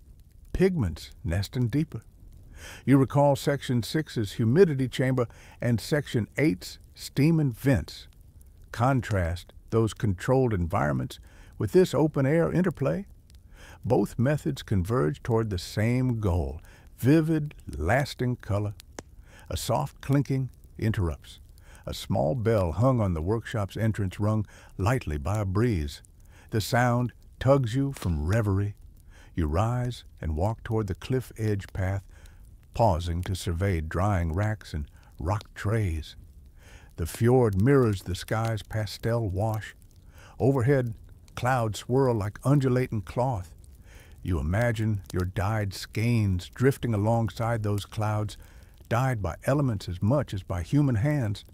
pigments nesting deeper. You recall Section 6's humidity chamber and Section 8's steam and vents. Contrast those controlled environments with this open-air interplay. Both methods converge toward the same goal: vivid, lasting color. A soft clinking interrupts. A small bell hung on the workshop's entrance rung lightly by a breeze. The sound tugs you from reverie. You rise and walk toward the cliff edge path, pausing to survey drying racks and rock trays. The fjord mirrors the sky's pastel wash. Overhead, clouds swirl like undulating cloth. You imagine your dyed skeins drifting alongside those clouds, dyed by elements as much as by human hands.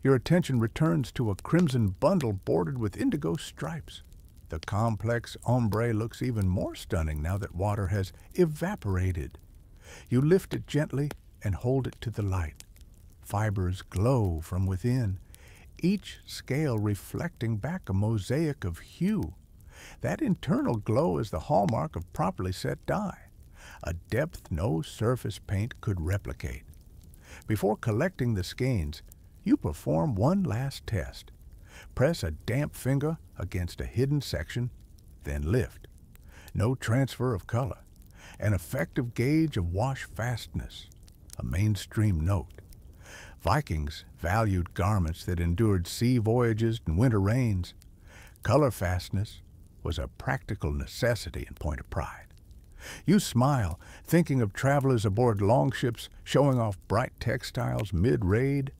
Your attention returns to a crimson bundle bordered with indigo stripes. The complex ombre looks even more stunning now that water has evaporated. You lift it gently and hold it to the light. Fibers glow from within, each scale reflecting back a mosaic of hue. That internal glow is the hallmark of properly set dye, a depth no surface paint could replicate. Before collecting the skeins, you perform one last test. Press a damp finger against a hidden section, then lift. No transfer of color. An effective gauge of wash fastness, a mainstream note. Vikings valued garments that endured sea voyages and winter rains. Color fastness was a practical necessity and point of pride. You smile, thinking of travelers aboard longships showing off bright textiles mid-raid.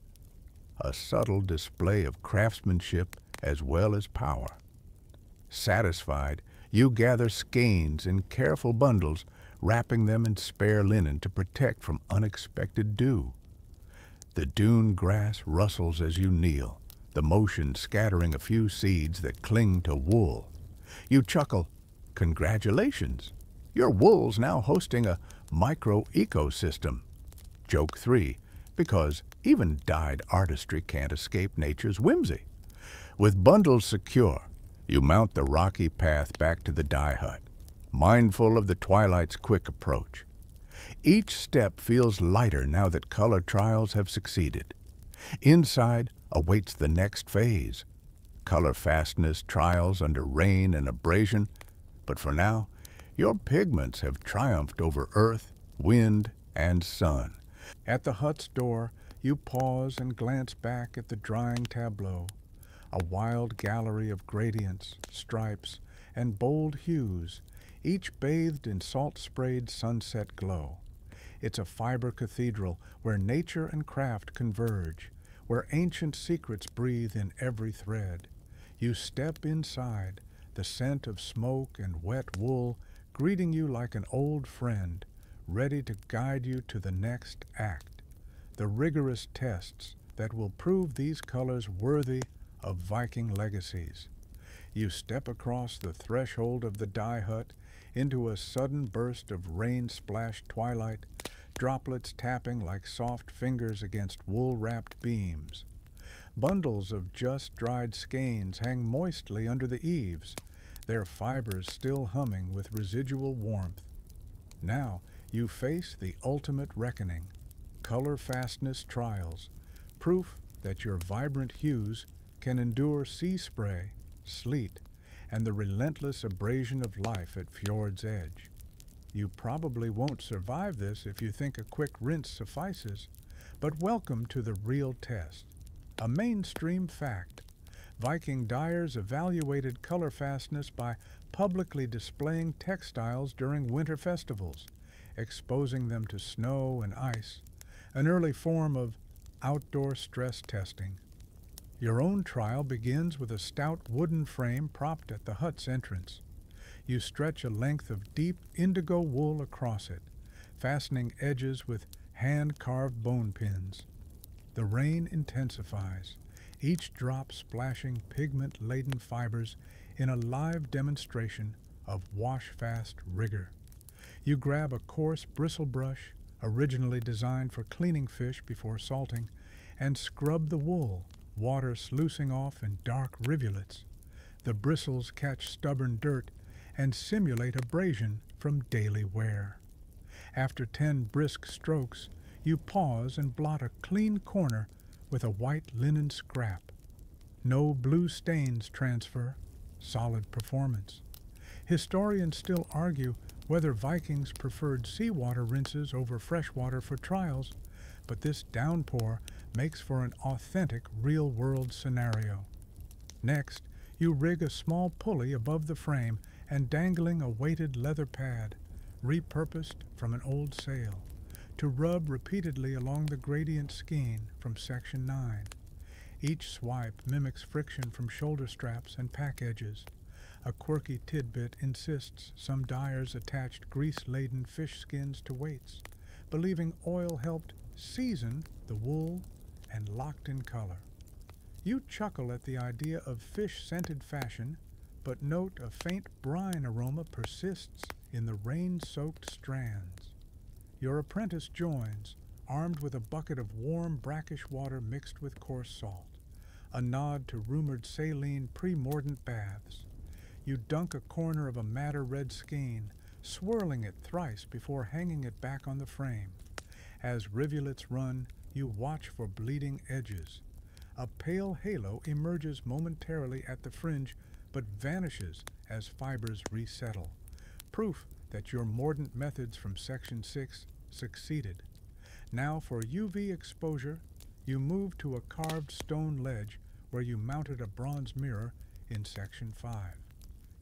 A subtle display of craftsmanship as well as power. Satisfied, You gather skeins in careful bundles, wrapping them in spare linen to protect from unexpected dew. The dune grass rustles as you kneel, the motion scattering a few seeds that cling to wool. You chuckle, "Congratulations! Your wool's now hosting a micro-ecosystem." Joke 3, because even dyed artistry can't escape nature's whimsy. With bundles secure, you mount the rocky path back to the dye hut, mindful of the twilight's quick approach. Each step feels lighter now that color trials have succeeded. Inside awaits the next phase, color fastness trials under rain and abrasion, but for now, your pigments have triumphed over earth, wind, and sun. At the hut's door, you pause and glance back at the drying tableau, a wild gallery of gradients, stripes, and bold hues, each bathed in salt-sprayed sunset glow. It's a fiber cathedral where nature and craft converge, where ancient secrets breathe in every thread. You step inside, the scent of smoke and wet wool greeting you like an old friend, ready to guide you to the next act, the rigorous tests that will prove these colors worthy of Viking legacies. You step across the threshold of the dye hut into a sudden burst of rain-splashed twilight, droplets tapping like soft fingers against wool-wrapped beams. Bundles of just-dried skeins hang moistly under the eaves, their fibers still humming with residual warmth. Now you face the ultimate reckoning, color fastness trials, proof that your vibrant hues can endure sea spray, sleet, and the relentless abrasion of life at Fjord's edge. You probably won't survive this if you think a quick rinse suffices, but welcome to the real test. A mainstream fact. Viking dyers evaluated color fastness by publicly displaying textiles during winter festivals, exposing them to snow and ice, an early form of outdoor stress testing. Your own trial begins with a stout wooden frame propped at the hut's entrance. You stretch a length of deep indigo wool across it, fastening edges with hand-carved bone pins. The rain intensifies, each drop splashing pigment-laden fibers in a live demonstration of wash-fast rigor. You grab a coarse bristle brush, originally designed for cleaning fish before salting, and scrub the wool, water sluicing off in dark rivulets. The bristles catch stubborn dirt and simulate abrasion from daily wear. After 10 brisk strokes, you pause and blot a clean corner with a white linen scrap. No blue stains transfer, solid performance. Historians still argue whether Vikings preferred seawater rinses over freshwater for trials, but this downpour makes for an authentic real-world scenario. Next, you rig a small pulley above the frame and dangling a weighted leather pad, repurposed from an old sail, to rub repeatedly along the gradient skein from Section 9. Each swipe mimics friction from shoulder straps and pack edges. A quirky tidbit insists some dyers attached grease-laden fish skins to weights, believing oil helped season the wool and locked in color. You chuckle at the idea of fish-scented fashion, but note a faint brine aroma persists in the rain-soaked strands. Your apprentice joins, armed with a bucket of warm, brackish water mixed with coarse salt, a nod to rumored saline pre-mordant baths. You dunk a corner of a madder red skein, swirling it thrice before hanging it back on the frame. As rivulets run, you watch for bleeding edges. A pale halo emerges momentarily at the fringe, but vanishes as fibers resettle, proof that your mordant methods from Section 6 succeeded. Now for UV exposure, you move to a carved stone ledge where you mounted a bronze mirror in Section 5.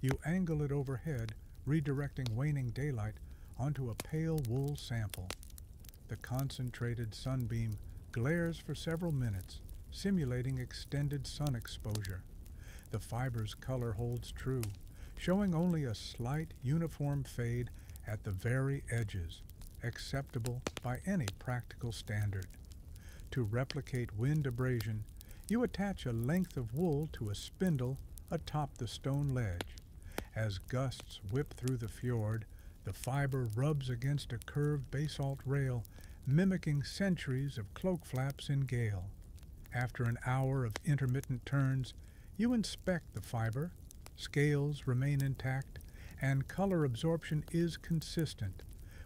You angle it overhead, redirecting waning daylight onto a pale wool sample. The concentrated sunbeam glares for several minutes, simulating extended sun exposure. The fiber's color holds true, showing only a slight uniform fade at the very edges, acceptable by any practical standard. To replicate wind abrasion, you attach a length of wool to a spindle atop the stone ledge. As gusts whip through the fjord, the fiber rubs against a curved basalt rail, mimicking centuries of cloak flaps in gale. After an hour of intermittent turns, you inspect the fiber. Scales remain intact, and color absorption is consistent,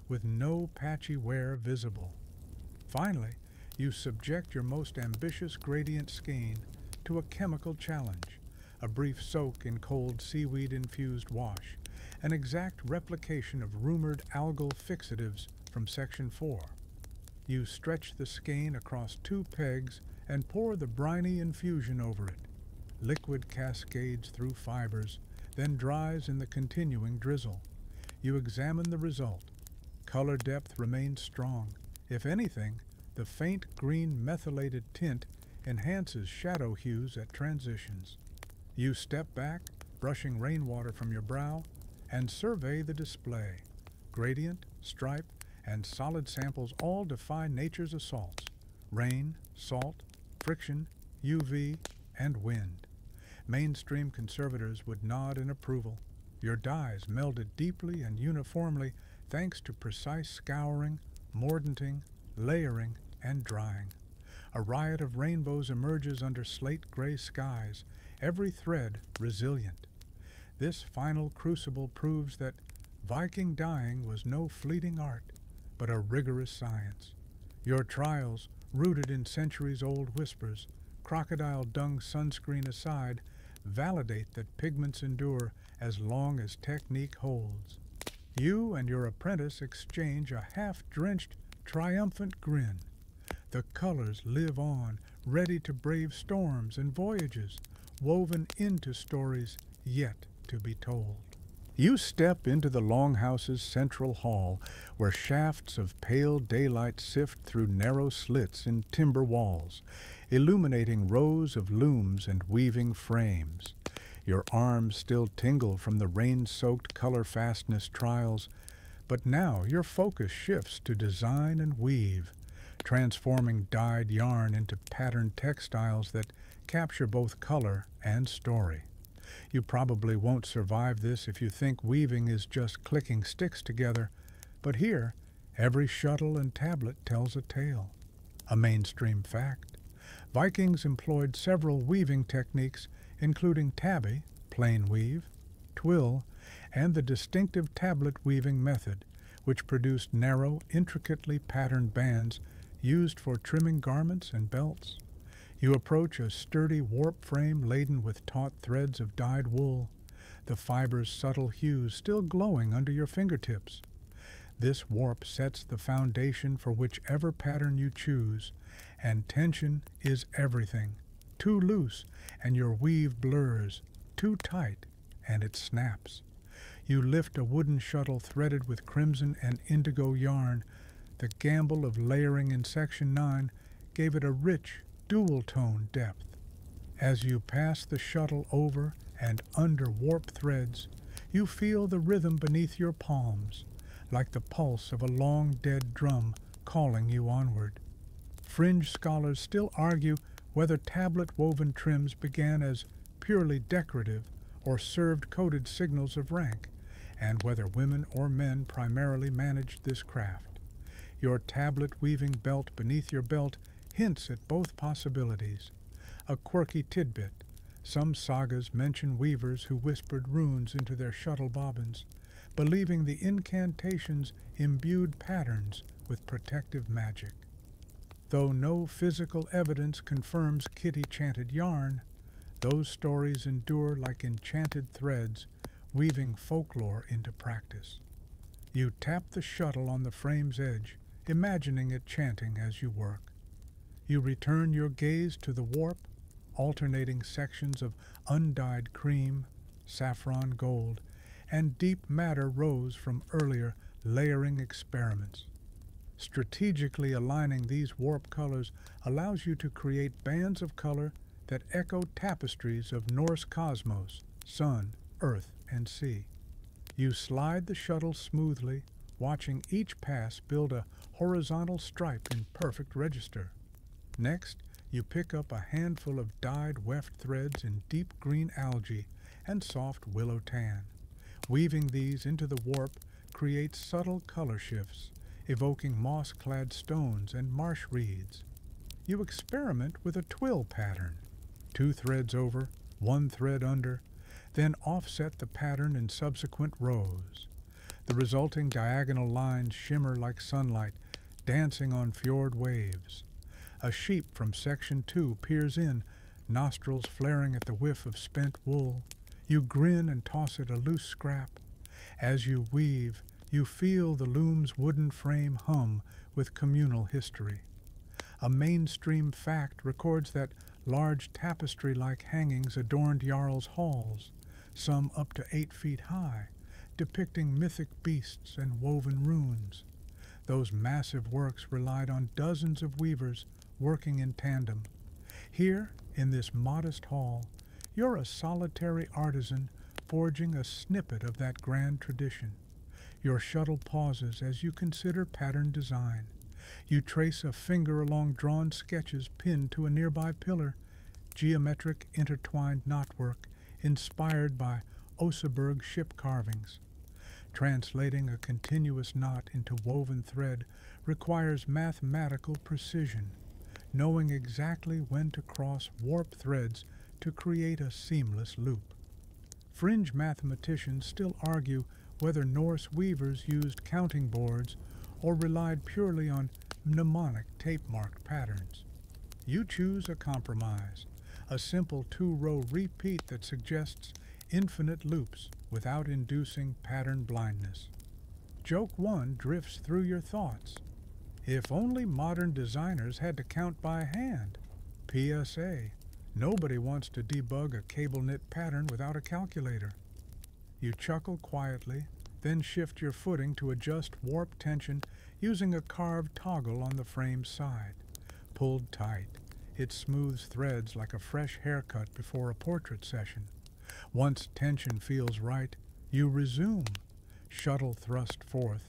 with no patchy wear visible. Finally, you subject your most ambitious gradient skein to a chemical challenge, a brief soak in cold seaweed-infused wash, an exact replication of rumored algal fixatives from Section 4. You stretch the skein across 2 pegs and pour the briny infusion over it. Liquid cascades through fibers, then dries in the continuing drizzle. You examine the result. Color depth remains strong. If anything, the faint green methylated tint enhances shadow hues at transitions. You step back, brushing rainwater from your brow, and survey the display. Gradient, stripe, and solid samples all defy nature's assaults: rain, salt, friction, UV, and wind. Mainstream conservators would nod in approval. Your dyes melded deeply and uniformly thanks to precise scouring, mordanting, layering, and drying. A riot of rainbows emerges under slate-gray skies, every thread resilient. This final crucible proves that Viking dyeing was no fleeting art, but a rigorous science. Your trials, rooted in centuries-old whispers, crocodile dung sunscreen aside, validate that pigments endure as long as technique holds. You and your apprentice exchange a half-drenched, triumphant grin. The colors live on, ready to brave storms and voyages, woven into stories yet to be told. You step into the longhouse's central hall, where shafts of pale daylight sift through narrow slits in timber walls, illuminating rows of looms and weaving frames. Your arms still tingle from the rain-soaked color fastness trials, but now your focus shifts to design and weave, transforming dyed yarn into patterned textiles that capture both color and story. You probably won't survive this if you think weaving is just clicking sticks together, but here, every shuttle and tablet tells a tale. A mainstream fact. Vikings employed several weaving techniques, including tabby, plain weave, twill, and the distinctive tablet weaving method, which produced narrow, intricately patterned bands used for trimming garments and belts. You approach a sturdy warp frame laden with taut threads of dyed wool, the fiber's subtle hues still glowing under your fingertips. This warp sets the foundation for whichever pattern you choose, and tension is everything. Too loose, and your weave blurs. Too tight, and it snaps. You lift a wooden shuttle threaded with crimson and indigo yarn. The gamble of layering in Section 9 gave it a rich, dual-tone depth. As you pass the shuttle over and under warp threads, you feel the rhythm beneath your palms, like the pulse of a long-dead drum calling you onward. Fringe scholars still argue whether tablet-woven trims began as purely decorative or served coded signals of rank, and whether women or men primarily managed this craft. Your tablet-weaving belt beneath your belt hints at both possibilities. A quirky tidbit: some sagas mention weavers who whispered runes into their shuttle bobbins, believing the incantations imbued patterns with protective magic. Though no physical evidence confirms Kitty chanted yarn, those stories endure like enchanted threads, weaving folklore into practice. You tap the shuttle on the frame's edge, imagining it chanting as you work. You return your gaze to the warp, alternating sections of undyed cream, saffron gold, and deep madder rose from earlier layering experiments. Strategically aligning these warp colors allows you to create bands of color that echo tapestries of Norse cosmos, sun, earth, and see. You slide the shuttle smoothly, watching each pass build a horizontal stripe in perfect register. Next, you pick up a handful of dyed weft threads in deep green algae and soft willow tan. Weaving these into the warp creates subtle color shifts, evoking moss-clad stones and marsh reeds. You experiment with a twill pattern. 2 threads over, 1 thread under, then offset the pattern in subsequent rows. The resulting diagonal lines shimmer like sunlight, dancing on fjord waves. A sheep from Section 2 peers in, nostrils flaring at the whiff of spent wool. You grin and toss it a loose scrap. As you weave, you feel the loom's wooden frame hum with communal history. A mainstream fact records that large tapestry-like hangings adorned Jarls' halls, some up to 8 feet high, depicting mythic beasts and woven runes. Those massive works relied on dozens of weavers working in tandem. Here, in this modest hall, you're a solitary artisan forging a snippet of that grand tradition. Your shuttle pauses as you consider pattern design. You trace a finger along drawn sketches pinned to a nearby pillar, geometric intertwined knotwork inspired by Oseberg ship carvings. Translating a continuous knot into woven thread requires mathematical precision, knowing exactly when to cross warp threads to create a seamless loop. Fringe mathematicians still argue whether Norse weavers used counting boards or relied purely on mnemonic tape-marked patterns. You choose a compromise, a simple 2-row repeat that suggests infinite loops without inducing pattern blindness. Joke 1 drifts through your thoughts. If only modern designers had to count by hand. PSA, nobody wants to debug a cable knit pattern without a calculator. You chuckle quietly, then shift your footing to adjust warp tension using a carved toggle on the frame's side. Pulled tight, it smooths threads like a fresh haircut before a portrait session. Once tension feels right, you resume. Shuttle thrust forth,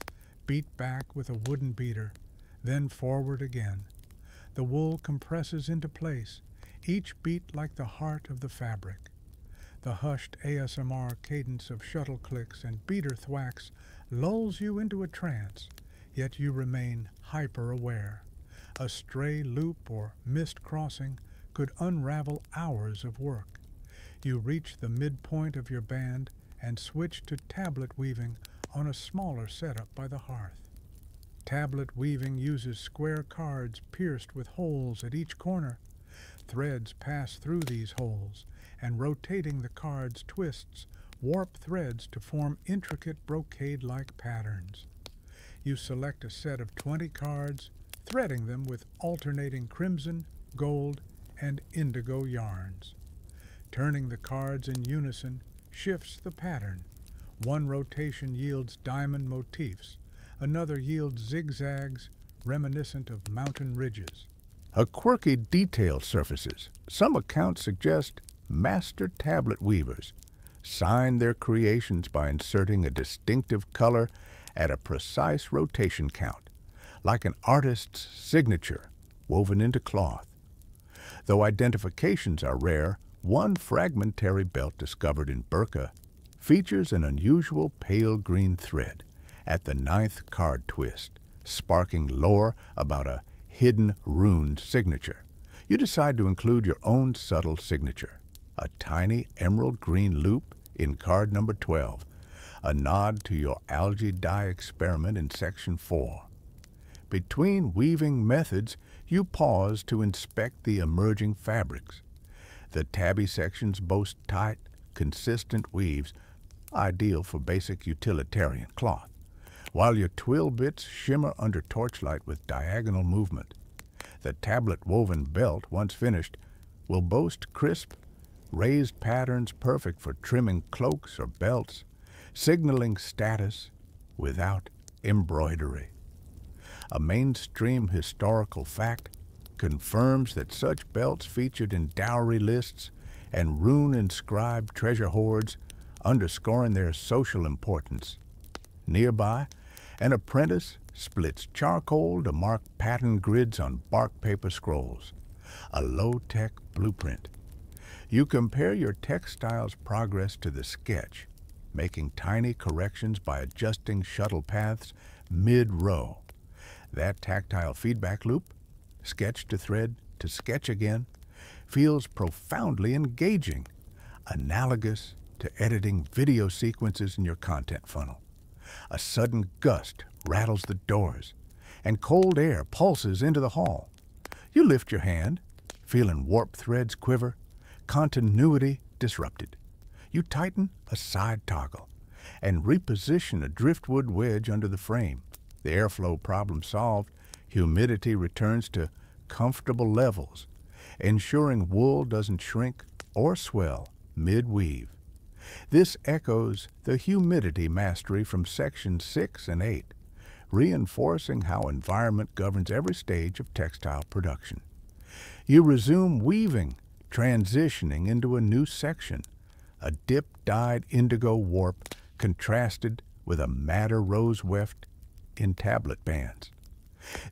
beat back with a wooden beater, then forward again. The wool compresses into place, each beat like the heart of the fabric. The hushed ASMR cadence of shuttle clicks and beater thwacks lulls you into a trance, yet you remain hyper-aware. A stray loop or missed crossing could unravel hours of work. You reach the midpoint of your band and switch to tablet weaving on a smaller setup by the hearth. Tablet weaving uses square cards pierced with holes at each corner. Threads pass through these holes, and rotating the cards twists warp threads to form intricate brocade-like patterns. You select a set of 20 cards, threading them with alternating crimson, gold, and indigo yarns. Turning the cards in unison shifts the pattern. One rotation yields diamond motifs, another yields zigzags reminiscent of mountain ridges. A quirky detail surfaces. Some accounts suggest master tablet weavers sign their creations by inserting a distinctive color at a precise rotation count, like an artist's signature woven into cloth. Though identifications are rare, one fragmentary belt discovered in Burka features an unusual pale green thread at the 9th card twist, sparking lore about a hidden rune signature. You decide to include your own subtle signature, a tiny emerald green loop in card number 12, a nod to your algae dye experiment in Section 4. Between weaving methods, you pause to inspect the emerging fabrics. The tabby sections boast tight, consistent weaves, ideal for basic utilitarian cloth, while your twill bits shimmer under torchlight with diagonal movement. The tablet-woven belt, once finished, will boast crisp, raised patterns perfect for trimming cloaks or belts, signaling status without embroidery. A mainstream historical fact confirms that such belts featured in dowry lists and rune-inscribed treasure hoards underscoring their social importance. Nearby, an apprentice splits charcoal to mark pattern grids on bark paper scrolls, a low-tech blueprint. You compare your textile's progress to the sketch, making tiny corrections by adjusting shuttle paths mid-row. That tactile feedback loop, sketch to thread to sketch again, feels profoundly engaging, analogous to editing video sequences in your content funnel. A sudden gust rattles the doors, and cold air pulses into the hall. You lift your hand, feeling warp threads quiver, continuity disrupted. You tighten a side toggle and reposition a driftwood wedge under the frame. The airflow problem solved, humidity returns to comfortable levels, ensuring wool doesn't shrink or swell mid-weave. This echoes the humidity mastery from sections 6 and 8, reinforcing how environment governs every stage of textile production. You resume weaving, transitioning into a new section, a dip-dyed indigo warp contrasted with a madder rose weft in tablet bands.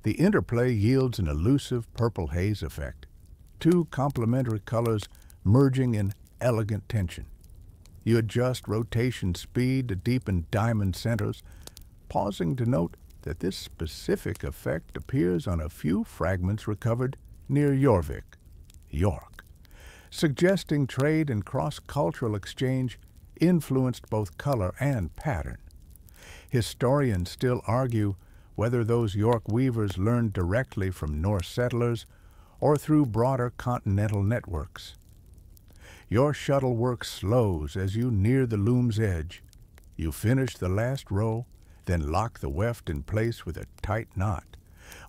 The interplay yields an elusive purple haze effect, two complementary colors merging in elegant tension. You adjust rotation speed to deepen diamond centers, pausing to note that this specific effect appears on a few fragments recovered near Jorvik, York, suggesting trade and cross-cultural exchange influenced both color and pattern. Historians still argue whether those York weavers learned directly from Norse settlers or through broader continental networks. Your shuttle work slows as you near the loom's edge. You finish the last row, then lock the weft in place with a tight knot,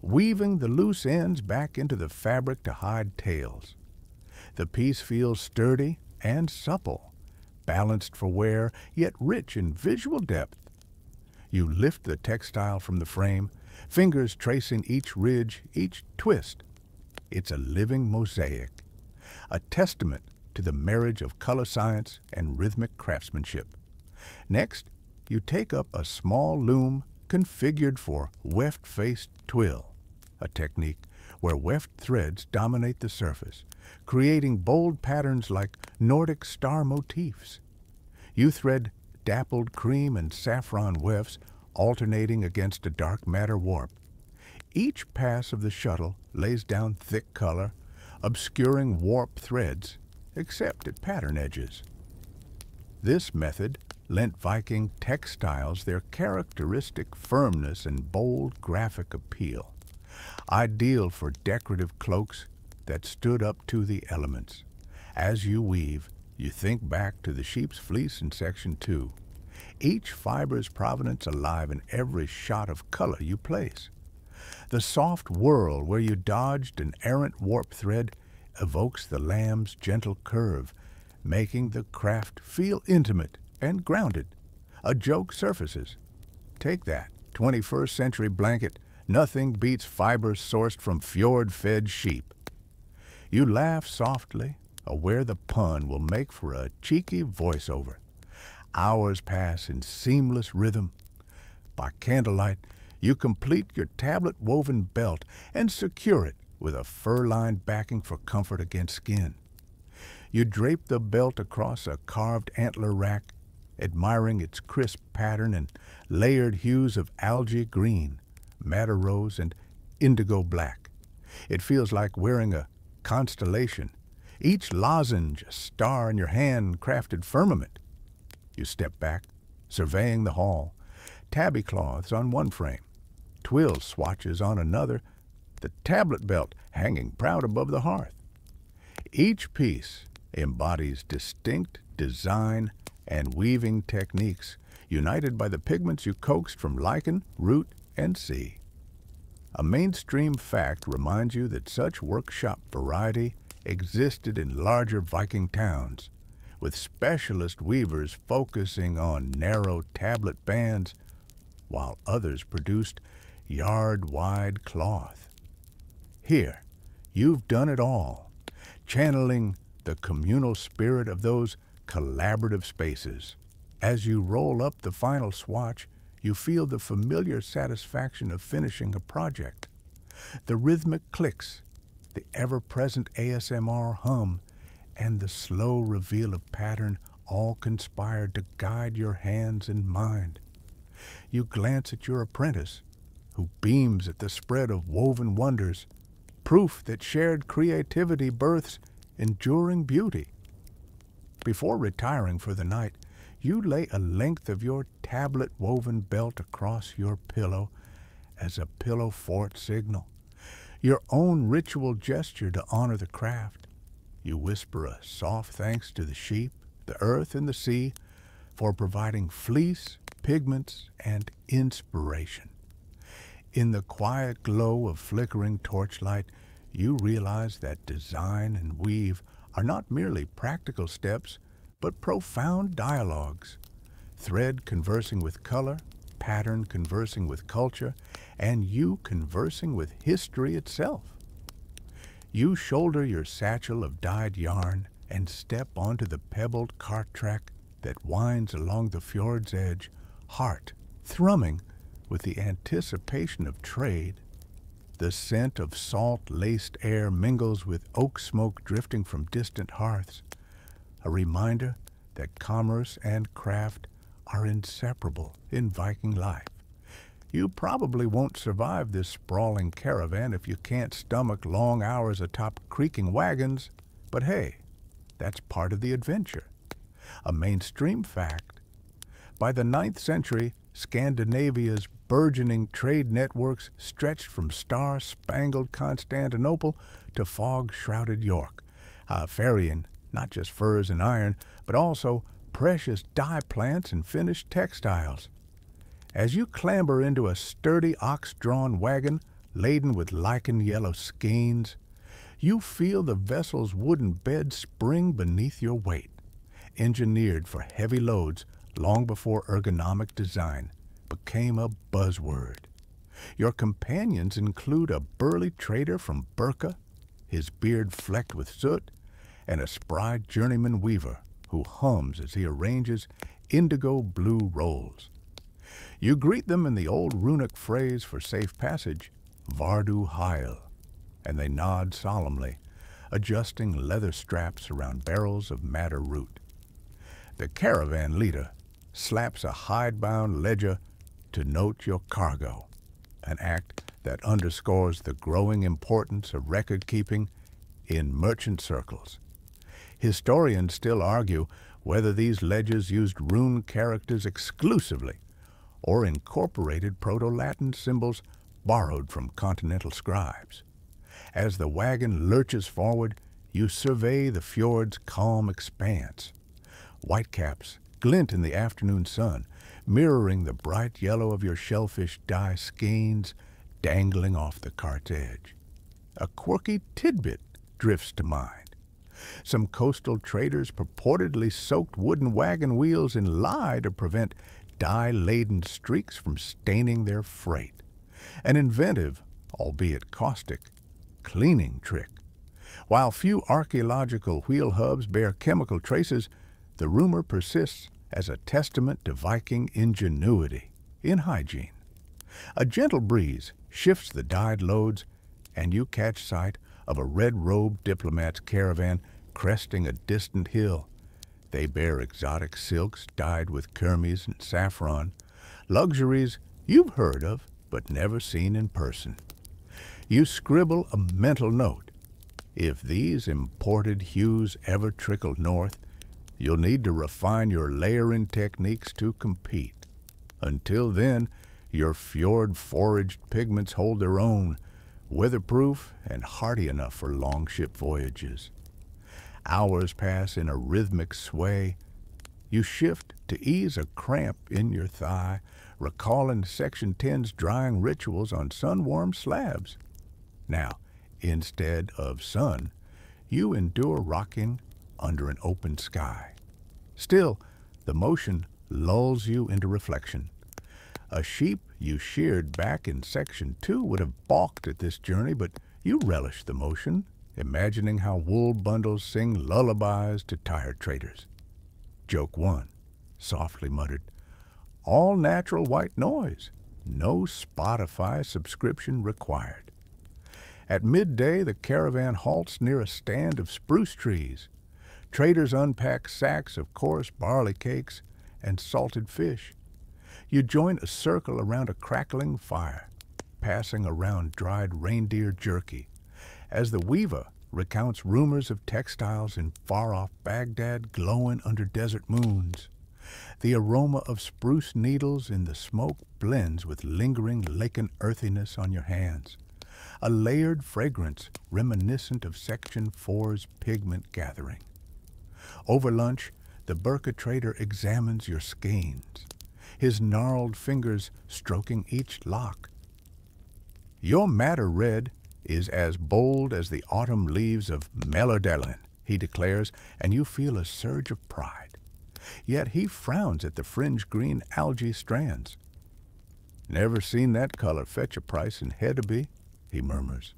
weaving the loose ends back into the fabric to hide tails. The piece feels sturdy and supple, balanced for wear, yet rich in visual depth. You lift the textile from the frame, fingers tracing each ridge, each twist. It's a living mosaic, a testament to the marriage of color science and rhythmic craftsmanship. Next, you take up a small loom configured for weft-faced twill, a technique where weft threads dominate the surface, creating bold patterns like Nordic star motifs. You thread dappled cream and saffron wefts alternating against a dark matter warp. Each pass of the shuttle lays down thick color, obscuring warp threads, except at pattern edges. This method lent Viking textiles their characteristic firmness and bold graphic appeal, ideal for decorative cloaks that stood up to the elements. As you weave, you think back to the sheep's fleece in section 2, each fiber's provenance alive in every shot of color you place. The soft whirl where you dodged an errant warp thread evokes the lamb's gentle curve, making the craft feel intimate and grounded. A joke surfaces. Take that 21st century blanket. Nothing beats fibers sourced from Fjord-fed sheep. You laugh softly, aware the pun will make for a cheeky voiceover. Hours pass in seamless rhythm. By candlelight, you complete your tablet-woven belt and secure it with a fur-lined backing for comfort against skin. You drape the belt across a carved antler rack, admiring its crisp pattern and layered hues of algae green, madder rose, and indigo black. It feels like wearing a constellation, each lozenge a star in your hand-crafted firmament. You step back, surveying the hall, tabby cloths on one frame, twill swatches on another, the tablet belt hanging proud above the hearth. Each piece embodies distinct design and weaving techniques united by the pigments you coaxed from lichen, root, and sea. A mainstream fact reminds you that such workshop variety existed in larger Viking towns, with specialist weavers focusing on narrow tablet bands, while others produced yard-wide cloth. Here, you've done it all, channeling the communal spirit of those collaborative spaces. As you roll up the final swatch, you feel the familiar satisfaction of finishing a project. The rhythmic clicks, the ever-present ASMR hum, and the slow reveal of pattern all conspire to guide your hands and mind. You glance at your apprentice, who beams at the spread of woven wonders, proof that shared creativity births enduring beauty. Before retiring for the night, you lay a length of your tablet-woven belt across your pillow as a pillow fort signal, your own ritual gesture to honor the craft. You whisper a soft thanks to the sheep, the earth, and the sea for providing fleece, pigments, and inspiration. In the quiet glow of flickering torchlight, you realize that design and weave are not merely practical steps, but profound dialogues. Thread conversing with color, pattern conversing with culture, and you conversing with history itself. You shoulder your satchel of dyed yarn and step onto the pebbled cart track that winds along the fjord's edge, heart thrumming with the anticipation of trade. The scent of salt-laced air mingles with oak smoke drifting from distant hearths, a reminder that commerce and craft are inseparable in Viking life. You probably won't survive this sprawling caravan if you can't stomach long hours atop creaking wagons, but hey, that's part of the adventure. A mainstream fact. By the 9th century, Scandinavia's burgeoning trade networks stretched from star-spangled Constantinople to fog-shrouded York, ferrying not just furs and iron, but also precious dye plants and finished textiles. As you clamber into a sturdy ox-drawn wagon laden with lichen-yellow skeins, you feel the vessel's wooden bed spring beneath your weight, engineered for heavy loads long before ergonomic design became a buzzword. Your companions include a burly trader from Birka, his beard flecked with soot, and a spry journeyman weaver who hums as he arranges indigo-blue rolls. You greet them in the old runic phrase for safe passage, Vardu Heil, and they nod solemnly, adjusting leather straps around barrels of madder root. The caravan leader slaps a hide-bound ledger to note your cargo, an act that underscores the growing importance of record-keeping in merchant circles. Historians still argue whether these ledgers used rune characters exclusively or incorporated Proto-Latin symbols borrowed from continental scribes. As the wagon lurches forward, you survey the fjord's calm expanse. Whitecaps glint in the afternoon sun, mirroring the bright yellow of your shellfish dye skeins dangling off the cart's edge. A quirky tidbit drifts to mind. Some coastal traders purportedly soaked wooden wagon wheels in lye to prevent dye-laden streaks from staining their freight. An inventive, albeit caustic, cleaning trick. While few archaeological wheel hubs bear chemical traces, the rumor persists as a testament to Viking ingenuity in hygiene. A gentle breeze shifts the dyed loads, and you catch sight of a red-robed diplomat's caravan cresting a distant hill. They bear exotic silks dyed with kermes and saffron, luxuries you've heard of but never seen in person. You scribble a mental note. If these imported hues ever trickle north, you'll need to refine your layering techniques to compete. Until then, your fjord-foraged pigments hold their own, weatherproof and hardy enough for long ship voyages. Hours pass in a rhythmic sway. You shift to ease a cramp in your thigh, recalling Section 10's drying rituals on sun-warmed slabs. Now, instead of sun, you endure rocking under an open sky. Still, the motion lulls you into reflection. A sheep you sheared back in Section 2 would have balked at this journey, but you relish the motion, imagining how wool bundles sing lullabies to tired traders. Joke 1. softly muttered. All natural white noise. No Spotify subscription required. At midday, the caravan halts near a stand of spruce trees. Traders unpack sacks of coarse barley cakes and salted fish. You join a circle around a crackling fire, passing around dried reindeer jerky, as the weaver recounts rumors of textiles in far-off Baghdad glowing under desert moons. The aroma of spruce needles in the smoke blends with lingering lichen earthiness on your hands, a layered fragrance reminiscent of Section 4's pigment gathering. Over lunch, the burqa trader examines your skeins, his gnarled fingers stroking each lock. Your madder red is as bold as the autumn leaves of melodellin, he declares, and you feel a surge of pride. Yet he frowns at the fringe-green algae strands. Never seen that color fetch a price in Hedeby, he murmurs.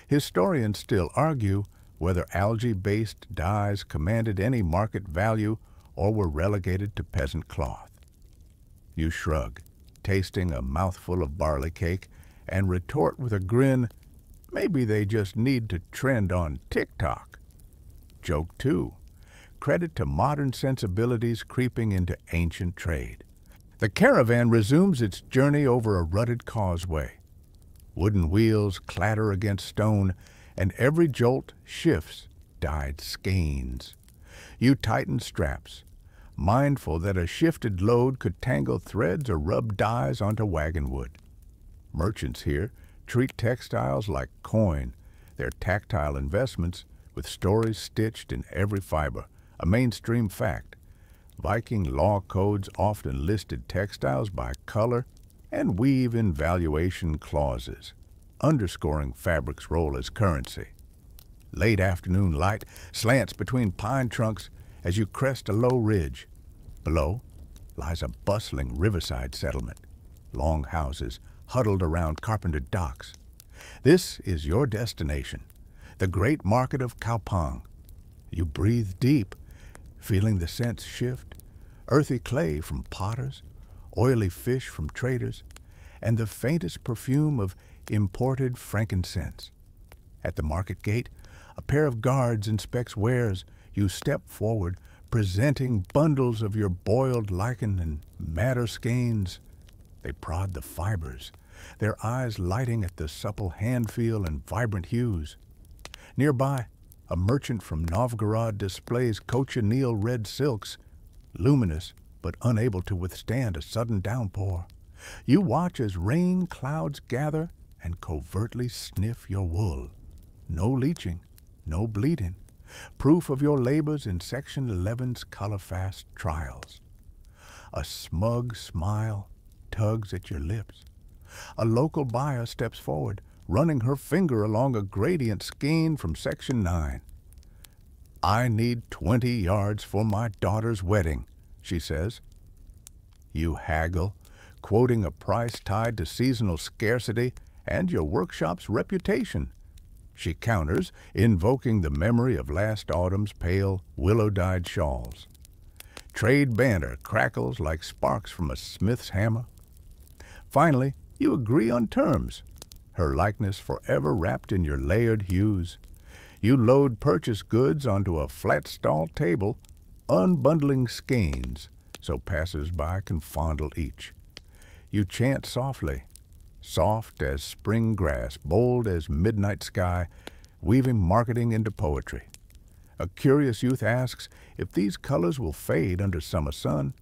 Historians still argue whether algae-based dyes commanded any market value or were relegated to peasant cloth. You shrug, tasting a mouthful of barley cake, and retort with a grin, maybe they just need to trend on TikTok. Joke 2. Credit to modern sensibilities creeping into ancient trade. The caravan resumes its journey over a rutted causeway. Wooden wheels clatter against stone, and every jolt shifts dyed skeins. You tighten straps, mindful that a shifted load could tangle threads or rub dyes onto wagon wood. Merchants here treat textiles like coin, their tactile investments with stories stitched in every fiber, a mainstream fact. Viking law codes often listed textiles by color and weave in valuation clauses, underscoring fabric's role as currency. Late afternoon light slants between pine trunks as you crest a low ridge. Below lies a bustling riverside settlement, long houses huddled around carpentered docks. This is your destination, the great market of Kaupang. You breathe deep, feeling the scents shift, earthy clay from potters, oily fish from traders, and the faintest perfume of imported frankincense. At the market gate, a pair of guards inspects wares. You step forward, presenting bundles of your boiled lichen and madder skeins. They prod the fibers, their eyes lighting at the supple hand feel and vibrant hues. Nearby, a merchant from Novgorod displays cochineal red silks, luminous but unable to withstand a sudden downpour. You watch as rain clouds gather and covertly sniff your wool. No leaching, no bleeding, proof of your labors in Section 11's color-fast trials. A smug smile tugs at your lips. A local buyer steps forward, running her finger along a gradient skein from Section 9. I need 20 yards for my daughter's wedding, she says. You haggle, quoting a price tied to seasonal scarcity and your workshop's reputation. She counters, invoking the memory of last autumn's pale, willow-dyed shawls. Trade banter crackles like sparks from a smith's hammer. Finally, you agree on terms, her likeness forever wrapped in your layered hues. You load purchase goods onto a flat-stall table, unbundling skeins so passers-by can fondle each. You chant softly, soft as spring grass, bold as midnight sky, weaving marketing into poetry. A curious youth asks if these colors will fade under summer sun.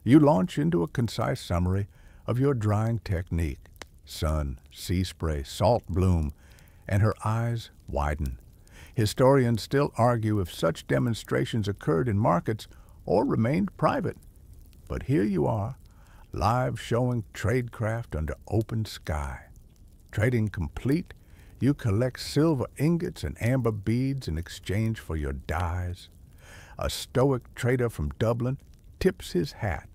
You launch into a concise summary of your drying technique, sun, sea spray, salt bloom, and her eyes widen. Historians still argue if such demonstrations occurred in markets or remained private. But here you are, live showing tradecraft under open sky. Trading complete, you collect silver ingots and amber beads in exchange for your dyes. A stoic trader from Dublin tips his hat,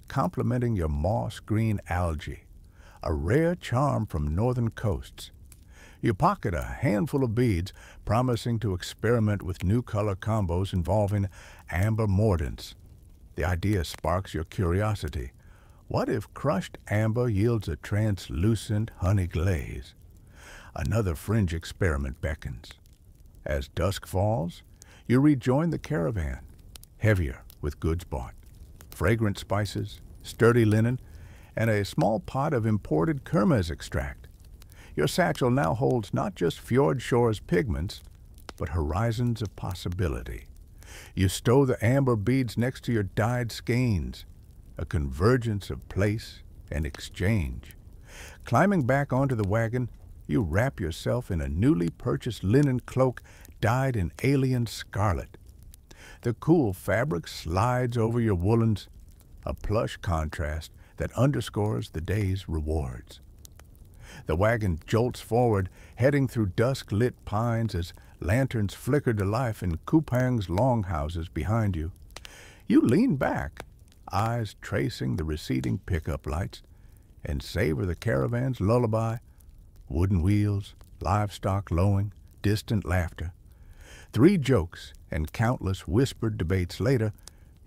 complimenting your moss-green algae, a rare charm from northern coasts. You pocket a handful of beads, promising to experiment with new color combos involving amber mordants. The idea sparks your curiosity. What if crushed amber yields a translucent honey glaze? Another fringe experiment beckons. As dusk falls, you rejoin the caravan, heavier with goods bought, fragrant spices, sturdy linen, and a small pot of imported kermes extract. Your satchel now holds not just Fjord shore's pigments, but horizons of possibility. You stow the amber beads next to your dyed skeins, a convergence of place and exchange. Climbing back onto the wagon, you wrap yourself in a newly purchased linen cloak dyed in alien scarlet. The cool fabric slides over your woolens, a plush contrast that underscores the day's rewards. The wagon jolts forward, heading through dusk-lit pines as lanterns flicker to life in Kupang's longhouses behind you. You lean back, eyes tracing the receding pickup lights, and savor the caravan's lullaby, wooden wheels, livestock lowing, distant laughter. 3 jokes and countless whispered debates later,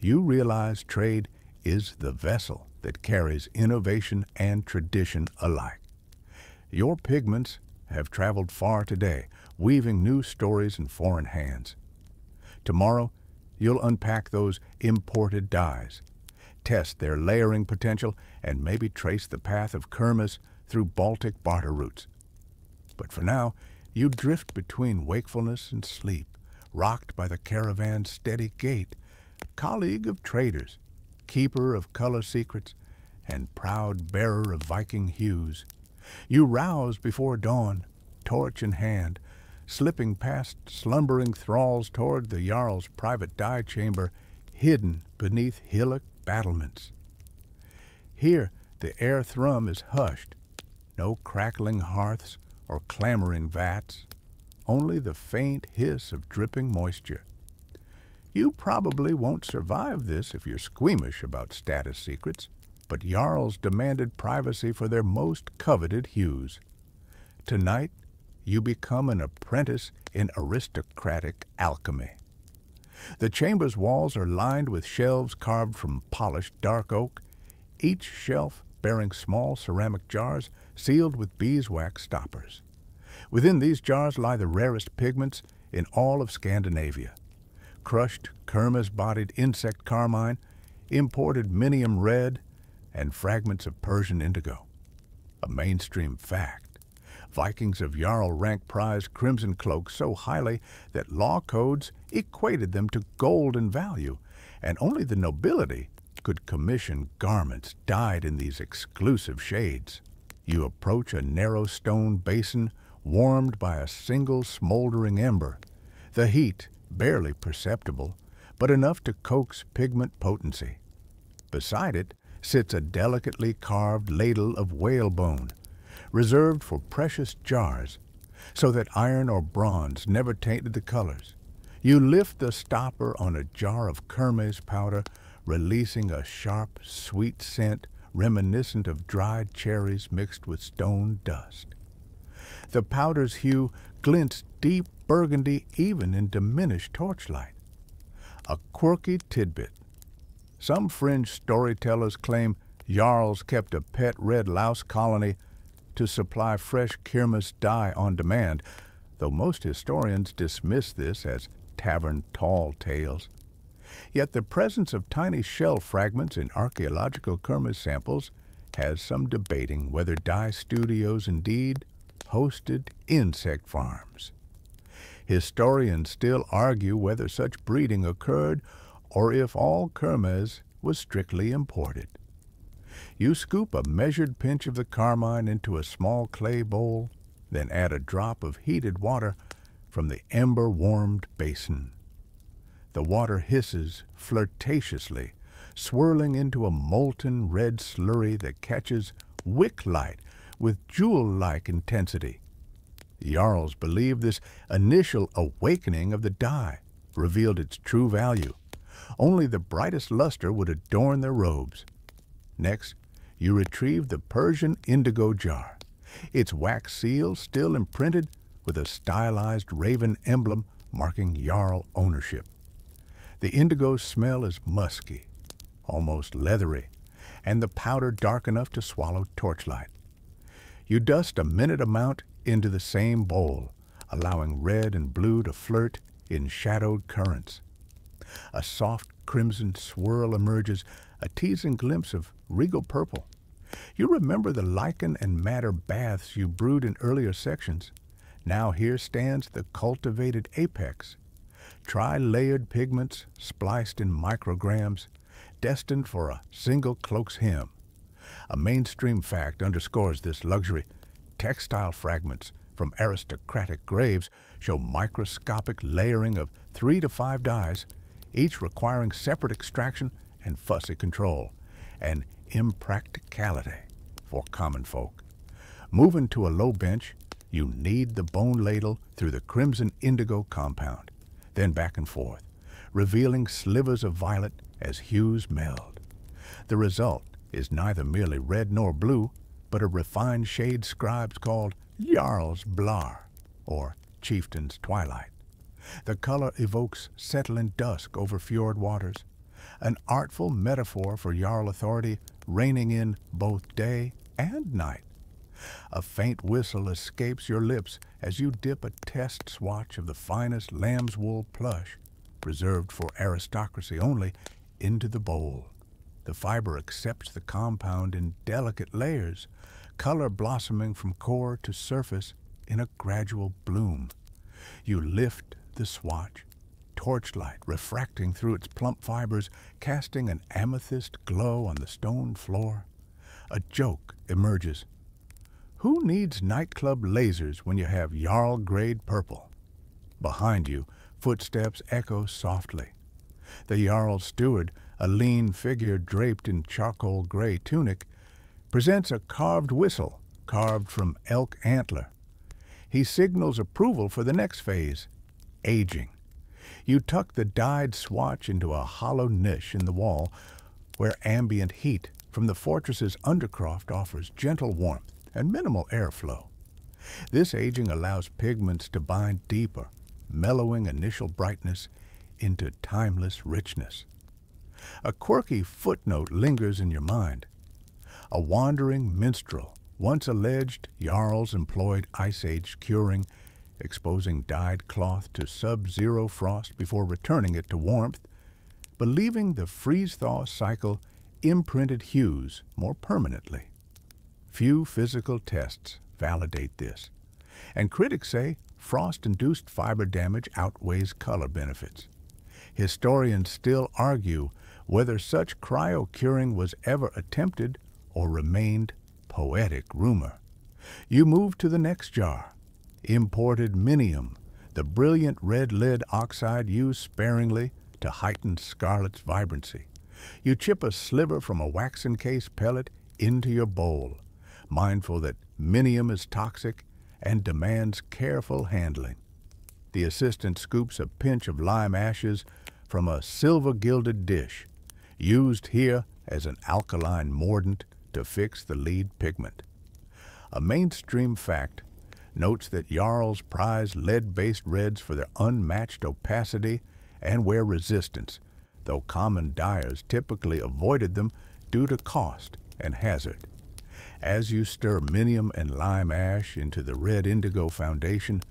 you realize trade is the vessel that carries innovation and tradition alike. Your pigments have traveled far today, weaving new stories in foreign hands. Tomorrow, you'll unpack those imported dyes, test their layering potential, and maybe trace the path of kermes through Baltic barter routes. But for now, you drift between wakefulness and sleep, rocked by the caravan's steady gait, colleague of traders, keeper of color secrets, and proud bearer of Viking hues. You rouse before dawn, torch in hand, slipping past slumbering thralls toward the Jarl's private dye chamber, hidden beneath hillock battlements. Here, the air thrum is hushed, no crackling hearths or clamoring vats, only the faint hiss of dripping moisture. You probably won't survive this if you're squeamish about status secrets, but Jarls demanded privacy for their most coveted hues. Tonight, you become an apprentice in aristocratic alchemy. The chamber's walls are lined with shelves carved from polished dark oak, each shelf bearing small ceramic jars sealed with beeswax stoppers. Within these jars lie the rarest pigments in all of Scandinavia: crushed kermes-bodied insect carmine, imported minium red, and fragments of Persian indigo. A mainstream fact. Vikings of Jarl rank prized crimson cloaks so highly that law codes equated them to gold in value, and only the nobility could commission garments dyed in these exclusive shades. You approach a narrow stone basin warmed by a single smoldering ember, the heat barely perceptible, but enough to coax pigment potency. Beside it sits a delicately carved ladle of whalebone, reserved for precious jars, so that iron or bronze never tainted the colors. You lift the stopper on a jar of kermes powder, releasing a sharp, sweet scent reminiscent of dried cherries mixed with stone dust. The powder's hue glints deep burgundy even in diminished torchlight. A quirky tidbit. Some fringe storytellers claim Jarls kept a pet red louse colony to supply fresh kermes dye on demand, though most historians dismiss this as tavern tall tales. Yet the presence of tiny shell fragments in archaeological kermes samples has some debating whether dye studios indeed hosted insect farms. Historians still argue whether such breeding occurred or if all kermes was strictly imported. You scoop a measured pinch of the carmine into a small clay bowl, then add a drop of heated water from the ember-warmed basin. The water hisses flirtatiously, swirling into a molten red slurry that catches wick light with jewel-like intensity. Jarls believe this initial awakening of the dye revealed its true value. Only the brightest luster would adorn their robes. Next, you retrieve the Persian indigo jar, its wax seal still imprinted with a stylized raven emblem marking Jarl ownership. The indigo's smell is musky, almost leathery, and the powder dark enough to swallow torchlight. You dust a minute amount into the same bowl, allowing red and blue to flirt in shadowed currents. A soft crimson swirl emerges, a teasing glimpse of regal purple. You remember the lichen and madder baths you brewed in earlier sections. Now here stands the cultivated apex. Tri-layered pigments spliced in micrograms, destined for a single cloak's hem. A mainstream fact underscores this luxury. Textile fragments from aristocratic graves show microscopic layering of 3 to 5 dyes, each requiring separate extraction and fussy control, an impracticality for common folk. Moving to a low bench, you knead the bone ladle through the crimson indigo compound, then back and forth, revealing slivers of violet as hues meld. The result is neither merely red nor blue, but a refined shade scribes called Jarls Blar, or Chieftain's Twilight. The color evokes settling dusk over fjord waters, an artful metaphor for Jarl authority reigning in both day and night. A faint whistle escapes your lips as you dip a test swatch of the finest lamb's wool plush, preserved for aristocracy only, into the bowl. The fiber accepts the compound in delicate layers, color blossoming from core to surface in a gradual bloom. You lift the swatch, torchlight refracting through its plump fibers, casting an amethyst glow on the stone floor. A joke emerges. Who needs nightclub lasers when you have Jarl-grade purple? Behind you, footsteps echo softly. The Jarl's steward, a lean figure draped in charcoal gray tunic, presents a carved whistle carved from elk antler. He signals approval for the next phase, aging. You tuck the dyed swatch into a hollow niche in the wall where ambient heat from the fortress's undercroft offers gentle warmth and minimal airflow. This aging allows pigments to bind deeper, mellowing initial brightness into timeless richness. A quirky footnote lingers in your mind. A wandering minstrel once alleged Jarls employed Ice Age curing, exposing dyed cloth to sub-zero frost before returning it to warmth, believing the freeze-thaw cycle imprinted hues more permanently. Few physical tests validate this, and critics say frost-induced fiber damage outweighs color benefits. Historians still argue whether such cryo-curing was ever attempted or remained poetic rumor. You move to the next jar, imported minium, the brilliant red lead oxide used sparingly to heighten scarlet's vibrancy. You chip a sliver from a wax-encased pellet into your bowl, mindful that minium is toxic and demands careful handling. The assistant scoops a pinch of lime ashes from a silver-gilded dish, used here as an alkaline mordant to fix the lead pigment. A mainstream fact notes that Jarls prize lead-based reds for their unmatched opacity and wear resistance, though common dyers typically avoided them due to cost and hazard. As you stir minium and lime ash into the red indigo foundation,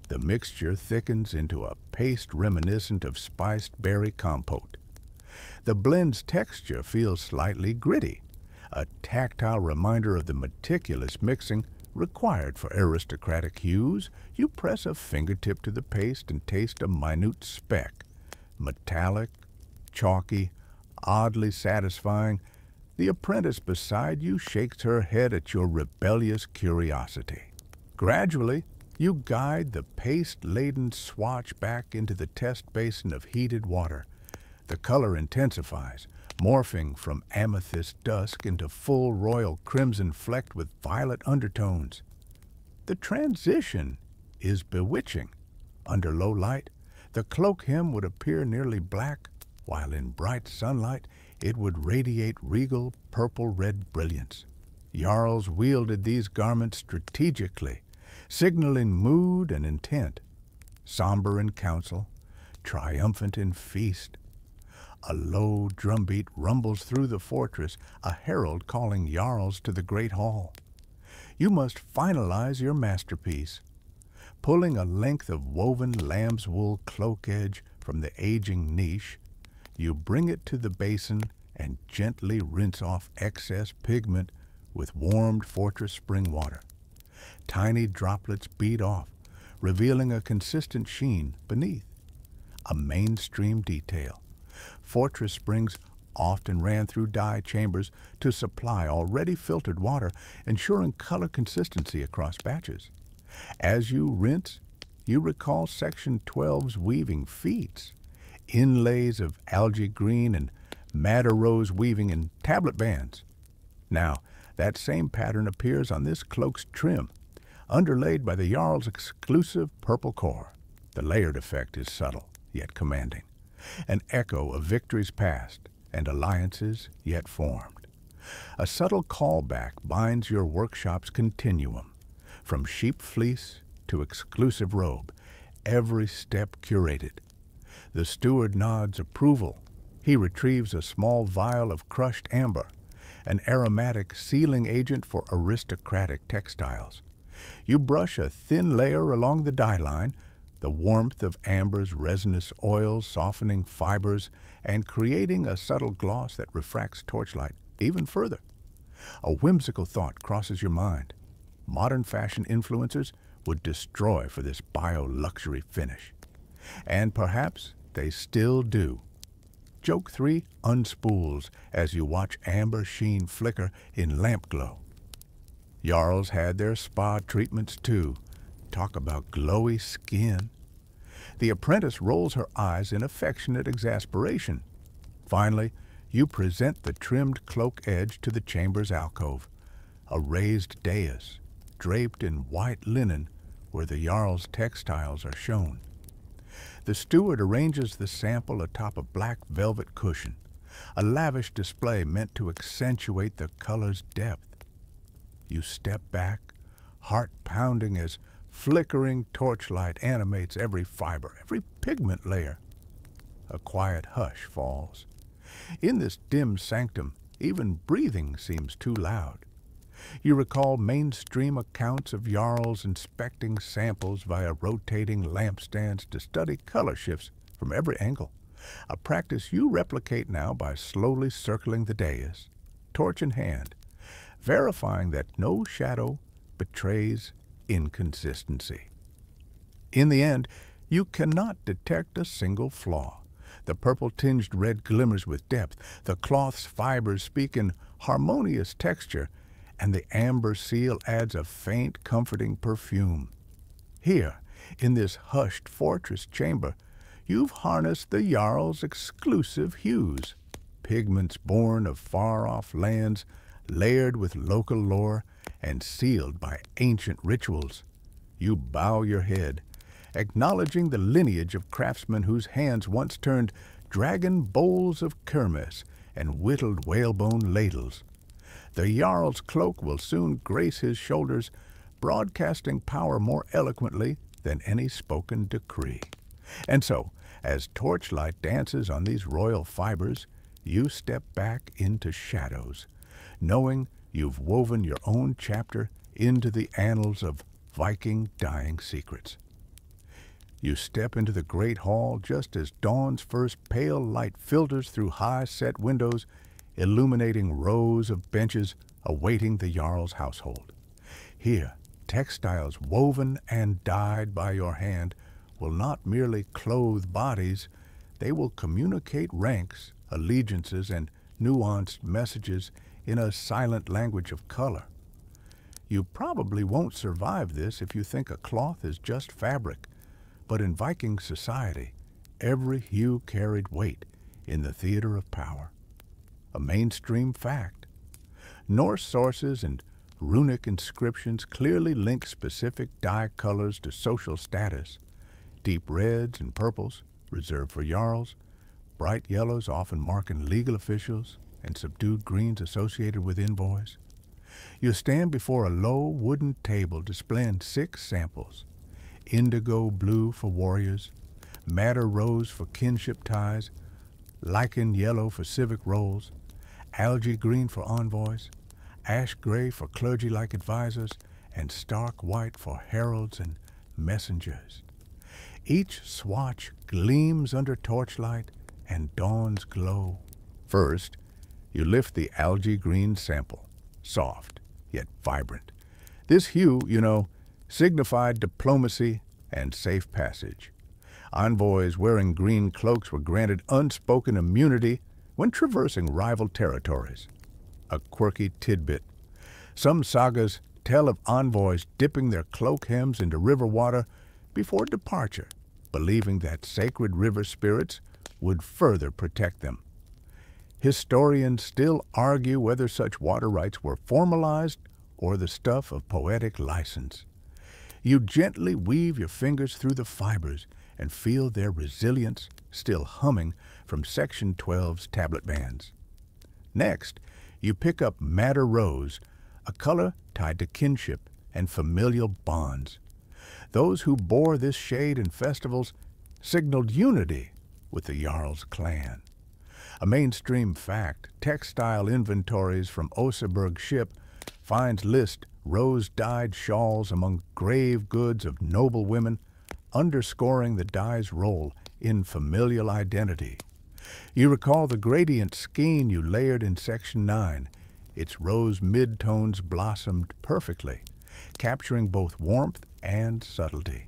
the mixture thickens into a paste reminiscent of spiced berry compote. The blend's texture feels slightly gritty, a tactile reminder of the meticulous mixing required for aristocratic hues. You press a fingertip to the paste and taste a minute speck. Metallic, chalky, oddly satisfying. The apprentice beside you shakes her head at your rebellious curiosity. Gradually, you guide the paste-laden swatch back into the test basin of heated water. The color intensifies, morphing from amethyst dusk into full royal crimson flecked with violet undertones. The transition is bewitching. Under low light, the cloak hem would appear nearly black, while in bright sunlight it would radiate regal purple-red brilliance. Jarls wielded these garments strategically, signaling mood and intent, somber in council, triumphant in feast. A low drumbeat rumbles through the fortress, a herald calling Jarls to the great hall. You must finalize your masterpiece. Pulling a length of woven lamb's wool cloak edge from the aging niche, you bring it to the basin and gently rinse off excess pigment with warmed fortress spring water. Tiny droplets bead off, revealing a consistent sheen beneath. A mainstream detail. Fortress springs often ran through dye chambers to supply already filtered water, ensuring color consistency across batches. As you rinse, you recall Section 12's weaving feats, inlays of algae green and madder rose weaving in tablet bands. Now, that same pattern appears on this cloak's trim, underlaid by the Jarl's exclusive purple core. The layered effect is subtle, yet commanding, an echo of victories past and alliances yet formed. A subtle callback binds your workshop's continuum, from sheep fleece to exclusive robe, every step curated. The steward nods approval. He retrieves a small vial of crushed amber, an aromatic sealing agent for aristocratic textiles. You brush a thin layer along the dye line, the warmth of amber's resinous oils softening fibers and creating a subtle gloss that refracts torchlight even further. A whimsical thought crosses your mind. Modern fashion influencers would destroy for this bio-luxury finish. And perhaps they still do. Joke 3 unspools as you watch amber sheen flicker in lamp glow. Jarls had their spa treatments too. Talk about glowy skin. The apprentice rolls her eyes in affectionate exasperation. Finally, you present the trimmed cloak edge to the chamber's alcove, a raised dais, draped in white linen where the Jarl's textiles are shown. The steward arranges the sample atop a black velvet cushion, a lavish display meant to accentuate the color's depth. You step back, heart pounding as flickering torchlight animates every fiber, every pigment layer. A quiet hush falls. In this dim sanctum, even breathing seems too loud. You recall mainstream accounts of Jarls inspecting samples via rotating lampstands to study color shifts from every angle, a practice you replicate now by slowly circling the dais, torch in hand, verifying that no shadow betrays inconsistency. In the end, you cannot detect a single flaw. The purple-tinged red glimmers with depth, the cloth's fibers speak in harmonious texture, and the amber seal adds a faint, comforting perfume. Here, in this hushed fortress chamber, you've harnessed the Jarl's exclusive hues, pigments born of far-off lands, layered with local lore and sealed by ancient rituals. You bow your head, acknowledging the lineage of craftsmen whose hands once turned dragon bowls of kermes and whittled whalebone ladles. The Jarl's cloak will soon grace his shoulders, broadcasting power more eloquently than any spoken decree. And so, as torchlight dances on these royal fibers, you step back into shadows, knowing you've woven your own chapter into the annals of Viking dyeing secrets. You step into the great hall just as dawn's first pale light filters through high-set windows, illuminating rows of benches awaiting the Jarl's household. Here, textiles woven and dyed by your hand will not merely clothe bodies, they will communicate ranks, allegiances, and nuanced messages in a silent language of color. You probably won't survive this if you think a cloth is just fabric, but in Viking society, every hue carried weight in the theater of power. A mainstream fact. Norse sources and runic inscriptions clearly link specific dye colors to social status. Deep reds and purples, reserved for Jarls, bright yellows often marking legal officials, and subdued greens associated with envoys. You stand before a low wooden table displaying 6 samples: indigo blue for warriors, madder rose for kinship ties, lichen yellow for civic roles, algae green for envoys, ash gray for clergy-like advisors, and stark white for heralds and messengers. Each swatch gleams under torchlight and dawn's glow. First, you lift the algae green sample, soft yet vibrant. This hue, signified diplomacy and safe passage. Envoys wearing green cloaks were granted unspoken immunity when traversing rival territories. A quirky tidbit. Some sagas tell of envoys dipping their cloak hems into river water before departure, believing that sacred river spirits would further protect them. Historians still argue whether such water rites were formalized or the stuff of poetic license. You gently weave your fingers through the fibers and feel their resilience still humming from Section 12's tablet bands. Next, you pick up madder rose, a color tied to kinship and familial bonds. Those who bore this shade in festivals signaled unity with the Jarls clan. A mainstream fact, textile inventories from Oseberg ship finds list rose-dyed shawls among grave goods of noble women, underscoring the dye's role in familial identity. You recall the gradient skein you layered in Section 9. Its rose midtones blossomed perfectly, capturing both warmth and subtlety.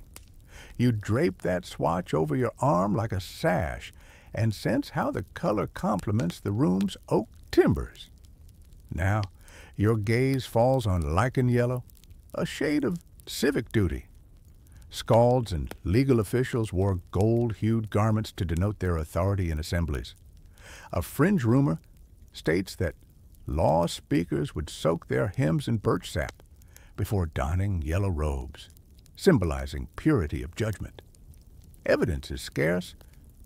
You drape that swatch over your arm like a sash and sense how the color complements the room's oak timbers. Now, your gaze falls on lichen yellow, a shade of civic duty. Scalds and legal officials wore gold-hued garments to denote their authority in assemblies. A fringe rumor states that law speakers would soak their hems in birch sap before donning yellow robes, symbolizing purity of judgment. Evidence is scarce,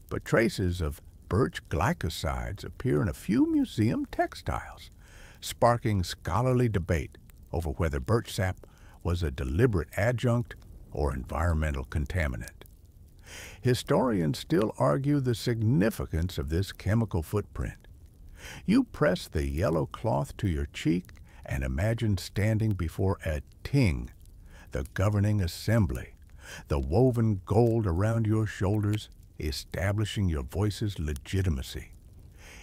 but traces of birch glycosides appear in a few museum textiles, sparking scholarly debate over whether birch sap was a deliberate adjunct or environmental contaminant. Historians still argue the significance of this chemical footprint. You press the yellow cloth to your cheek and imagine standing before a ting, the governing assembly, the woven gold around your shoulders establishing your voice's legitimacy.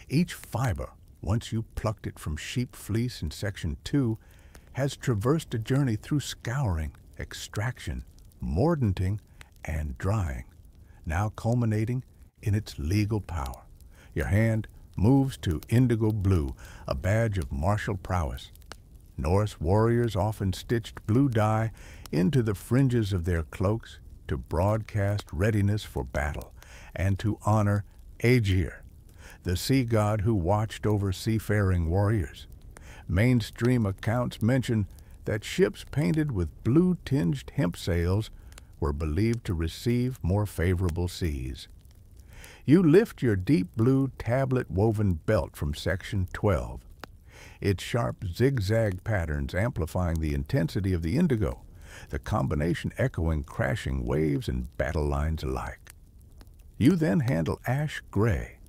Each fiber, once you plucked it from sheep fleece in Section 2, has traversed a journey through scouring, extraction, mordanting, and drying, now culminating in its legal power. Your hand moves to indigo blue, a badge of martial prowess. Norse warriors often stitched blue dye into the fringes of their cloaks to broadcast readiness for battle and to honor Aegir, the sea god who watched over seafaring warriors. Mainstream accounts mention that ships painted with blue-tinged hemp sails were believed to receive more favorable seas. You lift your deep blue tablet-woven belt from Section 12, its sharp zigzag patterns amplifying the intensity of the indigo, the combination echoing crashing waves and battle lines alike. You then handle ash gray,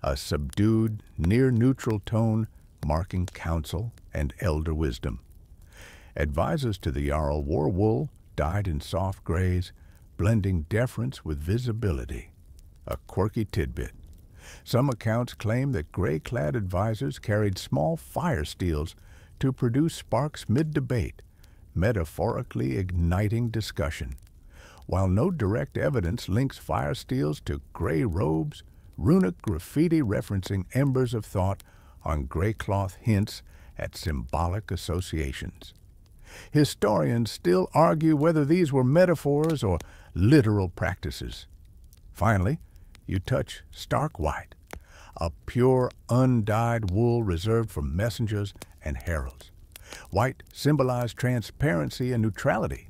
a subdued, near-neutral tone marking counsel and elder wisdom. Advisors to the Jarl wore wool dyed in soft grays, blending deference with visibility. A quirky tidbit. Some accounts claim that gray-clad advisors carried small fire steels to produce sparks mid-debate, metaphorically igniting discussion. While no direct evidence links fire steels to gray robes, runic graffiti referencing embers of thought on gray cloth hints at symbolic associations. Historians still argue whether these were metaphors or literal practices. Finally, you touch stark white, a pure, undyed wool reserved for messengers and heralds. White symbolized transparency and neutrality.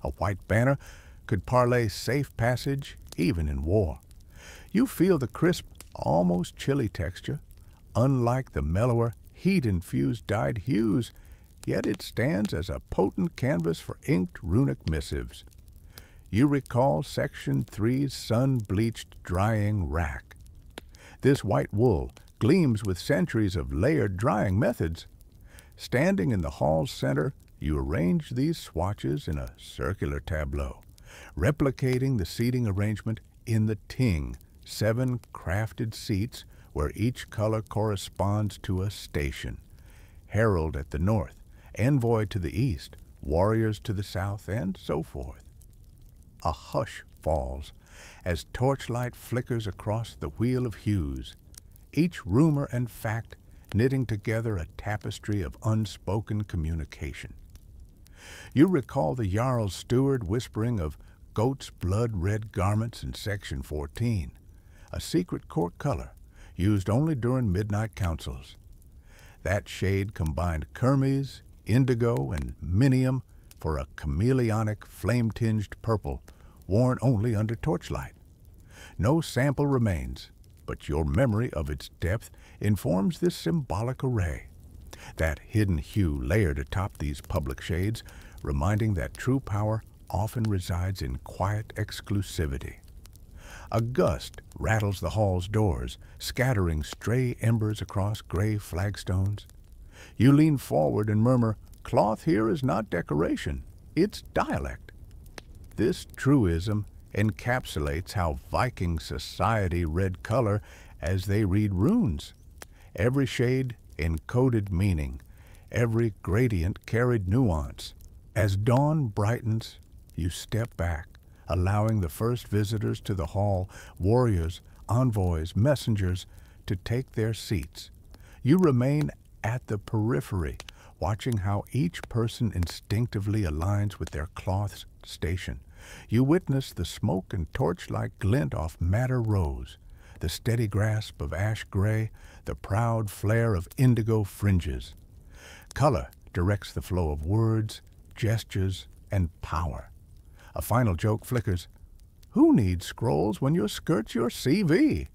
A white banner could parlay safe passage even in war. You feel the crisp, almost chilly texture, unlike the mellower, heat-infused dyed hues, yet it stands as a potent canvas for inked runic missives. You recall Section 3's sun-bleached drying rack. This white wool gleams with centuries of layered drying methods. Standing in the hall's center, you arrange these swatches in a circular tableau, replicating the seating arrangement in the ting, 7 crafted seats where each color corresponds to a station. Herald at the north, envoy to the east, warriors to the south, and so forth. A hush falls as torchlight flickers across the wheel of hues, each rumor and fact knitting together a tapestry of unspoken communication. You recall the Jarl's steward whispering of goat's blood-red garments in Section 14, a secret court color used only during midnight councils. That shade combined kermes, indigo, and minium for a chameleonic, flame-tinged purple worn only under torchlight. No sample remains, but your memory of its depth informs this symbolic array. That hidden hue layered atop these public shades, reminding that true power often resides in quiet exclusivity. A gust rattles the hall's doors, scattering stray embers across gray flagstones. You lean forward and murmur, "Cloth here is not decoration, it's dialect." This truism encapsulates how Viking society read color as they read runes. Every shade encoded meaning, every gradient carried nuance. As dawn brightens, you step back, allowing the first visitors to the hall, warriors, envoys, messengers, to take their seats. You remain at the periphery, watching how each person instinctively aligns with their cloth's station. You witness the smoke and torchlight glint off madder rose, the steady grasp of ash gray, the proud flare of indigo fringes. Color directs the flow of words, gestures, and power. A final joke flickers. "Who needs scrolls when your skirt's your CV?"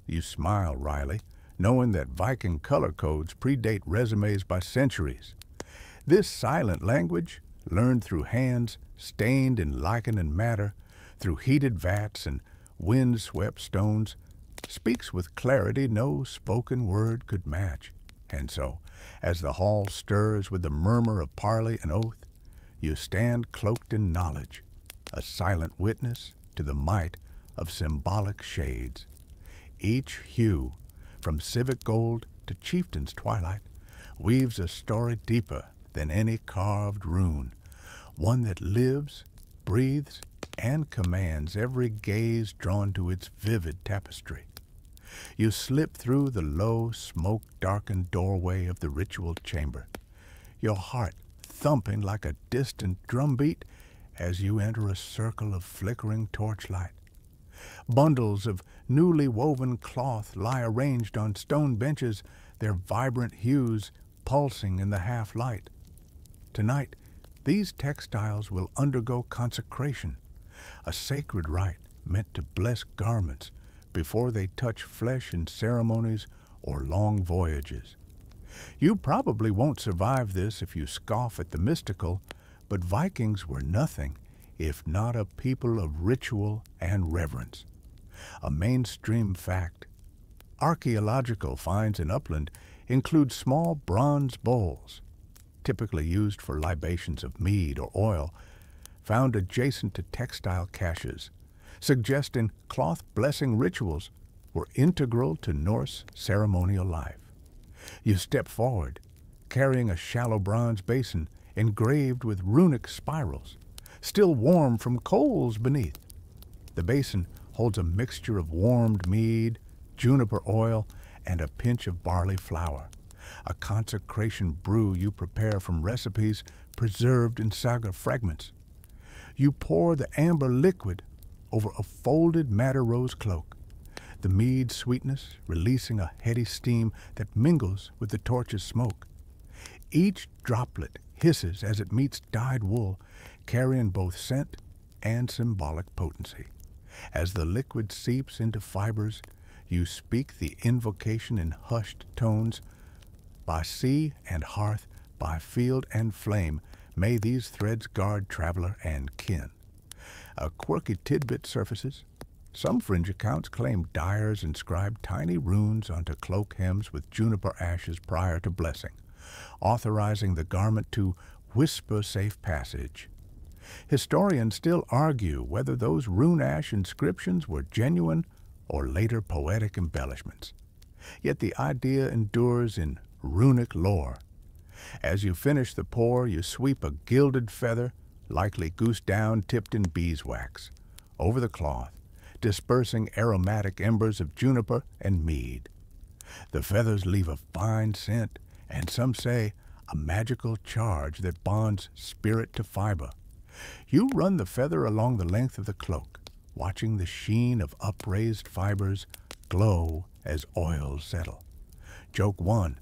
You smile wryly, knowing that Viking color codes predate resumes by centuries. This silent language, learned through hands stained in lichen and matter, through heated vats and wind-swept stones, speaks with clarity no spoken word could match. And so, as the hall stirs with the murmur of parley and oath, you stand cloaked in knowledge, a silent witness to the might of symbolic shades. Each hue, from civic gold to chieftain's twilight, weaves a story deeper than any carved rune, one that lives, breathes, and commands every gaze drawn to its vivid tapestry. You slip through the low, smoke-darkened doorway of the ritual chamber, your heart thumping like a distant drumbeat as you enter a circle of flickering torchlight. Bundles of newly woven cloth lie arranged on stone benches, their vibrant hues pulsing in the half-light. Tonight, these textiles will undergo consecration, a sacred rite meant to bless garments before they touch flesh in ceremonies or long voyages. You probably won't survive this if you scoff at the mystical, but Vikings were nothing if not a people of ritual and reverence. A mainstream fact. Archaeological finds in Upland include small bronze bowls, typically used for libations of mead or oil, found adjacent to textile caches, suggesting cloth blessing rituals were integral to Norse ceremonial life. You step forward, carrying a shallow bronze basin engraved with runic spirals, still warm from coals beneath. The basin holds a mixture of warmed mead, juniper oil, and a pinch of barley flour, a consecration brew you prepare from recipes preserved in saga fragments. You pour the amber liquid over a folded madder rose cloak, the mead sweetness releasing a heady steam that mingles with the torch's smoke. Each droplet hisses as it meets dyed wool, carrying both scent and symbolic potency. As the liquid seeps into fibers, you speak the invocation in hushed tones. By sea and hearth, by field and flame, may these threads guard traveler and kin. A quirky tidbit surfaces. Some fringe accounts claim dyers inscribed tiny runes onto cloak hems with juniper ashes prior to blessing, authorizing the garment to whisper safe passage. Historians still argue whether those rune ash inscriptions were genuine or later poetic embellishments. Yet the idea endures in runic lore. As you finish the pour, you sweep a gilded feather, likely goose down tipped in beeswax, over the cloth, dispersing aromatic embers of juniper and mead. The feathers leave a fine scent, and some say a magical charge that bonds spirit to fiber. You run the feather along the length of the cloak, watching the sheen of upraised fibers glow as oils settle. Joke 1.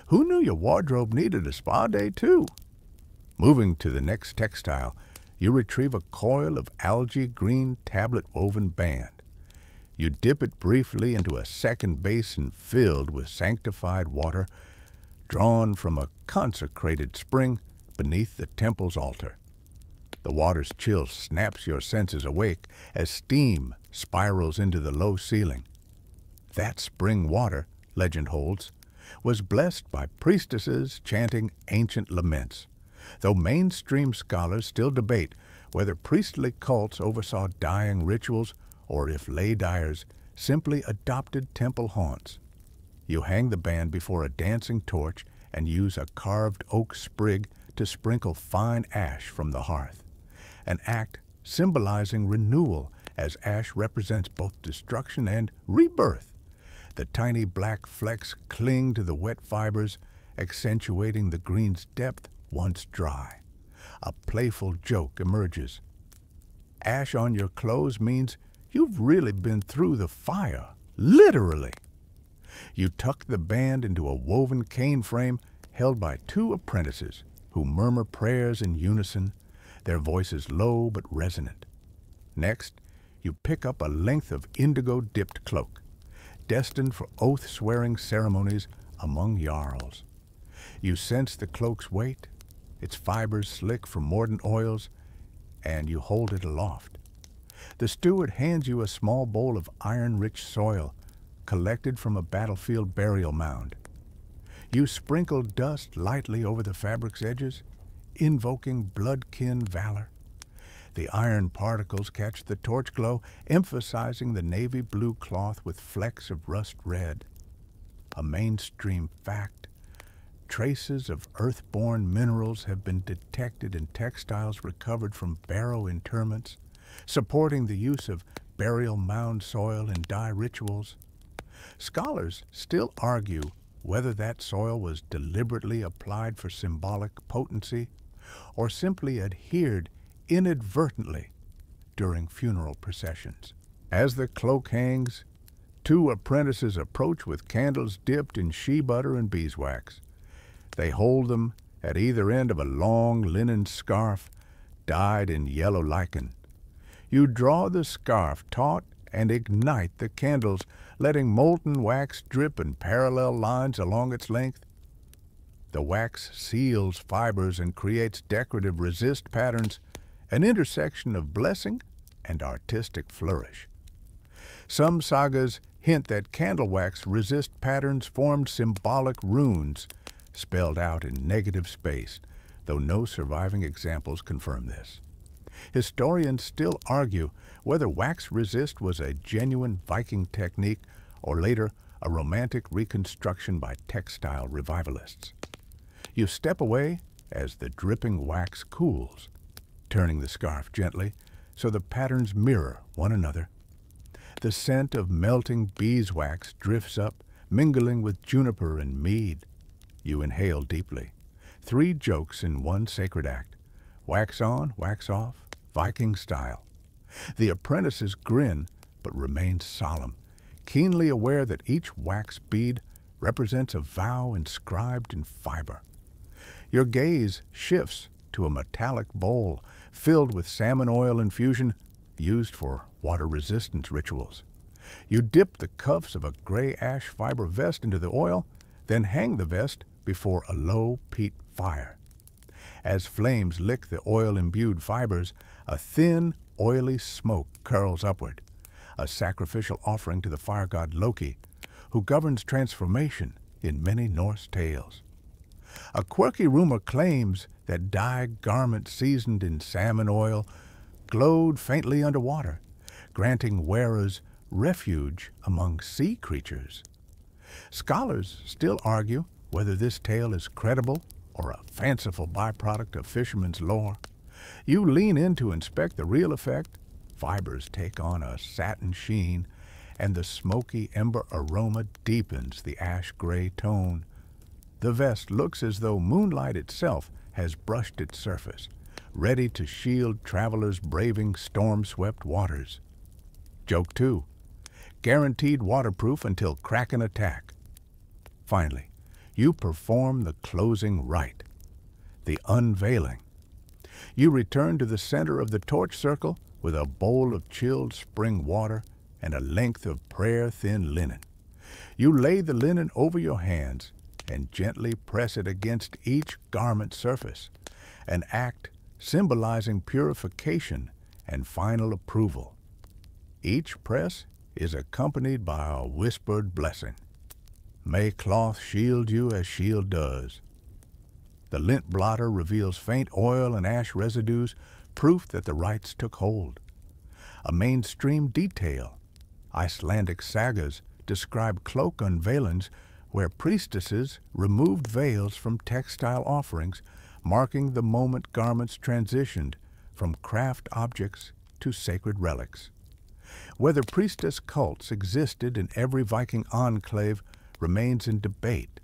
Who knew your wardrobe needed a spa day too? Moving to the next textile, you retrieve a coil of algae green tablet-woven band. You dip it briefly into a second basin filled with sanctified water drawn from a consecrated spring beneath the temple's altar. The water's chill snaps your senses awake as steam spirals into the low ceiling. That spring water, legend holds, was blessed by priestesses chanting ancient laments, though mainstream scholars still debate whether priestly cults oversaw dyeing rituals or if lay dyers simply adopted temple haunts. You hang the band before a dancing torch and use a carved oak sprig to sprinkle fine ash from the hearth, an act symbolizing renewal as ash represents both destruction and rebirth. The tiny black flecks cling to the wet fibers, accentuating the green's depth once dry. A playful joke emerges. Ash on your clothes means you've really been through the fire, literally. You tuck the band into a woven cane frame held by 2 apprentices who murmur prayers in unison, their voices low but resonant. Next, you pick up a length of indigo-dipped cloak, destined for oath-swearing ceremonies among Jarls. You sense the cloak's weight, its fibers slick from mordant oils, and you hold it aloft. The steward hands you a small bowl of iron-rich soil, collected from a battlefield burial mound. You sprinkle dust lightly over the fabric's edges, invoking blood-kin valor. The iron particles catch the torch glow, emphasizing the navy blue cloth with flecks of rust red. A mainstream fact: traces of earth-born minerals have been detected in textiles recovered from barrow interments, supporting the use of burial mound soil in dye rituals. Scholars still argue whether that soil was deliberately applied for symbolic potency or simply adhered inadvertently during funeral processions. As the cloak hangs, 2 apprentices approach with candles dipped in shea butter and beeswax. They hold them at either end of a long linen scarf dyed in yellow lichen. You draw the scarf taut and ignite the candles, letting molten wax drip in parallel lines along its length. The wax seals fibers and creates decorative resist patterns, an intersection of blessing and artistic flourish. Some sagas hint that candle wax resist patterns formed symbolic runes, spelled out in negative space, though no surviving examples confirm this. Historians still argue whether wax resist was a genuine Viking technique or later a romantic reconstruction by textile revivalists. You step away as the dripping wax cools, turning the scarf gently so the patterns mirror one another. The scent of melting beeswax drifts up, mingling with juniper and mead. You inhale deeply. 3 jokes in one sacred act: wax on, wax off, Viking style. The apprentices grin but remain solemn, keenly aware that each wax bead represents a vow inscribed in fiber. Your gaze shifts to a metallic bowl filled with salmon oil infusion used for water resistance rituals. You dip the cuffs of a gray ash fiber vest into the oil, then hang the vest before a low peat fire. As flames lick the oil-imbued fibers, a thin, oily smoke curls upward, a sacrificial offering to the fire god Loki, who governs transformation in many Norse tales. A quirky rumor claims that dyed garments seasoned in salmon oil glowed faintly underwater, granting wearers refuge among sea creatures. Scholars still argue whether this tale is credible or a fanciful byproduct of fishermen's lore. You lean in to inspect the real effect, fibers take on a satin sheen, and the smoky ember aroma deepens the ash-gray tone. The vest looks as though moonlight itself has brushed its surface, ready to shield travelers braving storm-swept waters. Joke 2. Guaranteed waterproof until kraken attack. Finally, you perform the closing rite, the unveiling. You return to the center of the torch circle with a bowl of chilled spring water and a length of prayer-thin linen. You lay the linen over your hands and gently press it against each garment surface, an act symbolizing purification and final approval. Each press is accompanied by a whispered blessing. May cloth shield you as shield does. The lint blotter reveals faint oil and ash residues, proof that the rites took hold. A mainstream detail. Icelandic sagas describe cloak unveilings where priestesses removed veils from textile offerings, marking the moment garments transitioned from craft objects to sacred relics. Whether priestess cults existed in every Viking enclave remains in debate.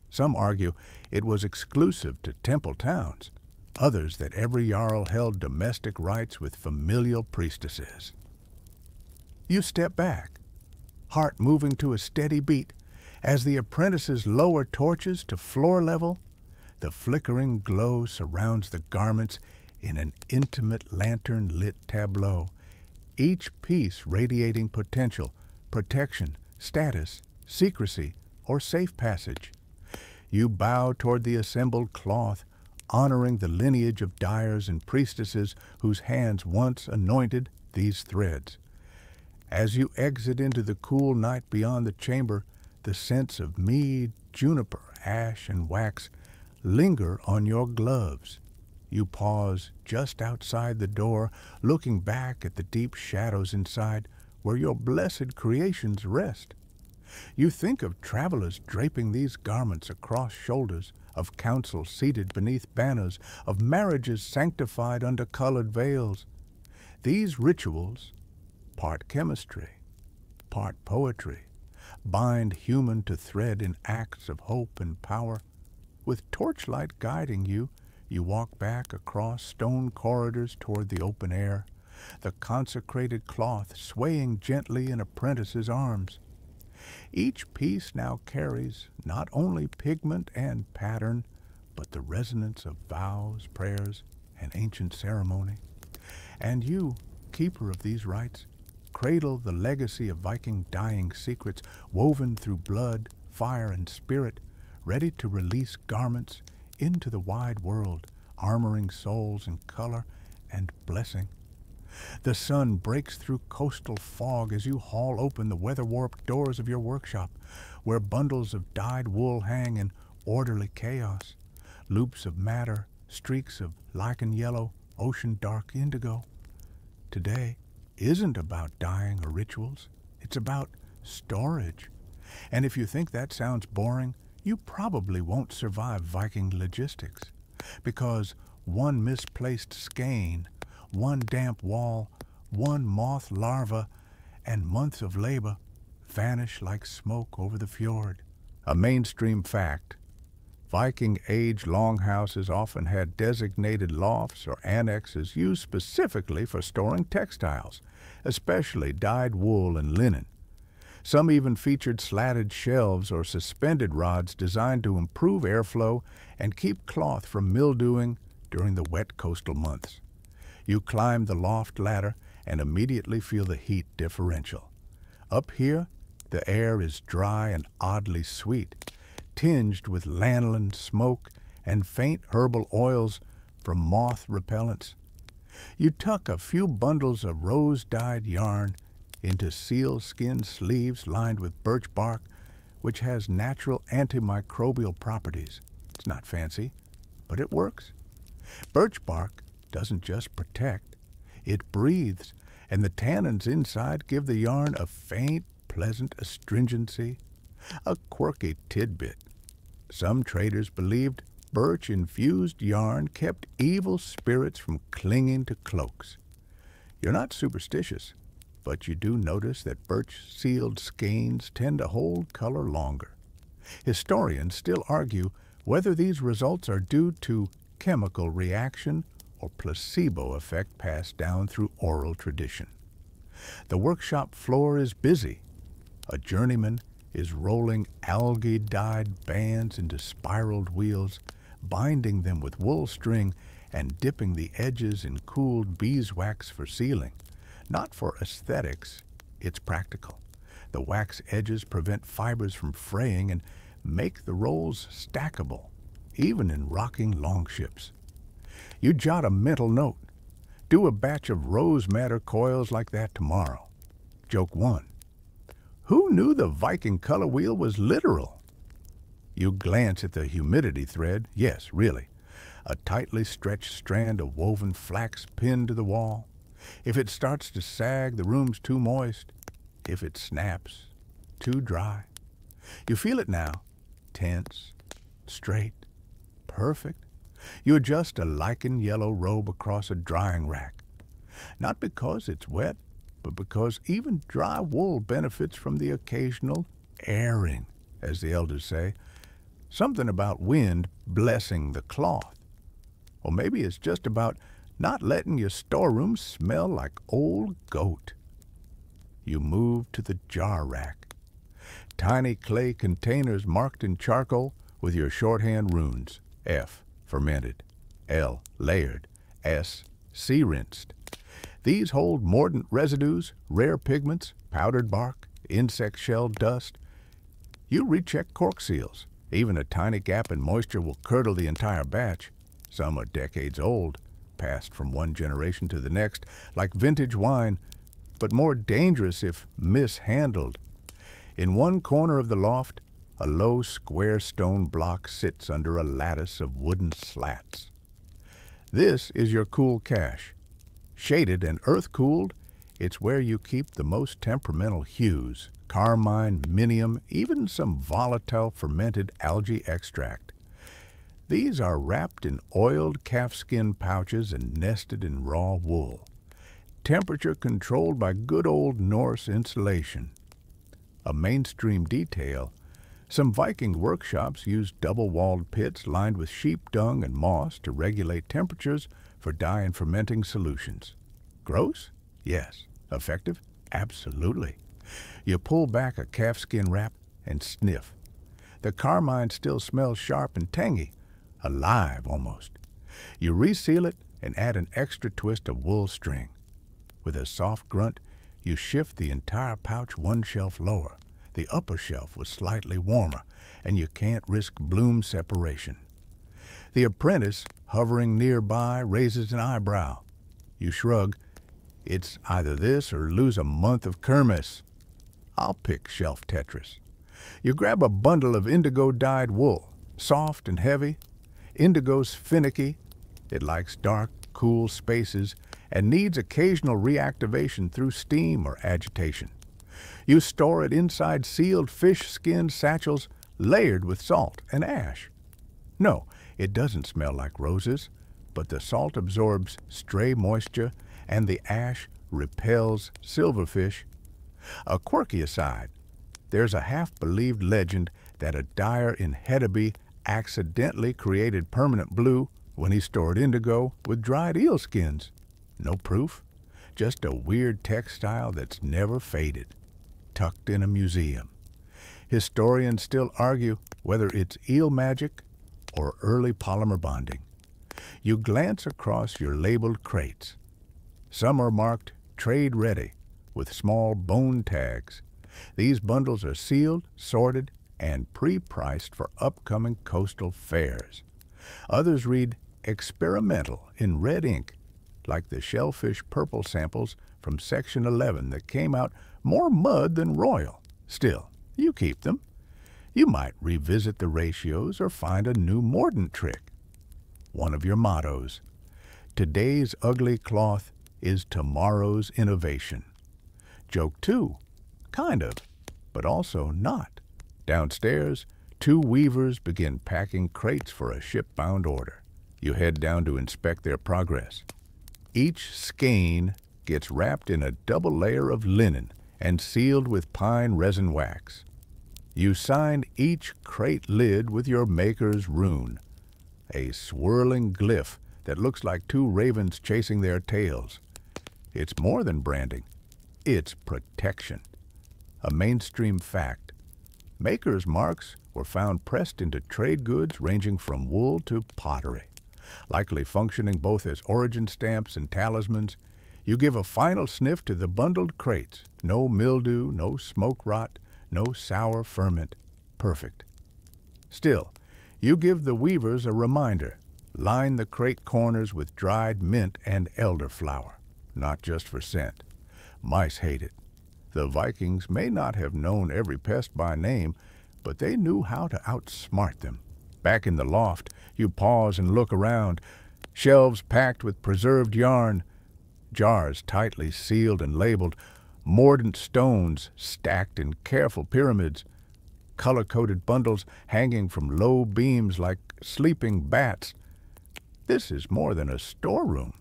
Some argue it was exclusive to temple towns, others that every jarl held domestic rites with familial priestesses. You step back, heart moving to a steady beat, as the apprentices lower torches to floor level. The flickering glow surrounds the garments in an intimate lantern-lit tableau, each piece radiating potential, protection, status, secrecy, or safe passage. You bow toward the assembled cloth, honoring the lineage of dyers and priestesses whose hands once anointed these threads. As you exit into the cool night beyond the chamber, the scents of mead, juniper, ash, and wax linger on your gloves. You pause just outside the door, looking back at the deep shadows inside where your blessed creations rest. You think of travelers draping these garments across shoulders, of councils seated beneath banners, of marriages sanctified under colored veils. These rituals, part chemistry, part poetry, bind human to thread in acts of hope and power. With torchlight guiding you, you walk back across stone corridors toward the open air, the consecrated cloth swaying gently in apprentices' arms. Each piece now carries not only pigment and pattern, but the resonance of vows, prayers, and ancient ceremony. And you, keeper of these rites, cradle the legacy of Viking dying secrets woven through blood, fire, and spirit, ready to release garments into the wide world, armoring souls in color and blessing. The sun breaks through coastal fog as you haul open the weather-warped doors of your workshop, where bundles of dyed wool hang in orderly chaos, loops of madder, streaks of lichen yellow, ocean dark indigo. Today isn't about dyeing or rituals. It's about storage. And if you think that sounds boring, you probably won't survive Viking logistics, because one misplaced skein, one damp wall, one moth larva, and months of labor vanish like smoke over the fjord. A mainstream fact. Viking age longhouses often had designated lofts or annexes used specifically for storing textiles, especially dyed wool and linen. Some even featured slatted shelves or suspended rods designed to improve airflow and keep cloth from mildewing during the wet coastal months. You climb the loft ladder and immediately feel the heat differential. Up here, the air is dry and oddly sweet, tinged with lanolin smoke and faint herbal oils from moth repellents. You tuck a few bundles of rose-dyed yarn into sealskin sleeves lined with birch bark, which has natural antimicrobial properties. It's not fancy, but it works. Birch bark doesn't just protect, it breathes, and the tannins inside give the yarn a faint, pleasant astringency. A quirky tidbit. Some traders believed birch-infused yarn kept evil spirits from clinging to cloaks. You're not superstitious, but you do notice that birch-sealed skeins tend to hold color longer. Historians still argue whether these results are due to chemical reaction or placebo effect passed down through oral tradition. The workshop floor is busy. A journeyman is rolling algae-dyed bands into spiraled wheels, binding them with wool string and dipping the edges in cooled beeswax for sealing. Not for aesthetics, it's practical. The wax edges prevent fibers from fraying and make the rolls stackable, even in rocking longships. You jot a mental note. Do a batch of rose madder coils like that tomorrow. Joke 1. Who knew the Viking color wheel was literal? You glance at the humidity thread. Yes, really. A tightly stretched strand of woven flax pinned to the wall. If it starts to sag, the room's too moist. If it snaps, too dry. You feel it now. Tense, straight, perfect. You adjust a lichen yellow robe across a drying rack. Not because it's wet, but because even dry wool benefits from the occasional airing, as the elders say. Something about wind blessing the cloth. Or maybe it's just about not letting your storeroom smell like old goat. You move to the jar rack. Tiny clay containers marked in charcoal with your shorthand runes. F, fermented. L, layered. S, sea-rinsed. These hold mordant residues, rare pigments, powdered bark, insect shell dust. You recheck cork seals. Even a tiny gap in moisture will curdle the entire batch. Some are decades old, passed from one generation to the next, like vintage wine, but more dangerous if mishandled. In one corner of the loft, a low square stone block sits under a lattice of wooden slats. This is your cool cache. Shaded and earth-cooled, it's where you keep the most temperamental hues, carmine, minium, even some volatile fermented algae extract. These are wrapped in oiled calfskin pouches and nested in raw wool. Temperature controlled by good old Norse insulation. A mainstream detail, some Viking workshops used double-walled pits lined with sheep dung and moss to regulate temperatures for dye and fermenting solutions. Gross? Yes. Effective? Absolutely. You pull back a calfskin wrap and sniff. The carmine still smells sharp and tangy, alive almost. You reseal it and add an extra twist of wool string. With a soft grunt, you shift the entire pouch one shelf lower. The upper shelf was slightly warmer, and you can't risk bloom separation. The apprentice, hovering nearby, raises an eyebrow. You shrug. It's either this or lose a month of Kermis. I'll pick shelf Tetris. You grab a bundle of indigo-dyed wool, soft and heavy. Indigo's finicky. It likes dark, cool spaces and needs occasional reactivation through steam or agitation. You store it inside sealed fish skin satchels layered with salt and ash. No, it doesn't smell like roses, but the salt absorbs stray moisture and the ash repels silverfish. A quirky aside, there's a half-believed legend that a dyer in Hedeby accidentally created permanent blue when he stored indigo with dried eel skins. No proof, just a weird textile that's never faded, tucked in a museum. Historians still argue whether it's eel magic or early polymer bonding. You glance across your labeled crates. Some are marked trade ready with small bone tags. These bundles are sealed, sorted, and pre-priced for upcoming coastal fairs. Others read experimental in red ink. like the shellfish purple samples from Section 11 that came out more mud than royal. Still, you keep them. You might revisit the ratios or find a new mordant trick. One of your mottos: today's ugly cloth is tomorrow's innovation. Joke 2, kind of, but also not. Downstairs, 2 weavers begin packing crates for a ship-bound order. You head down to inspect their progress. Each skein gets wrapped in a double layer of linen and sealed with pine resin wax. You sign each crate lid with your maker's rune, a swirling glyph that looks like 2 ravens chasing their tails. It's more than branding. It's protection. A mainstream fact. Makers' marks were found pressed into trade goods ranging from wool to pottery. Likely functioning both as origin stamps and talismans, you give a final sniff to the bundled crates. No mildew, no smoke rot, no sour ferment. Perfect. Still, you give the weavers a reminder. Line the crate corners with dried mint and elderflower, not just for scent. Mice hate it. The Vikings may not have known every pest by name, but they knew how to outsmart them. Back in the loft, you pause and look around. Shelves packed with preserved yarn, jars tightly sealed and labeled, mordant stones stacked in careful pyramids, color-coded bundles hanging from low beams like sleeping bats. This is more than a storeroom.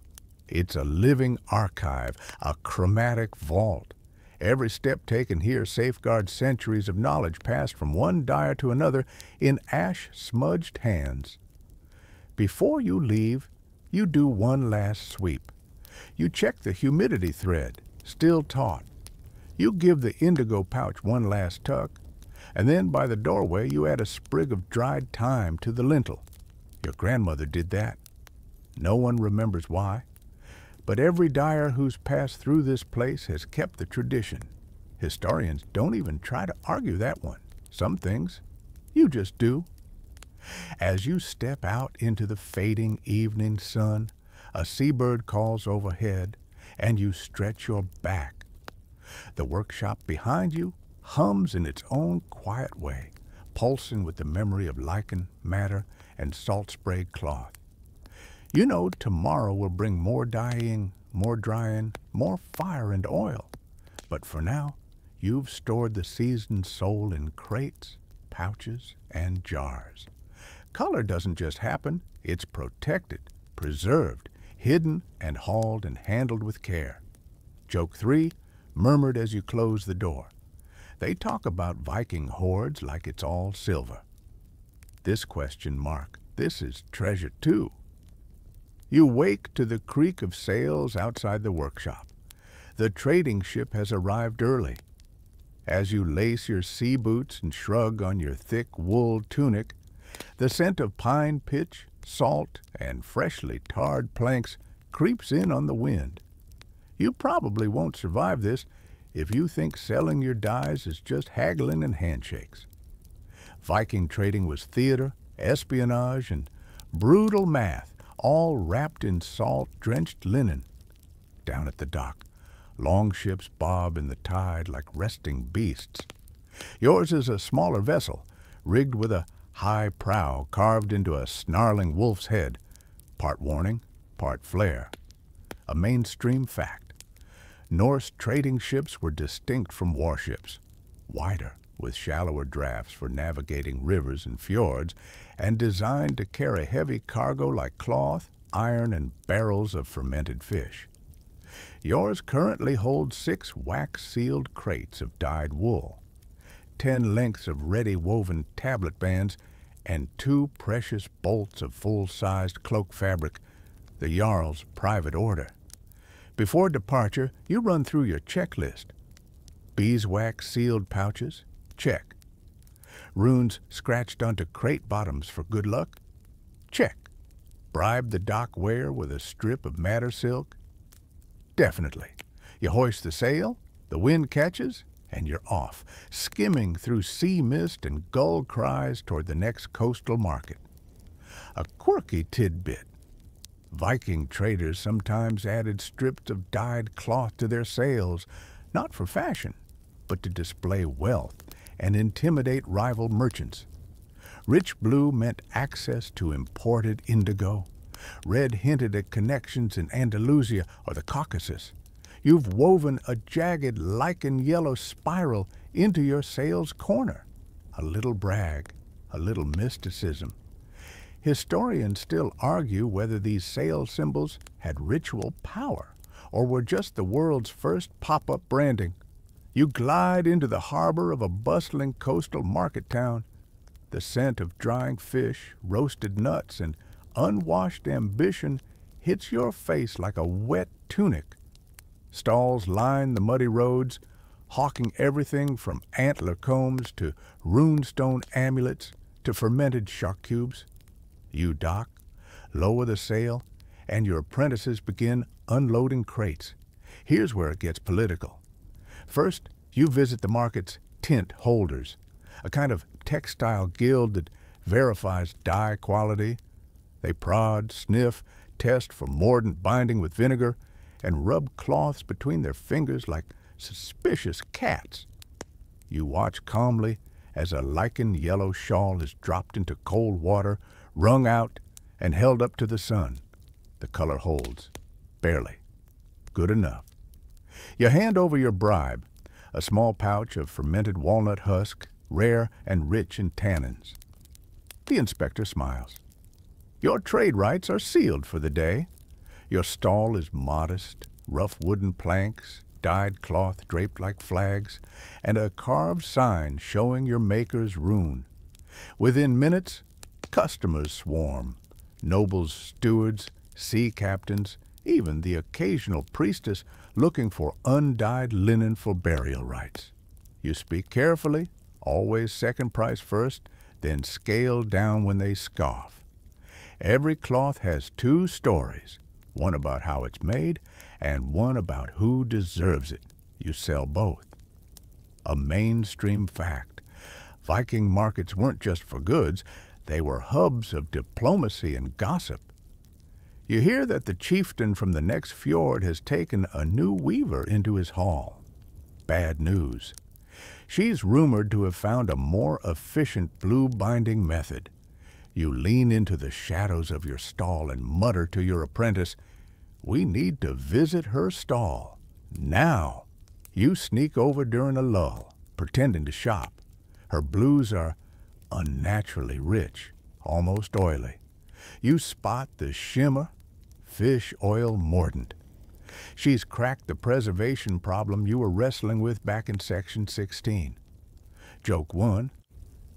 It's a living archive, a chromatic vault. Every step taken here safeguards centuries of knowledge passed from one dyer to another in ash-smudged hands. Before you leave, you do one last sweep. You check the humidity thread, still taut. You give the indigo pouch one last tuck, and then by the doorway you add a sprig of dried thyme to the lintel. Your grandmother did that. No one remembers why. But every dyer who's passed through this place has kept the tradition. Historians don't even try to argue that one. Some things, you just do. As you step out into the fading evening sun, a seabird calls overhead, and you stretch your back. The workshop behind you hums in its own quiet way, pulsing with the memory of lichen, madder, and salt-sprayed cloth. You know tomorrow will bring more dyeing, more drying, more fire and oil. But for now, you've stored the seasoned soul in crates, pouches, and jars. Color doesn't just happen, it's protected, preserved, hidden, and hauled and handled with care. Joke 3, murmured as you close the door. They talk about Viking hoards like it's all silver. This question mark, this is treasure too. You wake to the creak of sails outside the workshop. The trading ship has arrived early. As you lace your sea boots and shrug on your thick wool tunic, the scent of pine pitch, salt, and freshly tarred planks creeps in on the wind. You probably won't survive this if you think selling your dyes is just haggling and handshakes. Viking trading was theater, espionage, and brutal math, all wrapped in salt-drenched linen. Down at the dock, longships bob in the tide like resting beasts. Yours is a smaller vessel, rigged with a high prow carved into a snarling wolf's head, part warning, part flare. A mainstream fact. Norse trading ships were distinct from warships, wider, with shallower drafts for navigating rivers and fjords, and designed to carry heavy cargo like cloth, iron, and barrels of fermented fish. Yours currently holds 6 wax-sealed crates of dyed wool, 10 lengths of ready-woven tablet bands, and 2 precious bolts of full-sized cloak fabric, the Jarls' private order. Before departure, you run through your checklist. Beeswax-sealed pouches? Check. Runes scratched onto crate bottoms for good luck? Check. Bribe the dock wearer with a strip of madder silk? Definitely. You hoist the sail, the wind catches, and you're off, skimming through sea mist and gull cries toward the next coastal market. A quirky tidbit. Viking traders sometimes added strips of dyed cloth to their sails, not for fashion, but to display wealth and intimidate rival merchants. Rich blue meant access to imported indigo. Red hinted at connections in Andalusia or the Caucasus. You've woven a jagged lichen yellow spiral into your sail's corner. A little brag, a little mysticism. Historians still argue whether these sail symbols had ritual power or were just the world's first pop-up branding. You glide into the harbor of a bustling coastal market town. The scent of drying fish, roasted nuts, and unwashed ambition hits your face like a wet tunic. Stalls line the muddy roads, hawking everything from antler combs to runestone amulets to fermented shark cubes. You dock, lower the sail, and your apprentices begin unloading crates. Here's where it gets political. First, you visit the market's tint holders, a kind of textile guild that verifies dye quality. They prod, sniff, test for mordant binding with vinegar, and rub cloths between their fingers like suspicious cats. You watch calmly as a lichen yellow shawl is dropped into cold water, wrung out, and held up to the sun. The color holds. Barely. Good enough. You hand over your bribe, a small pouch of fermented walnut husk, rare and rich in tannins. The inspector smiles. Your trade rights are sealed for the day. Your stall is modest, rough wooden planks, dyed cloth draped like flags, and a carved sign showing your maker's rune. Within minutes, customers swarm. Nobles, stewards, sea captains, even the occasional priestess looking for undyed linen for burial rites. You speak carefully, always second price first, then scale down when they scoff. Every cloth has two stories, one about how it's made and one about who deserves it. You sell both. A mainstream fact. Viking markets weren't just for goods, they were hubs of diplomacy and gossip. You hear that the chieftain from the next fjord has taken a new weaver into his hall. Bad news. She's rumored to have found a more efficient blue binding method. You lean into the shadows of your stall and mutter to your apprentice, "We need to visit her stall. Now." You sneak over during a lull, pretending to shop. Her blues are unnaturally rich, almost oily. You spot the shimmer, fish oil mordant. She's cracked the preservation problem you were wrestling with back in Section 16. Joke 1.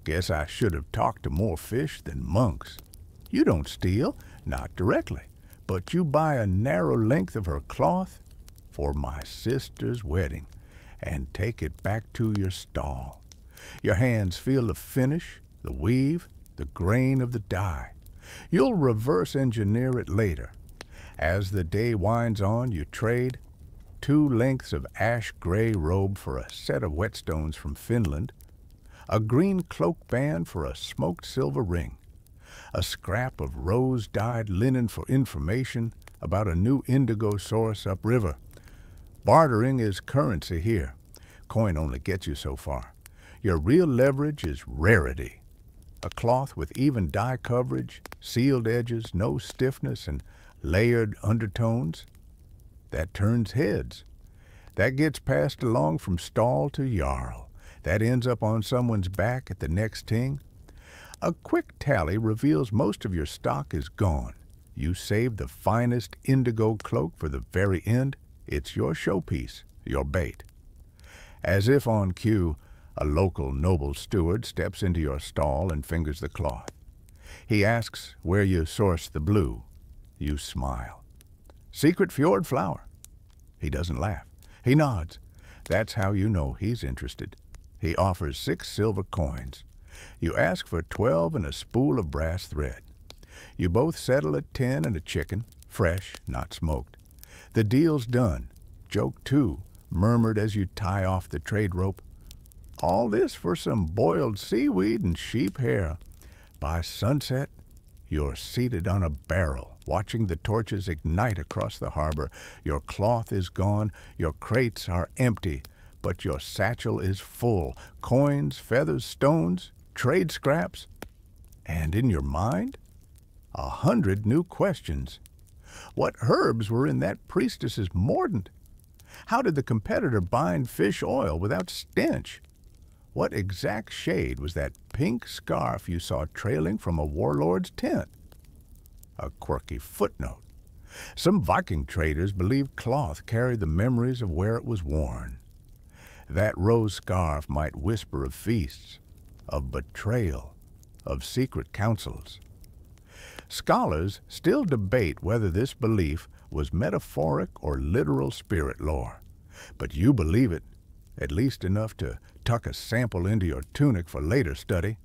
Guess I should have talked to more fish than monks. You don't steal, not directly, but you buy a narrow length of her cloth for my sister's wedding and take it back to your stall. Your hands feel the finish, the weave, the grain of the dye. You'll reverse engineer it later. As the day winds on, you trade 2 lengths of ash-gray robe for a set of whetstones from Finland, a green cloak band for a smoked silver ring, a scrap of rose-dyed linen for information about a new indigo source upriver. Bartering is currency here. Coin only gets you so far. Your real leverage is rarity. A cloth with even dye coverage, sealed edges, no stiffness, and layered undertones. That turns heads. That gets passed along from stall to jarl. That ends up on someone's back at the next ting. A quick tally reveals most of your stock is gone. You save the finest indigo cloak for the very end. It's your showpiece, your bait. As if on cue, a local noble steward steps into your stall and fingers the cloth. He asks where you source the blue. You smile. Secret Fjord flower. He doesn't laugh. He nods. That's how you know he's interested. He offers 6 silver coins. You ask for 12 and a spool of brass thread. You both settle at 10 and a chicken, fresh, not smoked. The deal's done. Joke 2, murmured as you tie off the trade rope. All this for some boiled seaweed and sheep hair. By sunset, You're seated on a barrel, watching the torches ignite across the harbor. Your cloth is gone, your crates are empty, but your satchel is full. Coins, feathers, stones, trade scraps. And in your mind, 100 new questions. What herbs were in that priestess's mordant? How did the competitor bind fish oil without stench? What exact shade was that pink scarf you saw trailing from a warlord's tent? A quirky footnote. Some Viking traders believed cloth carried the memories of where it was worn. That rose scarf might whisper of feasts, of betrayal, of secret councils. Scholars still debate whether this belief was metaphoric or literal spirit lore, but you believe it, at least enough to tuck a sample into your tunic for later study.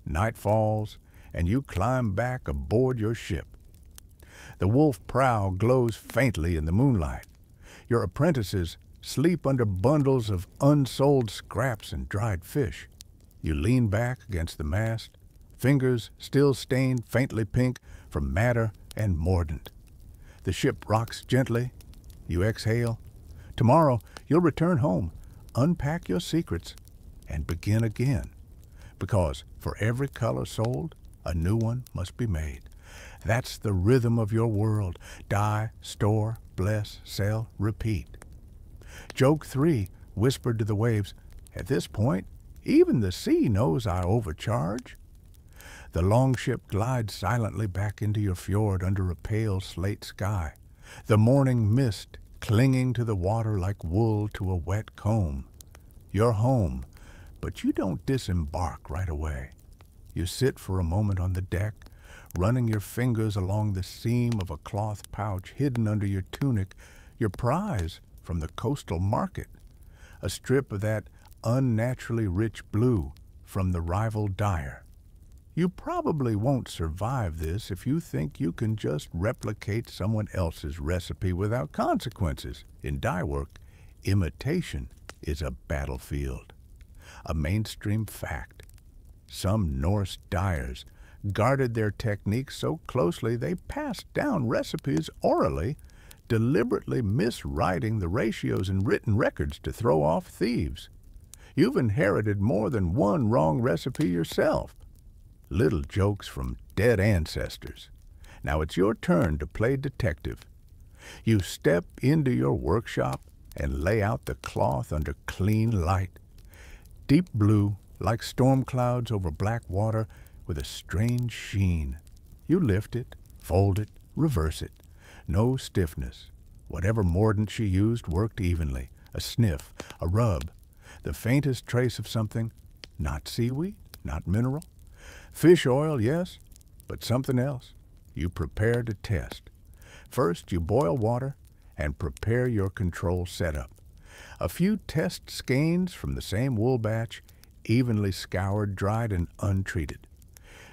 Night falls, and you climb back aboard your ship. The wolf prow glows faintly in the moonlight. Your apprentices sleep under bundles of unsold scraps and dried fish. You lean back against the mast, fingers still stained faintly pink from madder and mordant. The ship rocks gently. You exhale. Tomorrow you'll return home, unpack your secrets, and begin again. Because for every color sold, a new one must be made. That's the rhythm of your world. Dye, store, bless, sell, repeat. Joke 3 whispered to the waves, "At this point, even the sea knows I overcharge." The longship glides silently back into your fjord under a pale slate sky. The morning mist clinging to the water like wool to a wet comb. You're home, but you don't disembark right away. You sit for a moment on the deck, running your fingers along the seam of a cloth pouch hidden under your tunic, your prize from the coastal market, a strip of that unnaturally rich blue from the rival dyer. You probably won't survive this if you think you can just replicate someone else's recipe without consequences. In dye work, imitation is a battlefield, a mainstream fact. Some Norse dyers guarded their techniques so closely they passed down recipes orally, deliberately miswriting the ratios in written records to throw off thieves. You've inherited more than one wrong recipe yourself. Little jokes from dead ancestors. Now it's your turn to play detective. You step into your workshop and lay out the cloth under clean light. Deep blue, like storm clouds over black water, with a strange sheen. You lift it, fold it, reverse it. No stiffness. Whatever mordant she used worked evenly. A sniff, a rub, the faintest trace of something, not seaweed, not mineral. Fish oil, yes, but something else. You prepare to test. First, you boil water and prepare your control setup. A few test skeins from the same wool batch, evenly scoured, dried, and untreated.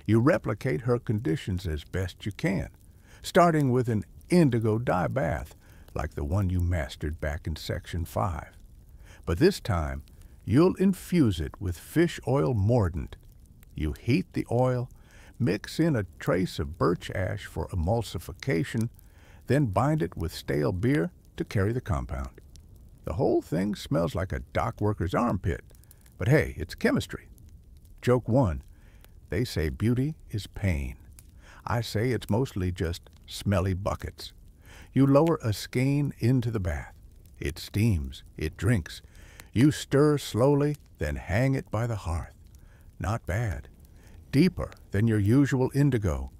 You replicate her conditions as best you can, starting with an indigo dye bath, like the one you mastered back in Section 5. But this time, you'll infuse it with fish oil mordant. You heat the oil, mix in a trace of birch ash for emulsification, then bind it with stale beer to carry the compound. The whole thing smells like a dock worker's armpit, but hey, it's chemistry. Joke 1, they say beauty is pain. I say it's mostly just smelly buckets. You lower a skein into the bath. It steams, it drinks. You stir slowly, then hang it by the hearth. Not bad. Deeper than your usual indigo,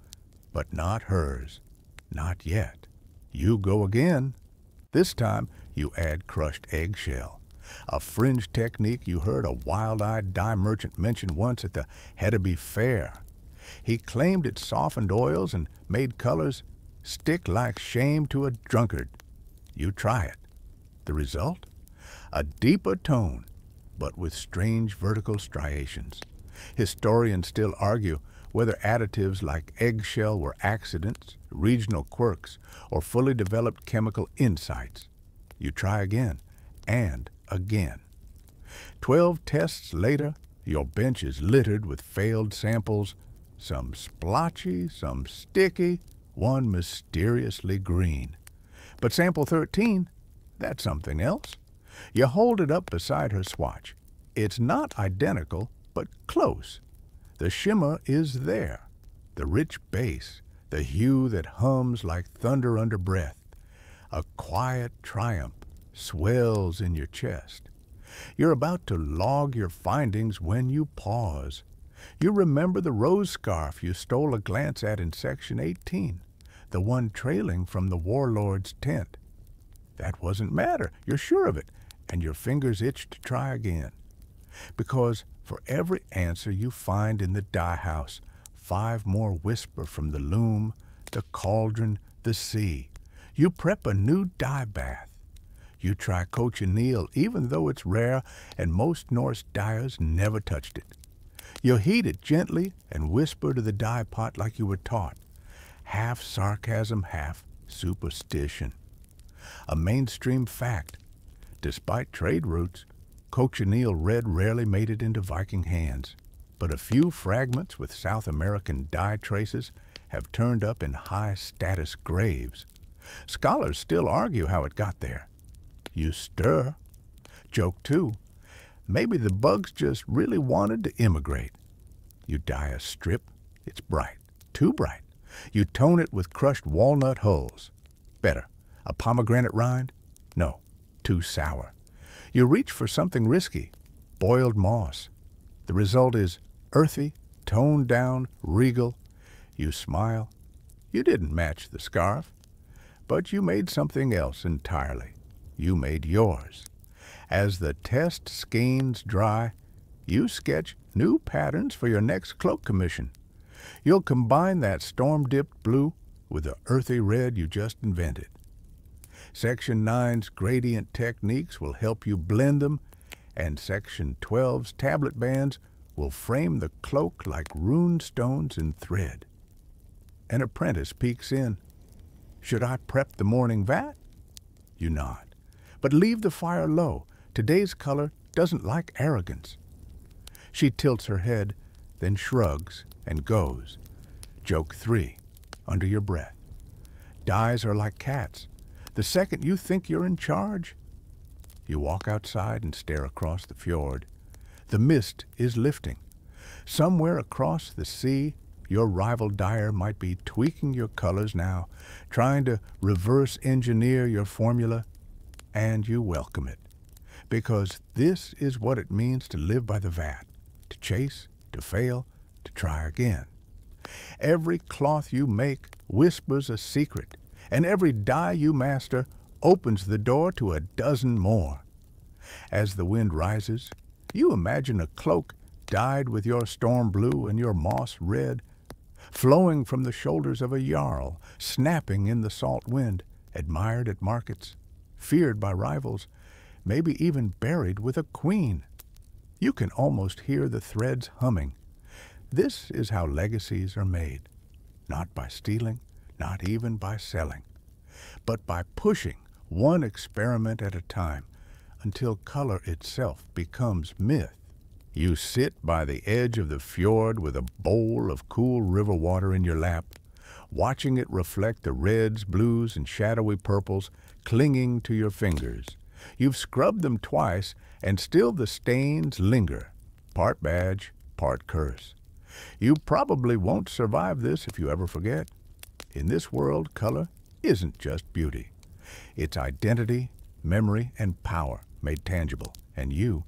but not hers. Not yet. You go again. This time, you add crushed eggshell, a fringe technique you heard a wild-eyed dye merchant mention once at the Hedeby Fair. He claimed it softened oils and made colors stick like shame to a drunkard. You try it. The result? A deeper tone, but with strange vertical striations. Historians still argue whether additives like eggshell were accidents, regional quirks, or fully developed chemical insights. You try again, and again. 12 tests later, your bench is littered with failed samples, some splotchy, some sticky, one mysteriously green. But sample 13, that's something else. You hold it up beside her swatch. It's not identical, but close. The shimmer is there, the rich base, the hue that hums like thunder under breath. A quiet triumph swells in your chest. You're about to log your findings when you pause. You remember the rose scarf you stole a glance at in section 18, the one trailing from the warlord's tent. That wasn't madder, you're sure of it, and your fingers itch to try again. Because for every answer you find in the dye house, 5 more whisper from the loom, the cauldron, the sea. You prep a new dye bath. You try cochineal, even though it's rare and most Norse dyers never touched it. You heat it gently and whisper to the dye pot like you were taught, half sarcasm, half superstition. A mainstream fact. Despite trade routes, cochineal red rarely made it into Viking hands, but a few fragments with South American dye traces have turned up in high-status graves. Scholars still argue how it got there. You stir. Joke 2. Maybe the bugs just really wanted to immigrate. You dye a strip. It's bright. Too bright. You tone it with crushed walnut hulls. Better. A pomegranate rind? No. Too sour. You reach for something risky. Boiled moss. The result is earthy, toned down, regal. You smile. You didn't match the scarf. But you made something else entirely. You made yours. As the test skeins dry, you sketch new patterns for your next cloak commission. You'll combine that storm-dipped blue with the earthy red you just invented. Section 9's gradient techniques will help you blend them, and Section 12's tablet bands will frame the cloak like rune stones in thread. An apprentice peeks in. Should I prep the morning vat? You nod. But leave the fire low. Today's color doesn't like arrogance. She tilts her head, then shrugs and goes. Joke 3, under your breath. Dyes are like cats. The second you think you're in charge, you walk outside and stare across the fjord. The mist is lifting. Somewhere across the sea, your rival dyer might be tweaking your colors now, trying to reverse engineer your formula, and you welcome it. Because this is what it means to live by the vat, to chase, to fail, to try again. Every cloth you make whispers a secret, and every dye you master opens the door to a dozen more. As the wind rises, you imagine a cloak dyed with your storm blue and your moss red, flowing from the shoulders of a jarl, snapping in the salt wind, admired at markets, feared by rivals, maybe even buried with a queen. You can almost hear the threads humming. This is how legacies are made, not by stealing, not even by selling, but by pushing one experiment at a time until color itself becomes myth. You sit by the edge of the fjord with a bowl of cool river water in your lap, watching it reflect the reds, blues, and shadowy purples clinging to your fingers. You've scrubbed them twice, and still the stains linger, part badge, part curse. You probably won't survive this if you ever forget. In this world, color isn't just beauty. It's identity, memory, and power made tangible, and you,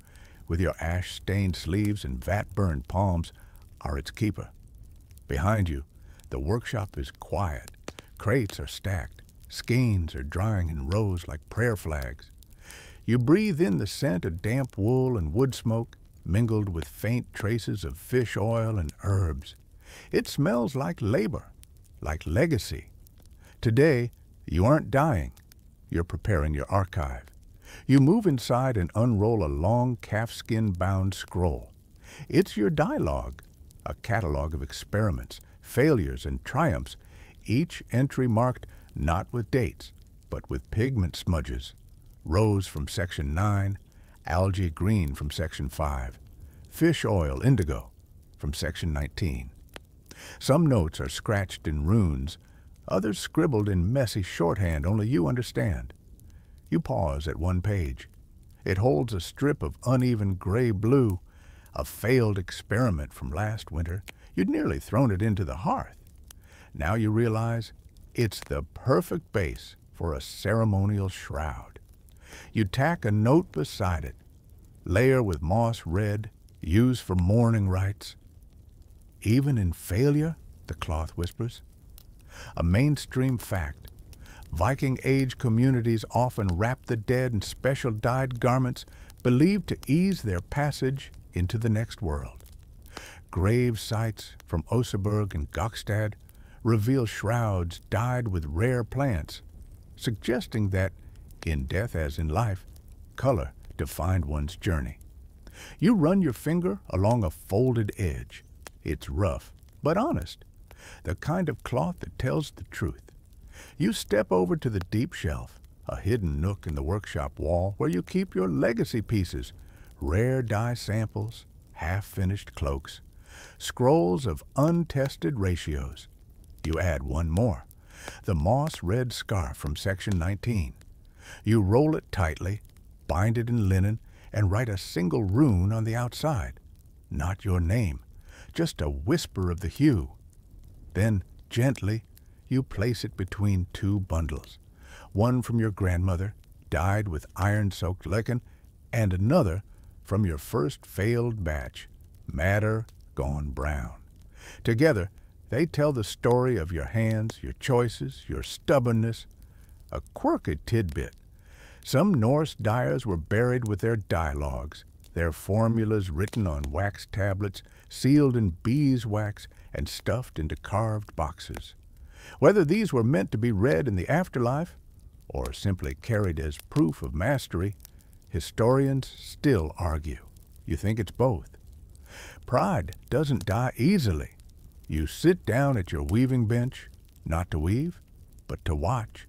with your ash-stained sleeves and vat-burned palms, are its keeper. Behind you, the workshop is quiet. Crates are stacked. Skeins are drying in rows like prayer flags. You breathe in the scent of damp wool and wood smoke, mingled with faint traces of fish oil and herbs. It smells like labor, like legacy. Today, you aren't dying. You're preparing your archive. You move inside and unroll a long calfskin-bound scroll. It's your dialogue, a catalog of experiments, failures, and triumphs, each entry marked not with dates, but with pigment smudges. Rose from Section 9, algae green from Section 5, fish oil indigo from Section 19. Some notes are scratched in runes, others scribbled in messy shorthand only you understand. You pause at one page. It holds a strip of uneven gray-blue, a failed experiment from last winter. You'd nearly thrown it into the hearth. Now you realize it's the perfect base for a ceremonial shroud. You tack a note beside it, layer with moss red, used for mourning rites. Even in failure, the cloth whispers. A mainstream fact. Viking Age communities often wrap the dead in special dyed garments believed to ease their passage into the next world. Grave sites from Oseberg and Gokstad reveal shrouds dyed with rare plants, suggesting that, in death as in life, color defined one's journey. You run your finger along a folded edge. It's rough, but honest, the kind of cloth that tells the truth. You step over to the deep shelf, a hidden nook in the workshop wall where you keep your legacy pieces, rare dye samples, half-finished cloaks, scrolls of untested ratios. You add one more, the moss-red scarf from Section 19. You roll it tightly, bind it in linen, and write a single rune on the outside. Not your name, just a whisper of the hue. Then, gently, you place it between two bundles, one from your grandmother, dyed with iron-soaked lichen, and another from your first failed batch, madder, gone brown. Together, they tell the story of your hands, your choices, your stubbornness. A quirky tidbit. Some Norse dyers were buried with their dialogues, their formulas written on wax tablets, sealed in beeswax, and stuffed into carved boxes. Whether these were meant to be read in the afterlife, or simply carried as proof of mastery, historians still argue. You think it's both. Pride doesn't die easily. You sit down at your weaving bench, not to weave, but to watch.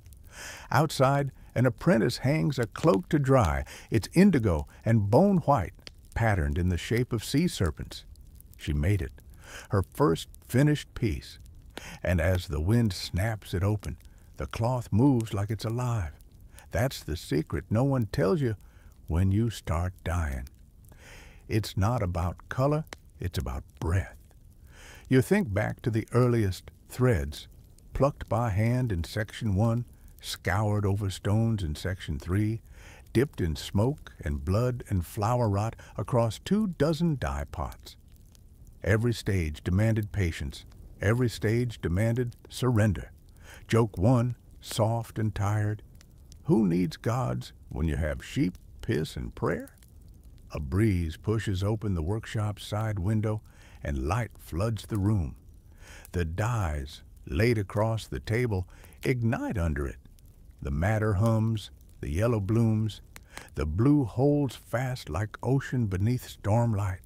Outside, an apprentice hangs a cloak to dry. It's indigo and bone white, patterned in the shape of sea serpents. She made it, her first finished piece. And as the wind snaps it open, the cloth moves like it's alive. That's the secret no one tells you when you start dyeing. It's not about color, it's about breath. You think back to the earliest threads, plucked by hand in Section 1, scoured over stones in Section 3, dipped in smoke and blood and flower rot across 24 dye pots. Every stage demanded patience. Every stage demanded surrender. Joke 1, soft and tired. Who needs gods when you have sheep, piss, and prayer? A breeze pushes open the workshop's side window, and light floods the room. The dyes, laid across the table, ignite under it. The madder hums, the yellow blooms, the blue holds fast like ocean beneath stormlight.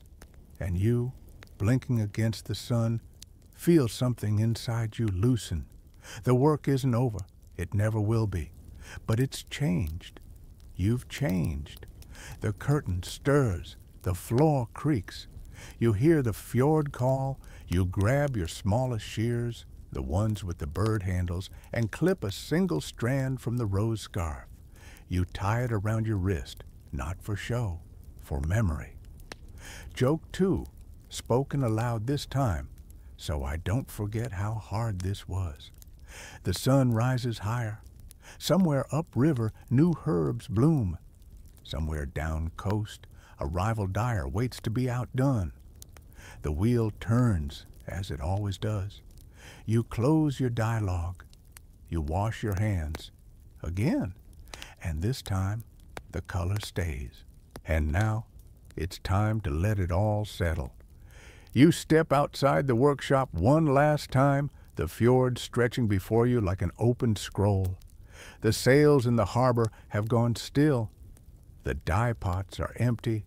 And you, blinking against the sun, feel something inside you loosen. The work isn't over. It never will be. But it's changed. You've changed. The curtain stirs. The floor creaks. You hear the Fjord call. You grab your smallest shears, the ones with the bird handles, and clip a single strand from the rose scarf. You tie it around your wrist, not for show, for memory. Joke 2, spoken aloud this time, so I don't forget how hard this was. The sun rises higher. Somewhere upriver, new herbs bloom. Somewhere down coast, a rival dyer waits to be outdone. The wheel turns, as it always does. You close your dialogue. You wash your hands. Again. And this time, the color stays. And now, it's time to let it all settle. You step outside the workshop one last time, the fjord stretching before you like an open scroll. The sails in the harbor have gone still. The dye pots are empty,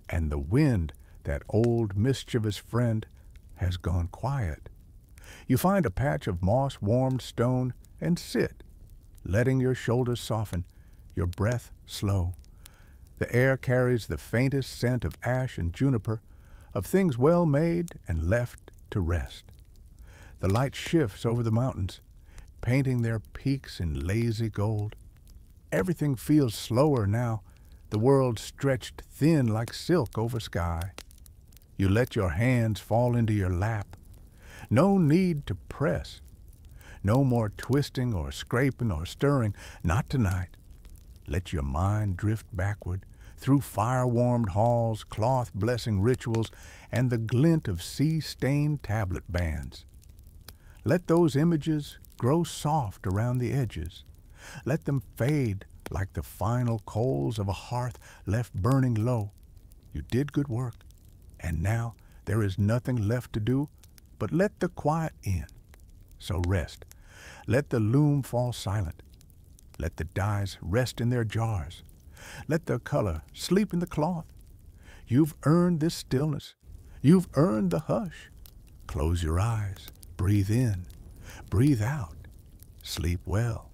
and the wind, that old mischievous friend, has gone quiet. You find a patch of moss-warmed stone and sit, letting your shoulders soften, your breath slow. The air carries the faintest scent of ash and juniper, of things well made and left to rest. The light shifts over the mountains, painting their peaks in lazy gold. Everything feels slower now, the world stretched thin like silk over sky. You let your hands fall into your lap. No need to press. No more twisting or scraping or stirring, not tonight. Let your mind drift backward through fire-warmed halls, cloth-blessing rituals, and the glint of sea-stained tablet bands. Let those images grow soft around the edges. Let them fade like the final coals of a hearth left burning low. You did good work, and now there is nothing left to do but let the quiet in. So rest. Let the loom fall silent. Let the dyes rest in their jars. Let the color sleep in the cloth. You've earned this stillness. You've earned the hush. Close your eyes. Breathe in. Breathe out. Sleep well.